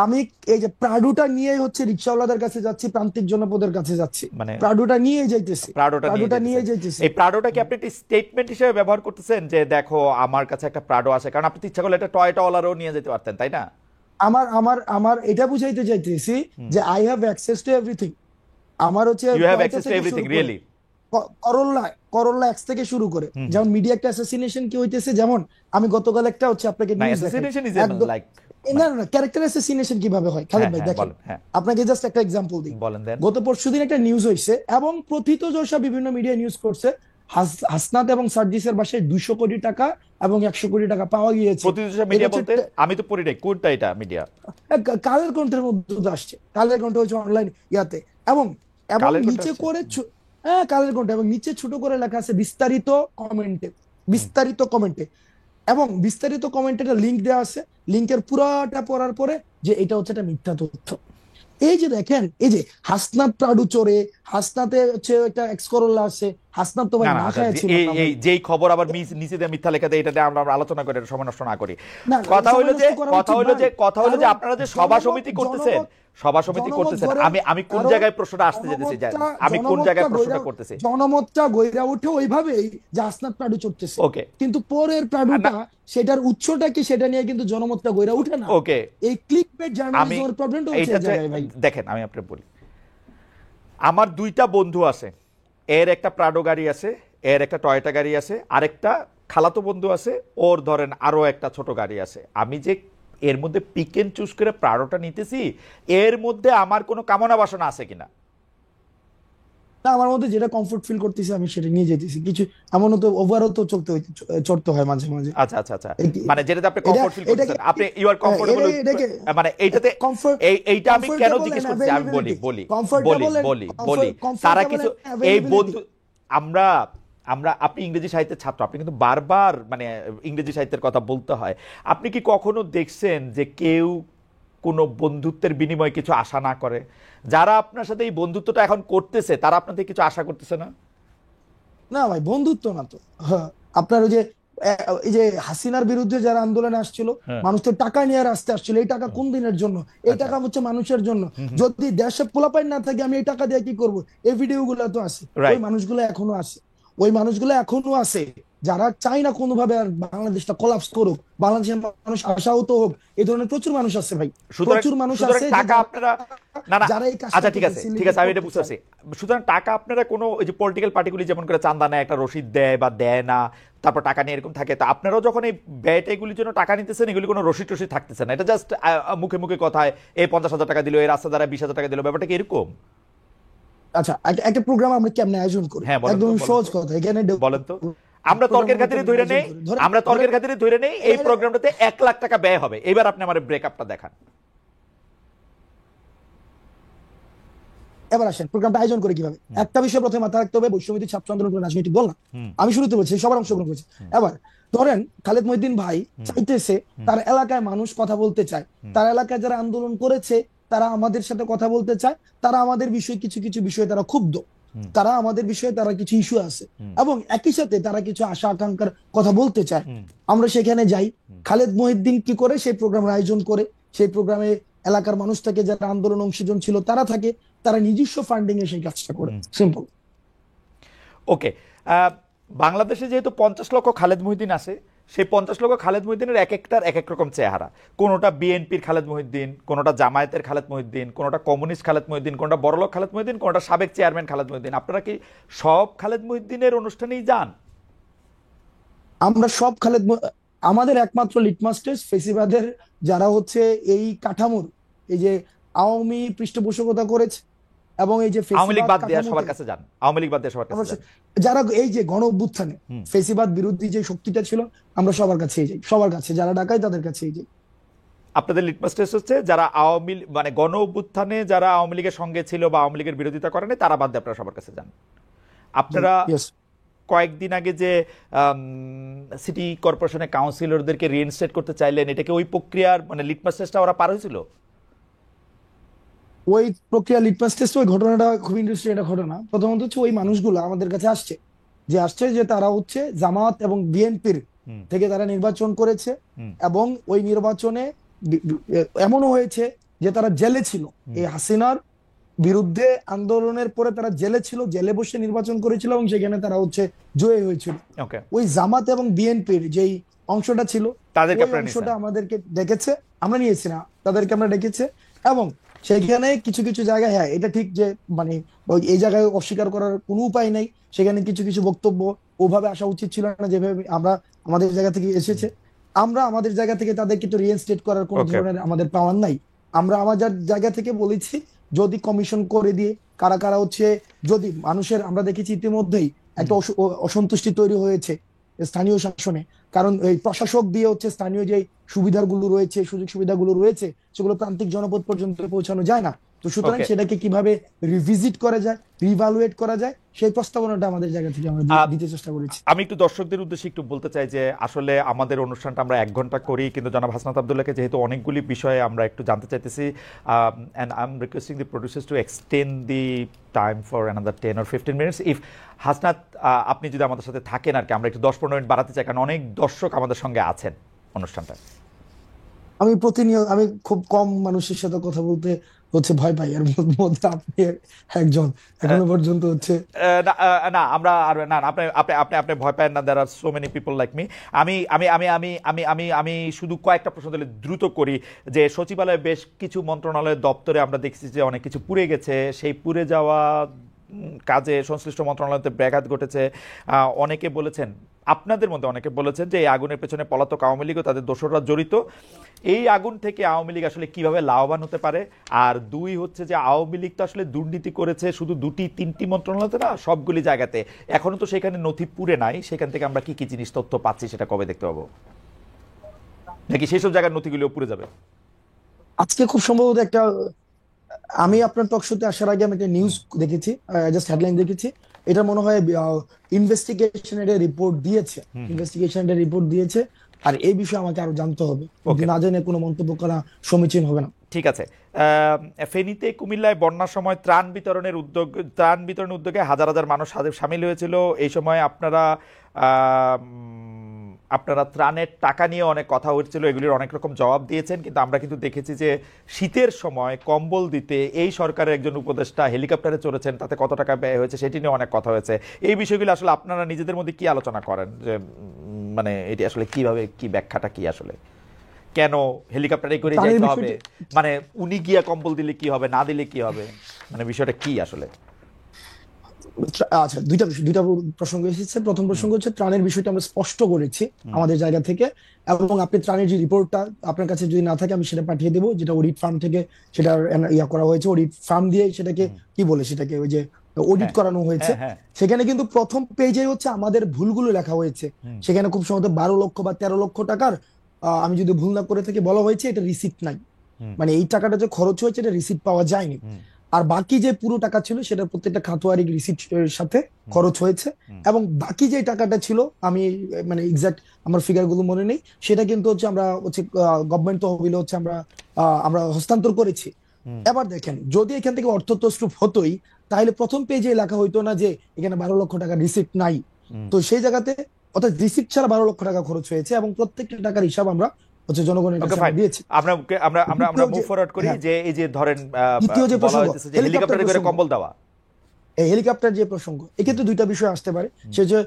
আমি এই যে প্রাডুটা নিয়ে হচ্ছে রিক্সাওয়ালাদের কাছে যাচ্ছি, প্রান্তিক জনপদের কাছে যাচ্ছি, মানে প্রাডুটা নিয়ে যাইতেছি, প্রাডোটা নিয়ে যাইতেছি। এই প্রাডোটা কি আপনি একটা স্টেটমেন্ট হিসেবে ব্যবহার করতেছেন যে দেখো আমার কাছে একটা প্রাডো আছে? কারণ আপনি ইচ্ছা করলে একটা টয়োটাওয়ালারও নিয়ে যেতে পারতেন, তাই না? আমার আমার আমার এটা বুঝাইতে চাইতেছি যে I have access to everything. আমার হচ্ছে you have access to everything, really? Corolla X থেকে শুরু করে, যেমন মিডিয়া একটা অ্যাসাসিনেশন কি হইতেছে, যেমন আমি গতকাল একটা হচ্ছে আপনাকে নিউজ দেখাই, না না ক্যারেক্টার অ্যাসাসিনেশন কিভাবে হয় খালেদ ভাই দেখেন, আপনাকে জাস্ট একটা এক্সাম্পল দিই। গত পরশুদিন একটা নিউজ হইছে এবং প্রথিতযশা বিভিন্ন মিডিয়া নিউজ করছে, হাসনাত এবং সার্জিসের বাসায় 200 কোটি টাকা এবং 100 কোটি টাকা পাওয়া গিয়েছে। প্রতিদিন মিডিয়া বলতে আমি তো পড়ি নাই, কোনটা এটা মিডিয়া? কালের কণ্ঠের মধ্যে আসছে, কালের কণ্ঠ হচ্ছে অনলাইন ইয়াতে, এবং নিচে করে কালের কণ্ঠ, এবং নিচে ছোট করে লেখা আছে বিস্তারিত কমেন্টে, এবং বিস্তারিত কমেন্টে একটা লিংক দেওয়া আছে, লিংকের পুরাটা পড়ার পরে যে এটা হচ্ছে একটা মিথ্যা তথ্য। এই যে দেখেন, এই যে হাসনাত প্রাডু চড়ে হাসনাতে হচ্ছে একটা এক্স করোলা আছে, হাসনাত তো ভাই না না না আচ্ছা, খায়া ছিল এই না এই ভাই। যেই খবর আবার নিচে দিয়ে মিথ্যা লেখা দেয়, এটা দিয়ে আমরা আমরা আলোচনা করে এটা সময় নষ্ট না করি। না কথা সময় হইলো যে নষ্ট করা কথা উচিত হইলো ভাই, যে কথা হইলো যে কারণ আপনারা যে সভা সমিতি করতেছেন, সভা সমিতি জনমত করতেছেন, গড়ে, আমি কোন কারণ জায়গায় প্রশ্নটা আসতে যেতেছি, আমি কোন জায়গায় প্রশ্নটা করতেছি। জনমতটা গইরা উঠে ওইভাবেই যে হাসনাত প্রাডু চড়তেছে, ওকে কিন্তু পরের প্রাডুটা সেটার উৎসটা কি সেটা নিয়ে কিন্তু জনমতটা গইরা উঠে না। ওকে এই ক্লিকবেট আমি জার্নালিজমের প্রবলেমটা হচ্ছে এই এইটাতে জায়গায় ভাই। দেখেন, আমি আপনাকে বলি, আমার দুইটা বন্ধু আছে, এর একটা প্রাডো গাড়ি আছে, এর একটা টয়োটা গাড়ি আছে, আরেকটা খালাতো বন্ধু আছে, ওর ধরেন আরো একটা ছোট গাড়ি আছে। আমি যে এর মধ্যে পিক এন্ড চুজ করে প্রাডোটা নিতেছি, এর মধ্যে আমার কোনো কামনা বাসনা আছে কিনা? না আমার মধ্যে যেটা কমফোর্ট ফিল করতেছি আমি সেটা নিয়ে যেতেছি, কিছু এমনও তো ওভারও তো চড়তে হয় মাঝে মাঝে। আচ্ছা আচ্ছা আচ্ছা, মানে যেটাতে আপনি কমফোর্ট ফিল এটাকে করতেছেন, আপনি ইউ আর কমফোর্টেবল, মানে এইটাতে কমফোর্ট এইটা আমি কেন জিজ্ঞেস করছি, আমি বলি বলি বলি বলি বলি তারা কিছু এই বন্ধু, আমরা আমরা আপনি ইংরেজি সাহিত্যের ছাত্র, আপনি কিন্তু বারবার মানে ইংরেজি সাহিত্যের কথা বলতে হয়। আপনি কি কখনো দেখছেন যে কেউ কোনো বন্ধুত্বের বিনিময়ে কিছু আশা না করে? যারা আপনার সাথে এই বন্ধুত্বটা এখন করতেছে তারা আপনাদের কিছু আশা করতেছে না? না ভাই বন্ধুত্ব না তো। হ্যাঁ, আপনার ওই যে এই যে হাসিনার বিরুদ্ধে যারা আন্দোলনে আসছিল, মানুষ তো টাকা নিয়ে রাস্তায় আসছিল, এই টাকা কোন দিনের জন্য? এই টাকা হচ্ছে মানুষের জন্য। যদি দেশে পোলাপাইন না থাকে আমি এই টাকা দিয়ে কি করব? এই ভিডিও গুলো তো আছে, ওই মানুষগুলো এখনো আছে, ওই মানুষগুলো এখনো আছে যারা চাই না কোনোভাবে আর বাংলাদেশটা কোলাপস করুক, বাংলাদেশের মানুষ আশাহত হোক। এই ধরনের প্রচুর মানুষ আছে ভাই, প্রচুর মানুষ আছে টাকা আপনারা না না যারা এই কাজটা আচ্ছা ঠিক আছে ঠিক আছে, আমি এটা বুঝতে পারছি। সুতরাং টাকা আপনারা কোনো ওই যে পলিটিক্যাল পার্টিগুলি যেমন করে চান্দা নেয়, একটা রসিদ দেয় বা দেয় না, তারপর টাকা নিয়ে এরকম থাকে, তো আপনারাও যখন এই ব্যয়টা এগুলির জন্য টাকা নিতেছেন, এগুলি কোনো রসিদ টসিদ থাকতেছে না, এটা জাস্ট মুখে মুখে কথায় এই 50,000 টাকা দিল, এই রাস্তা দ্বারা 20,000 টাকা দিল, ব্যাপারটা কি এরকম? আচ্ছা একটা প্রোগ্রাম আমরা কেমনে আয়োজন করি? হ্যাঁ একদম সহজ কথা, এখানে বলেন তো। আমরা তর্কের খাতিরে ধরে নেই, আমরা তর্কের খাতিরে ধরে নেই এই প্রোগ্রামটাতে 1 লাখ টাকা ব্যয় হবে। এবার আপনি আমার ব্রেকআপটা দেখান। এবার আসেন প্রোগ্রামটা আয়োজন করে কিভাবে। একটা বিষয় প্রথমে মাথায় রাখতে হবে, বৈষম্যবিরোধী ছাত্র আন্দোলন করে রাজনৈতিক দল না, আমি শুরুতে বলছি সবার অংশগ্রহণ করেছে। এবার ধরেন খালেদ মহিউদ্দিন ভাই চাইতেছে তার এলাকায় মানুষ কথা বলতে চায়, তার এলাকায় যারা আন্দোলন করেছে তারা আমাদের সাথে কথা বলতে চায়, তারা আমাদের বিষয়ে কিছু কিছু বিষয়ে তারা ক্ষুব্ধ, তারা আমাদের বিষয়ে তারা কিছু ইস্যু আছে, এবং একই সাথে তারা কিছু আশা আকাঙ্ক্ষার কথা বলতে চায়। আমরা সেখানে যাই, খালেদ মহিউদ্দিন কি করে সেই প্রোগ্রামের আয়োজন করে, সেই প্রোগ্রামে এলাকার মানুষ থাকে, যারা আন্দোলন অংশীজন ছিল তারা থাকে, তারা নিজস্ব ফান্ডিং এ সেই কাজটা করে, সিম্পল। ওকে, বাংলাদেশে যেহেতু 50 লক্ষ খালেদ মহিউদ্দিন আছে, সেই 50 লক্ষ খালেদ মহিউদ্দিনের এক একটার এক এক রকম চেহারা। কোনোটা বিএনপির খালেদ মহিউদ্দিন, কোনোটা জামায়াতের খালেদ মহিউদ্দিন, কোনোটা কমিউনিস্ট খালেদ মহিউদ্দিন, কোনোটা বড়লোক খালেদ মহিউদ্দিন, কোনোটা সাবেক চেয়ারম্যান খালেদ মহিউদ্দিন। আপনারা কি সব খালেদ মহিউদ্দিনের অনুষ্ঠানেই যান? আমরা সব আমাদের একমাত্র লিটমাস টেস্ট ফেসিবাদের যারা হচ্ছে এই কাঠামোর, এই যে আওয়ামী পৃষ্ঠপোষকতা করেছে এবং এই যে আওয়ামী লীগ বাদ দিয়ে সবার কাছে যান, আওয়ামী লীগ বাদ দিয়ে সবার কাছে যান, যারা এই যে গণ অভ্যুত্থানে ফেসিবাদ বিরোধী যে শক্তিটা ছিল, আমরা সবার কাছেই যাই, সবার কাছে যারা ডাকায় তাদের কাছেই যাই। আপনাদের লিটমাস টেস্ট হচ্ছে যারা আওয়ামী মানে গণ অভ্যুত্থানে যারা আওয়ামী লীগের সঙ্গে ছিল বা আওয়ামী লীগের বিরোধিতা করেন তারা বাদ দিয়ে আপনারা সবার কাছে যান। আপনারা কয়েকদিন আগে যে সিটি কর্পোরেশনের কাউন্সিলরদেরকে রিইনস্টেট করতে চাইলেন, এটাকে ওই প্রক্রিয়ার মানে লিটমাস টেস্টটা ওরা পার হয়েছিল? ওই প্রক্রিয়া লিটমাস টেস্ট, ওই ঘটনাটা খুব ইন্টারেস্টিং একটা ঘটনা। প্রথমত হচ্ছে ওই মানুষগুলো আমাদের কাছে আসছে যে তারা হচ্ছে জামাত এবং বিএনপির থেকে তারা নির্বাচন করেছে, এবং ওই নির্বাচনে এমনও হয়েছে যে তারা জেলে ছিল, এই হাসিনার বিরুদ্ধে আন্দোলনের পরে তারা জেলে ছিল, জেলে বসে নির্বাচন করেছিল এবং সেখানে তারা হচ্ছে জয়ী হয়েছিল। ওই জামাত এবং বিএনপির যেই অংশটা ছিল ওই অংশটা আমাদেরকে ডেকেছে, আমরা নিয়েছি না, তাদেরকে আমরা ডেকেছে, এবং সেখানে কিছু কিছু জায়গায়, হ্যাঁ এটা ঠিক যে মানে এই জায়গায় অস্বীকার করার কোনো উপায় নাই, সেখানে কিছু কিছু বক্তব্য ওভাবে আসা উচিত ছিল না যেভাবে আমরা আমাদের জায়গা থেকে এসেছে। আমরা আমাদের জায়গা থেকে তাদেরকে তো রিইনস্টেট করার কোনো ধরনের আমাদের পাওয়ার নাই। আমরা আমাদের জায়গা থেকে বলেছি যদি কমিশন করে দিয়ে কারা কারা হচ্ছে, যদি মানুষের, আমরা দেখেছি ইতিমধ্যেই একটা অসন্তুষ্টি তৈরি হয়েছে স্থানীয় শাসনে, কারণ এই প্রশাসক দিয়ে হচ্ছে স্থানীয় যে সুবিধাগুলো রয়েছে, সুযোগ সুবিধাগুলো রয়েছে, সেগুলো প্রান্তিক জনপদ পর্যন্ত পৌঁছানো যায় না। তো সুতরাং ওকে, সেটাকে কিভাবে রিভিজিট করা যায়, রিভালুয়েট করা যায়, সেই প্রস্তাবনাটা আমাদের জায়গা থেকে আমরা দিতে চেষ্টা করেছি। আমি একটু দর্শকদের উদ্দেশ্যে একটু বলতে চাই যে আসলে আমাদের অনুষ্ঠানটা আমরা 1 ঘন্টা করি, কিন্তু জনাব হাসনাত আবদুল্লাহকে যেহেতু অনেকগুলি বিষয়ে আমরা একটু জানতে চাইতেছি, and I am requesting the producers to extend the time for another 10 or 15 minutes if Hasnat, আপনি যদি আমাদের সাথে থাকেন আর কি, আমরা একটু 10-15 মিনিট বাড়াতে চাই, কারণ অনেক দর্শক আমাদের সঙ্গে আছেন অনুষ্ঠানটা। আমি প্রতিনিয়ত, আমি খুব কম মানুষের সাথে কথা বলতে ভয় পাই, আর মধ্যে আপনি একজন এখনো পর্যন্ত না আমরা আর না না, আপনি আপনি আপনি আপনি ভয় পান না, there are so many people like me. আমি আমি আমি আমি আমি আমি আমি শুধু কয়েকটা প্রশ্ন দিলে দ্রুত করি, যে সচিবালয়ে বেশ কিছু মন্ত্রণালয়ের দপ্তরে আমরা দেখছি যে অনেক কিছু পুড়ে গেছে, সেই পুড়ে যাওয়া কাজে সংশ্লিষ্ট মন্ত্রণালয়তে ব্যাঘাত ঘটেছে। অনেকে বলেছেন, আপনাদের মধ্যে অনেকে বলেছেন যে এই আগুনের পেছনে পলাতক আওয়ামী লীগ ও তাদের দোসররা জড়িত। এই আগুন থেকে আওয়ামী লীগ আসলে কিভাবে লাভবান হতে পারে? আর দুই হচ্ছে যে আওয়ামী লীগ তো আসলে দুর্নীতি করেছে শুধু 2-3টি মন্ত্রণালয়তে না, সবগুলি জায়গাতে। এখনো তো সেখানে নথি পুড়ে নাই, সেখান থেকে আমরা কি কি জিনিস তথ্য পাচ্ছি সেটা কবে দেখতে পাবো? নাকি সেই সব জায়গার নথিগুলো পুড়ে যাবে? আজকে খুব সম্ভবত একটা, আমি আপনার টক শোতে আসার আগে আমি একটা নিউজ দেখেছি, জাস্ট হেডলাইন দেখেছি। এটা মনে হয় ইনভেস্টিগেশনের রিপোর্ট দিয়েছে, ইনভেস্টিগেশনের রিপোর্ট দিয়েছে। আর এই বিষয়ে আমাকে আরো জানতে হবে, ওকে, না জেনে কোনো মন্তব্য করা সমীচীন হবে না। ঠিক আছে। ফেনীতে কুমিল্লায় বন্যার সময় ত্রাণ বিতরণের উদ্যোগে হাজার হাজার মানুষ সামিল হয়েছিল। এই সময় আপনারা ত্রাণের টাকা নিয়ে অনেক কথা হচ্ছিল, এগুলির অনেক রকম জবাব দিয়েছেন, কিন্তু আমরা কিন্তু দেখেছি যে শীতের সময় কম্বল দিতে এই সরকারের একজন উপদেষ্টা হেলিকপ্টারে চড়েছেন, তাতে কত টাকা ব্যয় হয়েছে সেটি নিয়ে অনেক কথা হয়েছে। এই বিষয়গুলো আসলে আপনারা নিজেদের মধ্যে কি আলোচনা করেন, যে মানে এটি আসলে কিভাবে, কি ব্যাখ্যাটা কি আসলে, কেন হেলিকপ্টারে করে ত্রাণের যাইতে হবে? বিষয়টি, মানে উনি গিয়া কম্বল দিলে কি হবে, না দিলে কি হবে, মানে বিষয়টা কি আসলে? আচ্ছা, দুইটা প্রসঙ্গ এসেছে। প্রথম প্রসঙ্গ হচ্ছে ত্রাণের বিষয়টা আমরা স্পষ্ট করেছি হুম, আমাদের জায়গা থেকে, এবং আপনি ত্রাণের যে রিপোর্টটা আপনার কাছে যদি না থাকে আমি সেটা পাঠিয়ে দেবো, যেটা অডিট ফার্ম থেকে সেটা ইয়া করা হয়েছে, অডিট ফার্ম দিয়ে সেটাকে হুম, কি বলে, সেটাকে ওই যে অডিট হ্যাঁ, করানো হয়েছে। হ্যাঁ, হ্যাঁ, সেখানে কিন্তু প্রথম পেজে হচ্ছে আমাদের ভুলগুলো লেখা হয়েছে। হুম, সেখানে খুব সম্ভবত 12 লক্ষ বা 13 লক্ষ টাকার, আমি যদি ভুল না করে থাকি, বলা হয়েছে এটা রিসিপ্ট নাই, হুম, মানে এই টাকাটা যে খরচ হয়েছে এটা রিসিপ্ট পাওয়া যায়নি। হুম, আর বাকি যে পুরো টাকা ছিল সেটা প্রত্যেকটা খাতোয়ারি রিসিপ্টের সাথে হুম, খরচ হয়েছে। হুম, এবং বাকি যে টাকাটা ছিল, আমি মানে এক্সাক্ট আমার ফিগার গুলো মনে নেই, সেটা কিন্তু হচ্ছে আমরা গভর্নমেন্ট তহবিলে আমরা হস্তান্তর করেছি। হুম, এবার দেখেন, যদি এখান থেকে অর্থ তছরূপ হতোই, তাহলে প্রথম পেজে লেখা হইতো না যে এখানে 12 লক্ষ টাকা রিসিপ্ট নাই। হুম। তো সেই জায়গাতে, অর্থাৎ রিসিপ্ট ছাড়া 12 লক্ষ টাকা খরচ হয়েছে, এবং প্রত্যেকটা টাকার হিসাব আমরা জনগণের ওকে, কাছে ফাইন। আমরা দিয়েছি। আমরা আমরা আমরা আমরা দ্বিতীয় মুভ যে, ফরওয়ার্ড করি, হ্যাঁ, যে এই যে ধরেন দ্বিতীয় যে বলা প্রসঙ্গ, হইতেছে যে হেলিকপ্টার হেলিকপ্টারে করে প্রসঙ্গ, কম্বল দেওয়া। এই হেলিকপ্টার যে প্রসঙ্গ, হুম, এক্ষেত্রে দুইটা বিষয় আসতে পারে। হুম, সে যে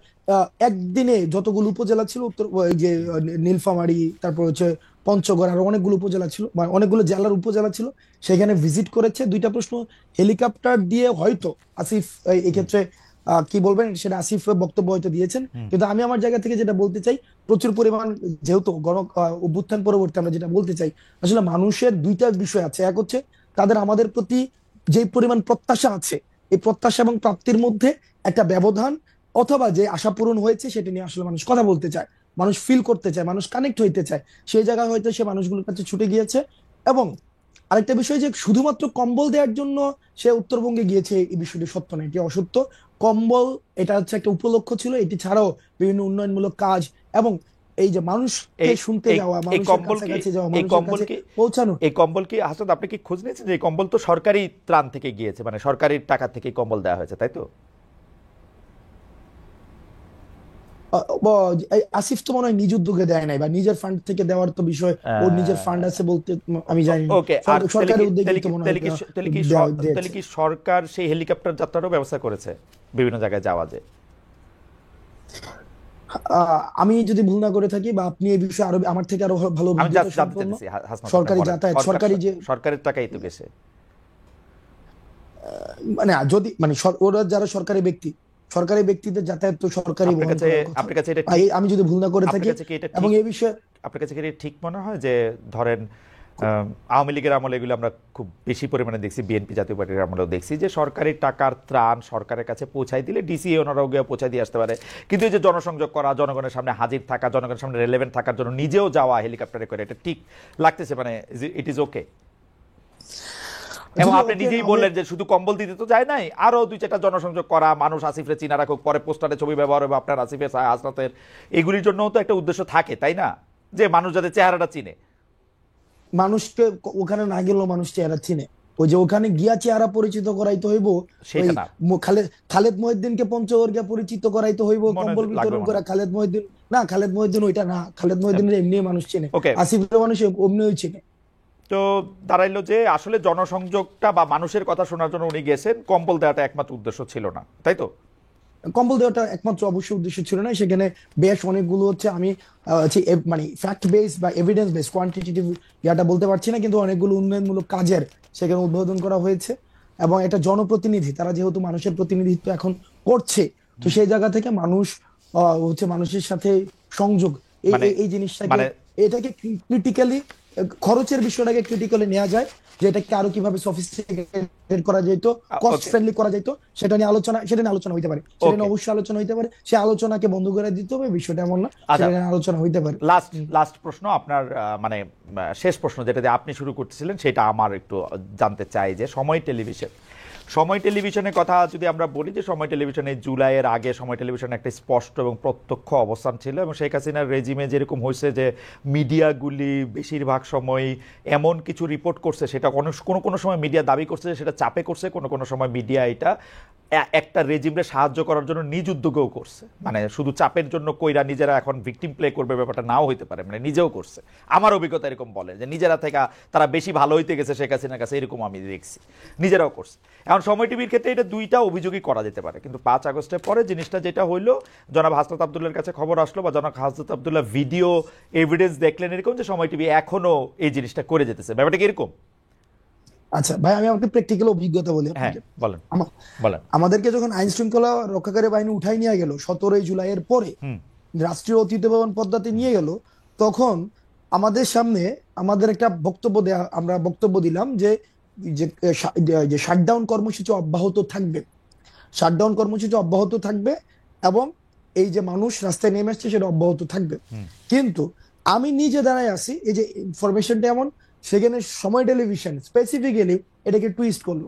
একদিনে যতগুলো উপজেলা ছিল, উত্তর এই যে নীলফামারী, তারপর হচ্ছে পঞ্চগড়, আরো অনেকগুলো উপজেলা ছিল, বা অনেকগুলো জেলার উপজেলা ছিল, সেখানে ভিজিট করেছে। দুইটা প্রশ্ন, হেলিকপ্টার দিয়ে হয়তো আসিফ হুম, এক্ষেত্রে কি বলবেন সেটা আসিফ বক্তব্য হয়তো দিয়েছেন, হুম, কিন্তু আমি আমার জায়গা থেকে যেটা বলতে চাই, প্রচুর পরিমাণ, যেহেতু অভ্যুত্থান পরবর্তী আমরা যেটা বলতে চাই, আসলে মানুষের দুইটা বিষয় আছে। এক হচ্ছে তাদের আমাদের প্রতি যে পরিমাণ প্রত্যাশা আছে, এই প্রত্যাশা এবং প্রাপ্তির মধ্যে একটা ব্যবধান, অথবা যে আশা পূরণ হয়েছে সেটা নিয়ে আসলে মানুষ কথা বলতে চায়, মানুষ ফিল করতে চায়, মানুষ কানেক্ট হইতে চায়। সেই জায়গায় হয়তো সে মানুষগুলোর কাছে ছুটে গিয়েছে। এবং আরেকটা বিষয়, যে শুধুমাত্র কম্বল দেওয়ার জন্য সে উত্তরবঙ্গে গিয়েছে, এই বিষয়টি সত্য না, এটি অসত্য। কম্বল এটা হচ্ছে একটা উপলক্ষ্য ছিল, এটি ছাড়াও বিভিন্ন উন্নয়নমূলক কাজ, এবং এই যে মানুষকে এই শুনতে এই যাওয়া, এই মানুষের কম্বল কি কাছাকাছি যাওয়া, এই মানুষের কম্বল কাছে কি পৌঁছানো। এই কম্বল কি হাসান, আপনি কি খোঁজ নিয়েছেন যে এই কম্বল তো সরকারি ত্রাণ থেকে গিয়েছে, মানে সরকারি টাকা থেকে কম্বল দেওয়া হয়েছে, তাই তো? আসিফ তো মনে হয় নিজ উদ্যোগে দেয় নাই, বা নিজের ফান্ড থেকে দেওয়ার তো বিষয়, ওর নিজের ফান্ড আছে বলতে আমি জানি না। ওকে, আর সরকারি উদ্যোগে তো মনে হয় তাহলে দিয়েছে। কি সরকার সেই হেলিকপ্টার যাত্রারও ব্যবস্থা করেছে বিভিন্ন জায়গায় যাওয়া যায়? আমি যদি ভুল না করে থাকি, বা আপনি এই বিষয়ে আরো আমার থেকে আরো ভালো আমি অভিজ্ঞতা জাস্ট জানতে সম্পন্ন, চাইতেছি হাসনাত, আপনি সরকারি বলেন। যাতায়াত, সরকারি যে, সরকারের টাকাই তো গেছে। মানে যদি মানে ওরা যারা সরকারি ব্যক্তিদের যাতায়াত তো সরকারি আপনার বহন কাছে করার কথা। আপনার কাছে এটা ঠিক, আমি যদি ভুল না করে আপনার থাকি, কাছে কি এটা এবং ঠিক, এই বিষয়ে আপনার কাছে কি এটা ঠিক মনে হয় যে ধরেন আওয়ামী লীগের আমলে এগুলো আমরা খুব বেশি পরিমাণে দেখছি, বিএনপি জাতীয় পার্টির আমলেও দেখছি যে সরকারি টাকার ত্রাণ সরকারের কাছে পৌঁছাই দিলে ডিসি ওনারাও গিয়ে পৌঁছাই দিয়ে আসতে পারে, কিন্তু এই যে জনসংযোগ করা, জনগণের সামনে হাজির থাকা, জনগণের সামনে রেলেভেন্ট থাকার জন্য নিজেও যাওয়া হেলিকপ্টারে করে, এটা ঠিক লাগতেছে? মানে ইট ইজ ওকে? এবং আপনি নিজেই বললেন যে শুধু কম্বল দিতে তো যায় নাই, আরো 2-4টা জনসংযোগ করা, মানুষ আসিফরে চিনা রাখুক, পরে পোস্টারে ছবি ব্যবহার হবে আপনার আসিফের হাসনাতের, এগুলির জন্য তো একটা উদ্দেশ্য থাকে, তাই না? যে মানুষ যাতে চেহারাটা চিনে। মানুষকে ওখানে না গেলেও মানুষ চেহারা চিনে, ওই যে ওখানে গিয়া চেহারা পরিচিত করাইতে হইব, সেটা না। খালেদ মহিউদ্দিনকে পঞ্চগড় পরিচিত করাইতে হইব, কম্বল বিতরণ করে খালেদ মহিউদ্দিন না, খালেদ মহিউদ্দিন ওইটা না, খালেদ মহিউদ্দিনের এমনি মানুষ চিনে, আসিফের মানুষ এমনিও চিনে। তো দাঁড়াইলো যে আসলে জনসংযোগটা বা মানুষের কথা শোনার জন্য উনি গেছেন, কম্বল দেওয়াটা একমাত্র উদ্দেশ্য ছিল না, তাই তো? কম্বল দেওয়াটা একমাত্র অবশ্যই উদ্দেশ্য ছিল না, সেখানে বেশ অনেকগুলো হচ্ছে আমি মানে ফ্যাক্ট বেস বা এভিডেন্স বেস কোয়ান্টিটেটিভ ইয়াটা বলতে পারছি না, কিন্তু অনেকগুলো উন্নয়নমূলক কাজের সেখানে উদ্বোধন করা হয়েছে, এবং এটা জনপ্রতিনিধি, তারা যেহেতু মানুষের প্রতিনিধিত্ব এখন করছে, তো সেই জায়গা থেকে মানুষ হচ্ছে মানুষের সাথে সংযোগ, এই জিনিসটাকে এটাকে ক্রিটিক্যালি, খরচের বিষয়টাকে ক্রিটিক্যালি নেওয়া যায়, যে এটাকে আরো কিভাবে সফিস্টিকেটেড করা যেত, কস্ট ফ্রেন্ডলি করা যেত, সেটা নিয়ে আলোচনা হইতে পারে, সেটা নিয়ে অবশ্যই আলোচনা হইতে পারে, সে আলোচনাকে বন্ধ করে দিতে হবে বিষয়টা এমন না, সেটা নিয়ে আলোচনা হইতে পারে। লাস্ট প্রশ্ন আপনার, মানে শেষ প্রশ্ন যেটা দিয়ে আপনি শুরু করতেছিলেন, সেটা আমার একটু জানতে চাই যে সময় টেলিভিশনের কথা যদি আমরা বলি, যে সময় টেলিভিশনে জুলাইয়ের আগে সময় টেলিভিশনে একটা স্পষ্ট এবং প্রত্যক্ষ অবস্থান ছিল, এবং শেখ হাসিনার রেজিমে যেরকম হয়েছে যে মিডিয়াগুলি বেশিরভাগ সময় এমন কিছু রিপোর্ট করছে, সেটা কোনো সময় মিডিয়া দাবি করছে যে সেটা চাপে করছে, কোনো সময় মিডিয়া এটা একটা রেজিমে সাহায্য করার জন্য নিজ উদ্যোগেও করছে, মানে শুধু চাপের জন্য কইরা নিজেরা এখন ভিকটিম প্লে করবে ব্যাপারটা নাও হইতে পারে, মানে নিজেও করছে। আমার অভিজ্ঞতা এরকম বলে যে নিজেরা থেকে তারা বেশি ভালো হইতে গেছে শেখ হাসিনার কাছে, এরকম আমি দেখছি, নিজেরাও করছে। এখন সময় টিভির ক্ষেত্রে এটা দুইটা অভিযোগই করা যেতে পারে, কিন্তু 5 আগস্টের পরে জিনিসটা যেটা হইলো, জনাব হাসনাত আব্দুল্লাহর কাছে খবর আসলো বা জনাব হাসনাত আব্দুল্লাহ ভিডিও এভিডেন্স দেখলেন এরকম, যে সময় টিভি এখনো এই জিনিসটা করে যেতেছে, ব্যাপারটা কি এরকম? আচ্ছা ভাই, আমি আমাকে প্র্যাকটিক্যাল অভিজ্ঞতা বলি। বলেন। আমাদেরকে যখন আইন শৃঙ্খলা রক্ষাকারী বাহিনী উঠাই নিয়ে গেল 17 জুলাইয়ের পরে, রাষ্ট্রীয় অতিথি ভবন পদ্মাতে নিয়ে গেল, তখন আমাদের সামনে আমাদের একটা আমরা বক্তব্য দিলাম যে শাটডাউন কর্মসূচি অব্যাহত থাকবে, এবং এই যে মানুষ রাস্তায় নেমে আসছে সেটা অব্যাহত থাকবে। কিন্তু আমি নিজে দাঁড়ায় আছি, এই যে ইনফরমেশনটা এমন, সেখানে সময় টেলিভিশন স্পেসিফিক্যালি এটাকে টুইস্ট করলো।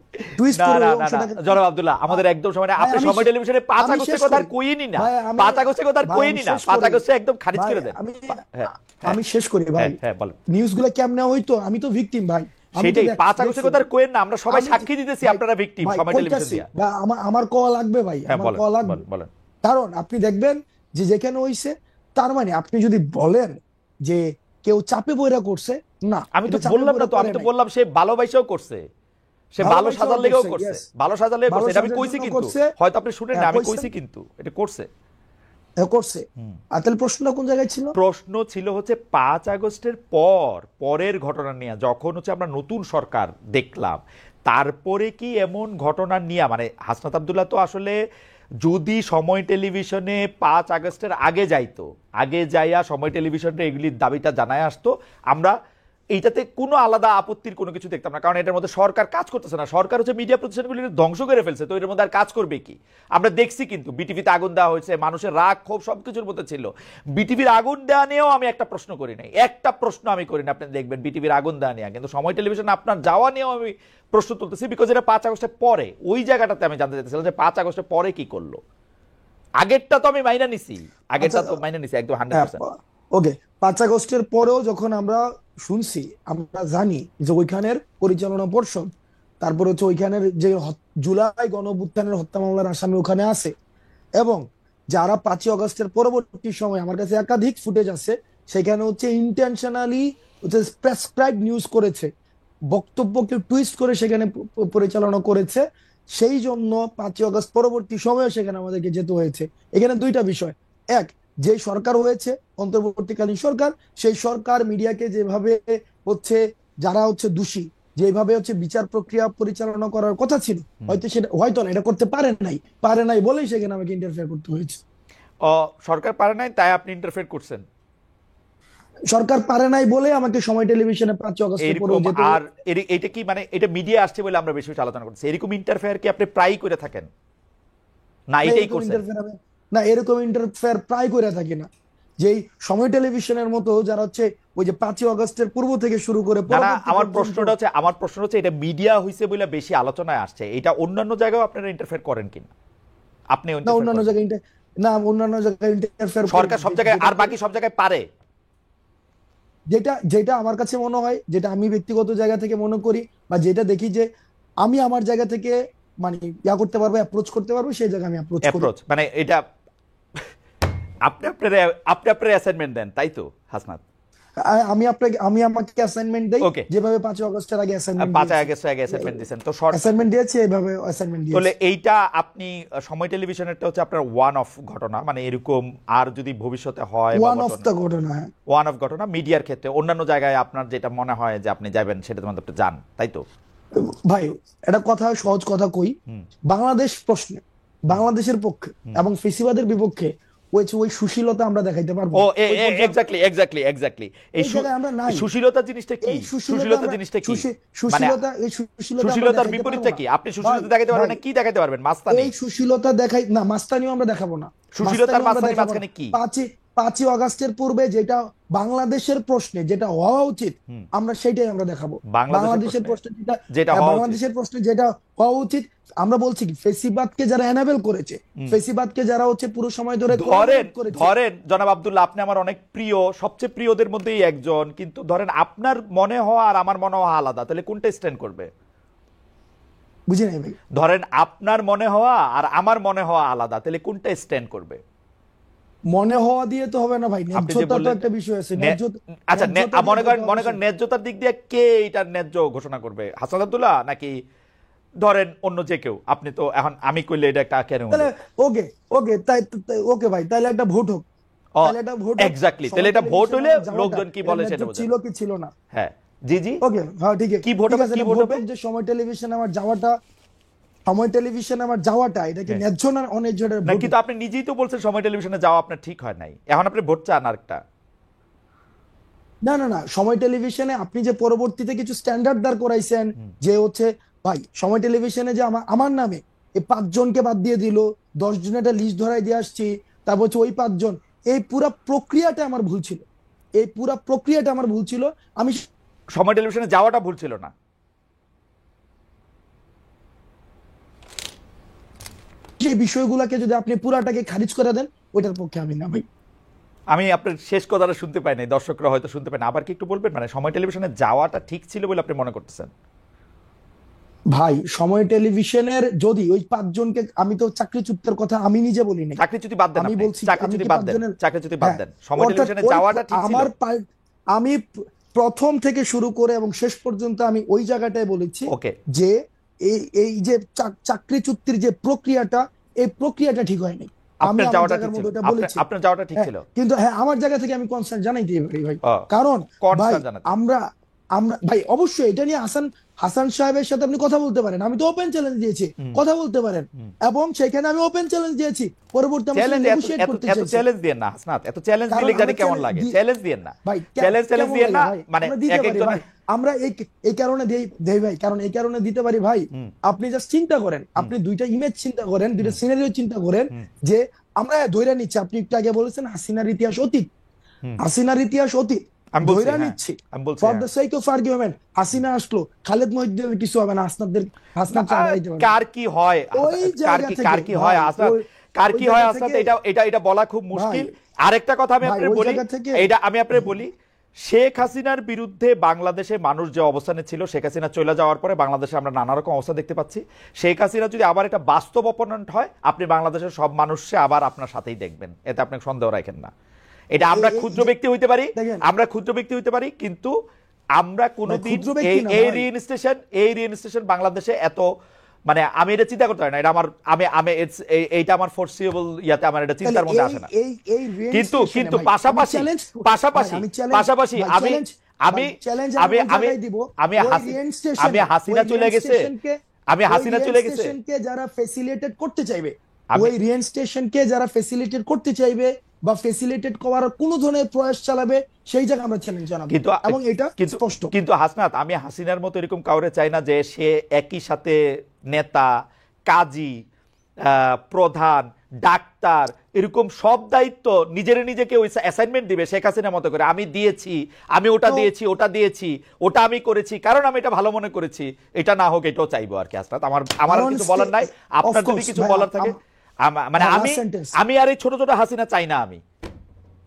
জনাব আব্দুল্লাহ, আমাদের একদম সময় আপনি সময় টেলিভিশনে 5 আগস্টের কথা আর কইনি না, 5 আগস্টের কথা আর কইনি না, 5 আগস্টে একদম খারিজ করে দেন। আমি শেষ করি ভাই, নিউজগুলো কেমনে হইতো, আমি তো ভিকটিম ভাই, সেটাই 5 আগস্টের কথা আর কইেন না, আমরা সবাই সাক্ষী দিতেছি আপনারা ভিকটিম সময় টেলিভিশন দিয়া। আমার কল লাগবে ভাই, আমার কল লাগবে, কারণ আপনি দেখবেন যে যেখানে হইছে, তার মানে আপনি যদি বলেন যে কেউ চাপে বইরা করছে, না, আমি তো বললাম না, তো আমি তো বললাম সে ভালোবাসাও করছে, সে ভালো সাজার লেগেও করছে, ভালো সাজার লেগে করছে, এটা আমি কইছি, কিন্তু হয়তো আপনি শুনেন না, আমি কইছি কিন্তু এটা করছে। আর তাহলে প্রশ্নটা কোন জায়গায় ছিল? প্রশ্ন ছিল হচ্ছে 5 আগস্টের পরের ঘটনা নিয়ে, যখন হচ্ছে আমরা নতুন সরকার দেখলাম, তারপরে কি এমন ঘটনা নিয়ে, মানে হাসনাত আব্দুল্লাহ তো আসলে যদি সময় টেলিভিশনে 5 আগস্টের আগে যাইয়া সময় টেলিভিশনে এগুলির দাবিটা জানায় আসতো, আমরা এইটাতে কোনো আলাদা আপত্তির কোনো কিছু দেখতাম না, কারণ এটার মধ্যে সরকার কাজ করতেছে না, সরকার হচ্ছে মিডিয়া প্রতিষ্ঠানগুলি ধ্বংস করে ফেলছে, তো এর মধ্যে আর কাজ করবে কি? আমরা দেখছি কিন্তু বিটিভিতে আগুন দেওয়া হয়েছে, মানুষের রাগ ক্ষোভ সবকিছুর মধ্যে ছিল। বিটিভির আগুন দেওয়া নিয়েও আমি একটা প্রশ্ন করি নাই, একটা প্রশ্ন আমি করি না, আপনি দেখবেন বিটিভির আগুন দেওয়া নিয়ে, কিন্তু সময় টেলিভিশনে আপনার যাওয়া নিয়েও আমি প্রশ্ন তুলতেছি, বিকজ এটা 5 আগস্টের পরে, ওই জায়গাটাতে আমি জানতে চাইছিলাম যে 5 আগস্টের পরে কি করলো। আগেরটা তো আমি মাইনা নিছি, একদম 100%। ওকে, 5 আগস্টের পরেও যখন আমরা শুনছি, আমরা জানি যে ওইখানের পরিচালনা পর্ষদ, তারপর হচ্ছে ওইখানের যে জুলাই গণঅভ্যুত্থানের হত্যা মামলার আসামি ওখানে আছে, এবং যারা 5 আগস্টের পরবর্তী সময়, আমার কাছে একাধিক ফুটেজ আছে, সেখানে হচ্ছে ইন্টেনশনালি হচ্ছে প্রেসক্রাইব নিউজ করেছে, বক্তব্যকে টুইস্ট করে সেখানে পরিচালনা করেছে, সেই জন্য 5 আগস্ট পরবর্তী সময়ে সেখানে আমাদেরকে যেতে হয়েছে। এখানে দুইটা বিষয়, এক, যে সরকার হয়েছে অন্তর্বর্তীকালীন সরকার, সেই সরকার মিডিয়াকে যেভাবে হচ্ছে, যারা হচ্ছে দোষী, যেভাবে হচ্ছে বিচার প্রক্রিয়া পরিচালনা করার কথা ছিল, হয়তো না, এটা করতে পারে নাই বলেই সেখানে আমাকে ইন্টারফেয়ার করতে হয়েছে। সরকার পারে নাই তাই আপনি ইন্টারফেয়ার করছেন? সরকার পারে নাই বলে আমাকে সময় টেলিভিশনে 5 আগস্টের পরেও এরকম যেতে আর এটা কি মানে এটা মিডিয়া আসছে বলে আমরা বেশি বেশি আলোচনা করছি, এরকম ইন্টারফেয়ার কি আপনি প্রায়ই করে থাকেন না না এটাই এরকম করছেন? ইন্টারফেয়ার না এরকম ইন্টারফেয়ার প্রায় করে থাকি না। যেই সময় টেলিভিশনের মতো যারা হচ্ছে ওই যে 5 আগস্টের পূর্ব থেকে শুরু করে না না, পরবর্তী আমার পর্যন্ত, প্রশ্নটা হচ্ছে এটা মিডিয়া হইছে বলে বেশি আলোচনায় আসছে, এটা অন্যান্য জায়গায় আপনারা ইন্টারফেয়ার করেন কিনা? আপনি না interfere অন্যান্য করেন? জায়গায় না অন্যান্য জায়গায় ইন্টারফেয়ার সরকার সব জায়গায় আর বাকি সব জায়গায় পারে। যেটা যেটা আমার কাছে মনে হয়, যেটা আমি ব্যক্তিগত জায়গা থেকে মনে করি বা যেটা দেখি যে আমি আমার জায়গা থেকে মানে করতে পারবো, অ্যাপ্রোচ করতে পারবো, সেই জায়গায় আমি অ্যাপ্রোচ করি। অ্যাপ্রোচ মানে এটা আপনি আপনার অ্যাসাইনমেন্ট দেন তাই তো হাসনাত? আমি আমাকে অ্যাসাইনমেন্ট দেই, ওকে, যেভাবে 5 আগস্টের আগে অ্যাসাইনমেন্ট 5 আগস্টের আগে অ্যাসাইনমেন্ট দিয়েছেন তো অ্যাসাইনমেন্ট দিয়েছি, এইভাবে অ্যাসাইনমেন্ট তাহলে দিয়েছি। এইটা আপনি সময় টেলিভিশনেরটা হচ্ছে আপনার ওয়ান অফ ঘটনা, মানে এরকম আর যদি ভবিষ্যতে হয় ওয়ান অফ দ্য ঘটনা। হ্যাঁ ওয়ান অফ ঘটনা মিডিয়ার ক্ষেত্রে অন্যান্য জায়গায় আপনার যেটা মনে হয় যে আপনি যাবেন সেটার মধ্যে আপনি যান তাই তো? ভাই, এটা কথা সহজ কথা কই, বাংলাদেশ প্রশ্নে বাংলাদেশের পক্ষে এবং ফেসিবাদের বিপক্ষে ওই সুশীলতা আমরা দেখাইতে পারবো। ও এক্স্যাক্টলি এই এই জায়গায় আমরা নাই। সুশীলতা জিনিসটা কি? এই সুশীলতা জিনিসটা কি? মানে সুশীলতা আমরা সুশীলতার দেখাইতে বিপরীতটা পারবো কি? না। আপনি সুশীলতা দেখাতে পারবেন না, কি দেখাতে পারবেন? মাস্তানি? এই সুশীলতা দেখাই না, মাস্তানিও আমরা দেখাবো না। সুশীলতার মাস্তানিও আমরা মাস্তানি দেখাবো না। মাঝখানে কি? 5ই আগস্টের পূর্বে যেটা বাংলাদেশের প্রশ্নে যেটা হওয়া উচিত, আমরা সেটাই আমরা দেখাবো। বাংলাদেশের প্রশ্নে যেটা হওয়া উচিত, বাংলাদেশের প্রশ্নে যেটা হওয়া উচিত, আমরা বলছি কি ফেসিবাদকে যারা এনাবেল করেছে, ফেসিবাদকে যারা হচ্ছে পুরো সময় ধরে ধরেন জনাব আব্দুল্লাহ, আপনি আমার অনেক প্রিয়, সবচেয়ে প্রিয়দের মধ্যেই একজন, কিন্তু ধরেন আপনার মনে হওয়া আর আমার মনে হওয়া আলাদা, তাহলে কোনটা স্ট্যান্ড করবে? বুঝি নাই ভাই। ধরেন আপনার মনে হওয়া আর আমার মনে হওয়া আলাদা, তাহলে কোনটা স্ট্যান্ড করবে? মনে হওয়া দিয়ে তো হবে না ভাই, আপনি যে ন্যায্যতা তো বললেন একটা বিষয় আছে। আচ্ছা মনে করেন ন্যায্যতার দিক দিয়ে কে এটার ন্যায্য ঘোষণা করবে? হাসান আব্দুল্লাহ নাকি ধরেন অন্য যে কেউ? আপনি তো এখন আমি কইলে এটা একটা কেন? তাহলে ওকে ওকে তাই ওকে ভাই, তাহলে একটা ভোট হোক। তাহলে একটা ভোট হোক। এক্স্যাক্টলি, তাহলে এটা ভোট হইলে লোকজন কি বলে সেটা বোঝা ছিল কি ছিল না। হ্যাঁ জি জি ওকে, হ্যাঁ ঠিক আছে। কি ভোট হবে? কি ভোট হবে? যে সময় টেলিভিশনে আমার যাওয়াটা, সময় টেলিভিশনে আমার যাওয়াটা এটা কি ন্যায্য না অন্যায্য? না, কিন্তু আপনি নিজেই তো বলছেন সময় টেলিভিশনে যাওয়া আপনার ঠিক হয় নাই, এখন আপনি ভোট চান আরেকটা। না না না, সময় টেলিভিশনে আপনি যে পরবর্তীতে কিছু স্ট্যান্ডার্ড দাঁড় করাইছেন, যে হচ্ছে ভাই সময় টেলিভিশনে যে আমার নামে এই 5 জনকে বাদ দিয়ে দিল, 10 জনের একটা লিস্ট ধরাই দিয়ে আসছি, তারপর হচ্ছে ওই 5 জন, এই পুরা প্রক্রিয়াটা আমার ভুল ছিল। এই পুরা প্রক্রিয়াটা আমার ভুল ছিল। আমি সময় টেলিভিশনে যাওয়াটা ভুল ছিল না? যে বিষয়গুলোকে যদি আপনি পুরাটাকে খারিজ করে দেন, ওইটার পক্ষে আমি না ভাই। আমি আপনার শেষ কথাটা শুনতে পাই নাই, দর্শকরা হয়তো শুনতে পায় না, আবার কি একটু বলবেন? মানে সময় টেলিভিশনে যাওয়াটা ঠিক ছিল বলে আপনি মনে করতেছেন? ভাই সময় টেলিভিশনের যদি ওই 5 জনকে, আমি তো চাকরিচ্যুতের কথা আমি নিজে বলি নাই, চাকরিচ্যুতি বাদ দেন, আমি আপনি বলছি চাকরিচ্যুতি বাদ দেন, চাকরিচ্যুতি বাদ দেন, সময় টেলিভিশনে যাওয়াটা ঠিক ছিল। আমি প্রথম থেকে শুরু করে এবং শেষ পর্যন্ত আমি ওই জায়গাটায় বলেছি যে এই যে চাকরিচ্যুতির যে প্রক্রিয়াটা, এই প্রক্রিয়াটা ঠিক হয়নি। আপনার যাওয়াটা ঠিক ছিল, আপনার যাওয়াটা ঠিক ছিল। কিন্তু হ্যাঁ, আমার জায়গা থেকে আমি কনসার্ন জানাইতে পারি ভাই, কারণ ভাই আমরা ভাই অবশ্যই এটা নিয়ে হাসান সাহেবের সাথে আপনি কথা বলতে পারেন, আমি তো ওপেন চ্যালেঞ্জ দিয়েছি, কথা বলতে পারেন, এবং সেখানে আমি ওপেন চ্যালেঞ্জ দিয়েছি। পরবর্তী এত চ্যালেঞ্জ দিয়েন না হাসনাত, এত চ্যালেঞ্জ দিলে জানি কেমন লাগে। চ্যালেঞ্জ দিয়েন না ভাই, চ্যালেঞ্জ দিয়েন না, মানে এক একজন আমরা এই কারণে দেই ভাই, কারণ এই কারণে দিতে পারি ভাই, আপনি জাস্ট চিন্তা করেন, আপনি দুইটা ইমেজ চিন্তা করেন, দুইটা সিনারিও চিন্তা করেন, যে আমরা ধইরা নিচ্ছি, আপনি একটু আগে বলেছেন হাসিনার ইতিহাস অতীত, হাসিনার ইতিহাস অতীত ধইরা নিচ্ছি for the sake of argument. Hasina আসলো, খালেদ মহিউদ্দিনের কিছু হবে না, হাসনাত কার কি হয়, কার কি হয় হাসনাত, কার কি হয় হাসনাত, এটা বলা খুব মুশকিল। আরেকটা কথা আমি আপনাকে বলি, এটা আমি আপনাকে বলি, শেখ হাসিনার বিরুদ্ধে বাংলাদেশে মানুষ যে অবস্থানে ছিল, শেখ হাসিনা চলে যাওয়ার পরে বাংলাদেশে আমরা নানা রকম অবস্থা দেখতে পাচ্ছি। শেখ হাসিনা যদি আবার একটা বাস্তব অপোনেন্ট হয়, আপনি বাংলাদেশের সব মানুষকে আবার আপনার সাথেই দেখবেন, এতে আপনি সন্দেহ রাখেন না। এটা আমরা ক্ষুদ্র ব্যক্তি হইতে পারি, কিন্তু আমরা কোনোদিন এই রিইনস্টেশন বাংলাদেশে এত, মানে আমি এটা চিন্তা করতে পারি না, এটা আমি এইটা আমার ফোরসিয়েবল ইয়াতে আমার এটা চিন্তার মধ্যে আসে না। কিন্তু পাশাপাশি আমি হাসিনা চলে গেছে, যারা ফ্যাসিলিটেট করতে চাইবে, ওই রিইনস্টেশনকে যারা ফ্যাসিলিটেট করতে চাইবে, বা ফেসিলিটেট করার কোনো ধরনের প্রয়াস চালাবে, সেই জায়গায় আমরা চ্যালেঞ্জ জানাবো, কিন্তু এবং এটা কিন্তু স্পষ্ট। কিন্তু হাসনাত, আমি হাসিনার মতো এরকম কাউরে চাই না যে সে একই সাথে নেতা, কাজী, প্রধান, ডাক্তার, এরকম সব দায়িত্ব নিজেকে ওই অ্যাসাইনমেন্ট দিবে শেখ হাসিনার মতো করে। আমি দিয়েছি, আমি ওটা দিয়েছি, ওটা দিয়েছি, ওটা আমি করেছি কারণ আমি এটা ভালো মনে করেছি, এটা না হোক, এটাও চাইবো আর কি হাসনাত। আমার আর কিছু বলার নাই। আপনার যদি কিছু বলার থাকে, মানে আমি আর এই ছোট ছোট হাসিনা চাই না। আমি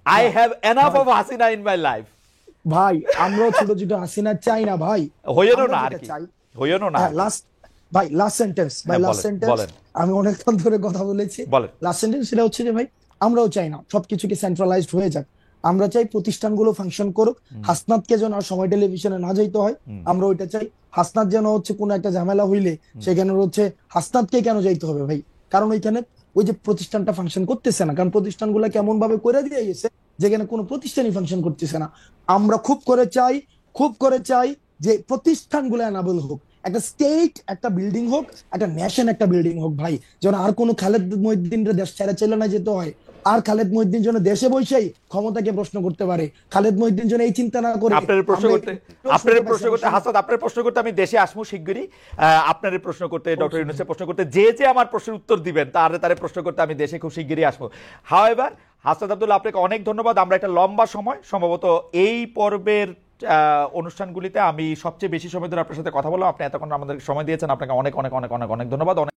I have enough of Hasina in my life. ভাই আমরাও ছোট ছোট হাসিনা চাই না ভাই, হইও না আমরা আর যেটা কি, চাই। হইও না আর কি। লাস্ট ভাই, লাস্ট সেন্টেন্স ভাই, হ্যাঁ, লাস্ট বলেন, সেন্টেন্স। বলেন। আমি অনেকক্ষণ ধরে কথা বলেছি, বলেন। লাস্ট সেন্টেন্স সেটা হচ্ছে যে ভাই, আমরাও চাই না সবকিছুকে সেন্ট্রালাইজড হয়ে যাক। আমরা চাই প্রতিষ্ঠানগুলো ফাংশন করুক, হাসনাতকে যেন আর সময় টেলিভিশনে না যাইতে হয়, আমরা ওইটা চাই। হাসনাত যেন হচ্ছে কোনো একটা ঝামেলা হইলে সেখানে হচ্ছে হাসনাতকে কেন যাইতে হবে ভাই, কারণ ওইখানে ওই যে প্রতিষ্ঠানটা ফাংশন করতেছে না, কারণ প্রতিষ্ঠানগুলো কেমন ভাবে করে দিয়ে গেছে যেখানে কোনো প্রতিষ্ঠানই ফাংশন করতেছে না। আমরা খুব করে চাই যে প্রতিষ্ঠানগুলো এনাবল হোক, একটা স্টেট একটা বিল্ডিং হোক, একটা ন্যাশন একটা বিল্ডিং হোক ভাই, যেন আর কোনো খালেদ মহিউদ্দিনের দেশ ছেড়ে চলে না যেতে হয়। আর খালেদ মহিউদ্দিন যেন দেশে বসেই ক্ষমতাকে প্রশ্ন করতে পারে, খালেদ মহিউদ্দিন যেন এই চিন্তা না করে। আপনার প্রশ্ন করতে হাসাদ, আপনার প্রশ্ন করতে আমি দেশে আসবো শিগগিরই। আপনার প্রশ্ন করতে, ডক্টর ইউনূসের প্রশ্ন করতে, যে আমার প্রশ্নের উত্তর দিবেন তার প্রশ্ন করতে আমি দেশে খুব শিগগিরই আসবো। হাওয়েভার হাসনাত আব্দুল্লাহ, আপনাকে অনেক ধন্যবাদ। আমরা একটা লম্বা সময়, সম্ভবত এই পর্বের অনুষ্ঠানগুলিতে আমি সবচেয়ে বেশি সময় ধরে আপনার সাথে কথা বললাম। আপনি এতক্ষণ আমাদের সময় দিয়েছেন, আপনাকে অনেক অনেক অনেক অনেক অনেক ধন্যবাদ।